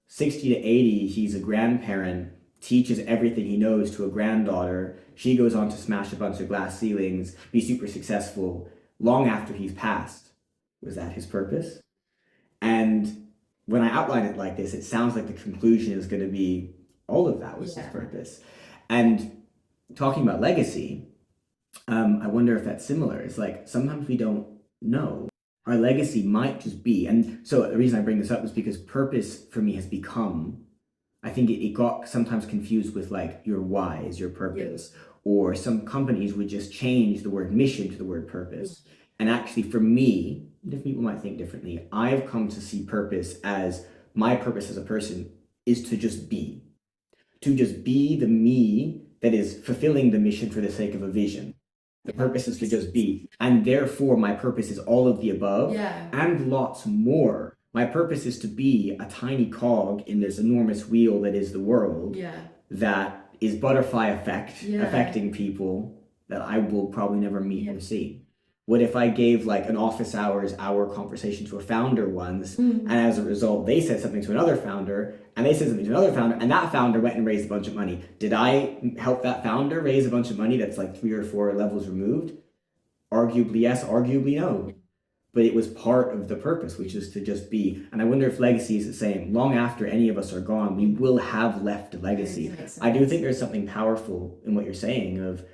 60 to 80, he's a grandparent, teaches everything he knows to a granddaughter. She goes on to smash a bunch of glass ceilings, be super successful long after he's passed. Was that his purpose? And when I outline it like this, it sounds like the conclusion is going to be all of that was his purpose. And talking about legacy, I wonder if that's similar. It's like sometimes we don't know. Our legacy might just be, and so the reason I bring this up is because purpose for me has become, I think it got sometimes confused with like your why is your purpose, or some companies would just change the word mission to the word purpose. And actually for me, different people might think differently, I've come to see purpose as my purpose as a person is to just be the me that is fulfilling the mission for the sake of a vision. The purpose is to just be. And therefore, my purpose is all of the above and lots more. My purpose is to be a tiny cog in this enormous wheel that is the world that is butterfly effect, affecting people that I will probably never meet or see. What if I gave like an office hour conversation to a founder once, and as a result, they said something to another founder, and they said something to another founder, and that founder went and raised a bunch of money. Did I help that founder raise a bunch of money that's like 3 or 4 levels removed? Arguably yes, arguably no. But it was part of the purpose, which is to just be. And I wonder if legacy is the same. Long after any of us are gone, we will have left a legacy. I do think there's something powerful in what you're saying of,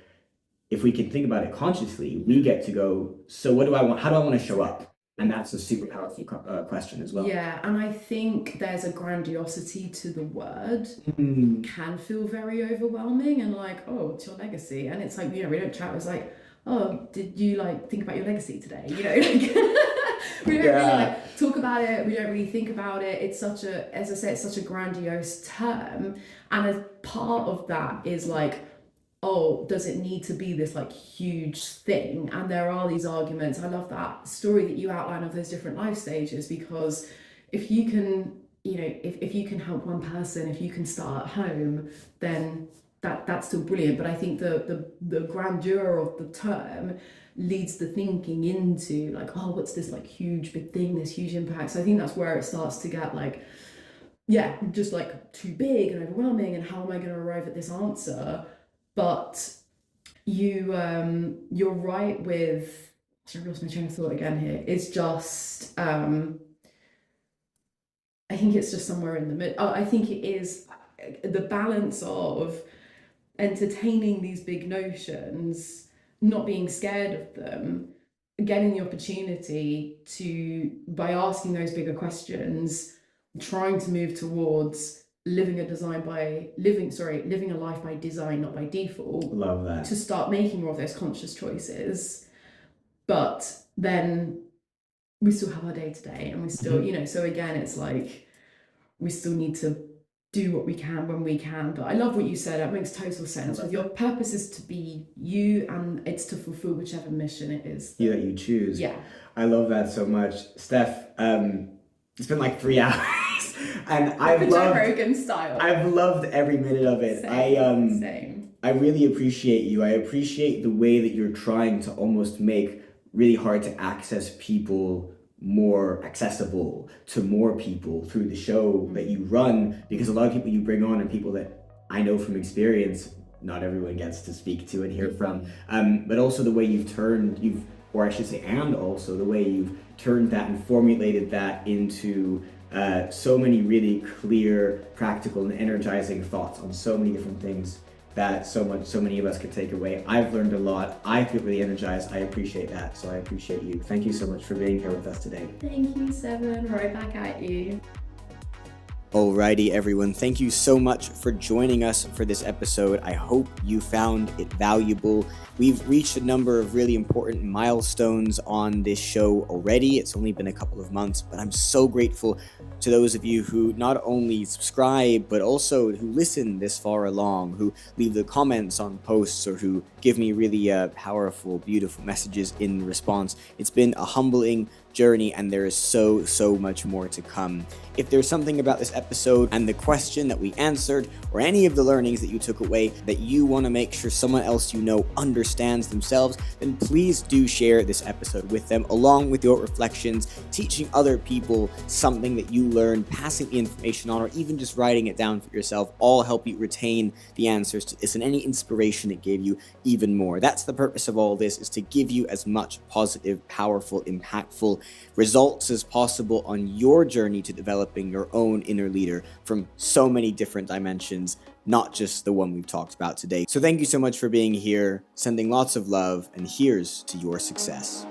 if we can think about it consciously, we get to go, so what do I want? How do I want to show up? And that's a super powerful question as well. Yeah, and I think there's a grandiosity to the word. Can feel very overwhelming and like, oh, it's your legacy. And it's like, we don't chat. It's like, oh, did you like think about your legacy today? We don't really like talk about it. We don't really think about it. It's such a, as I say, it's such a grandiose term. And a part of that is like, oh, does it need to be this like huge thing? And there are these arguments. I love that story that you outline of those different life stages, because if you can, if you can help one person, if you can start at home, then that's still brilliant. But I think the grandeur of the term leads the thinking into like, oh, what's this like huge big thing, this huge impact? So I think that's where it starts to get like, just like too big and overwhelming, and how am I going to arrive at this answer? But you're right with, I've lost my train of thought again here. It's just, I think it's just somewhere in the middle. Oh, I think it is the balance of entertaining these big notions, not being scared of them, getting the opportunity to, by asking those bigger questions, trying to move towards living a life by design, not by default. Love that. To start making more of those conscious choices. But then we still have our day to day, and we still, so again, it's like we still need to do what we can when we can. But I love what you said. It makes total sense. With your purpose is to be you, and it's to fulfill whichever mission it is that you choose. Yeah. I love that so much. Steph, it's been like 3 hours. And I've loved every minute of it. Same. I really appreciate you. I appreciate the way that you're trying to almost make really hard to access people more accessible to more people through the show that you run, because a lot of people you bring on are people that I know from experience not everyone gets to speak to and hear from. But also the way and also the way you've turned that and formulated that into so many really clear, practical, and energizing thoughts on so many different things that so many of us could take away. I've learned a lot. I feel really energized. I appreciate that. So I appreciate you. Thank you so much for being here with us today. Thank you, Seven. Right back at you. Alrighty, everyone. Thank you so much for joining us for this episode. I hope you found it valuable. We've reached a number of really important milestones on this show already. It's only been a couple of months, but I'm so grateful to those of you who not only subscribe, but also who listen this far along, who leave the comments on posts, or who give me really powerful, beautiful messages in response. It's been a humbling journey, and there is so much more to come. If there's something about this episode and the question that we answered, or any of the learnings that you took away that you want to make sure someone else you know understands themselves, then please do share this episode with them, along with your reflections, teaching other people something that you learned, passing the information on, or even just writing it down for yourself. All help you retain the answers to this, and any inspiration it gave you even more. That's the purpose of all this, is to give you as much positive, powerful, impactful results as possible on your journey to developing your own inner leader from so many different dimensions, not just the one we've talked about today. So thank you so much for being here, sending lots of love, and here's to your success.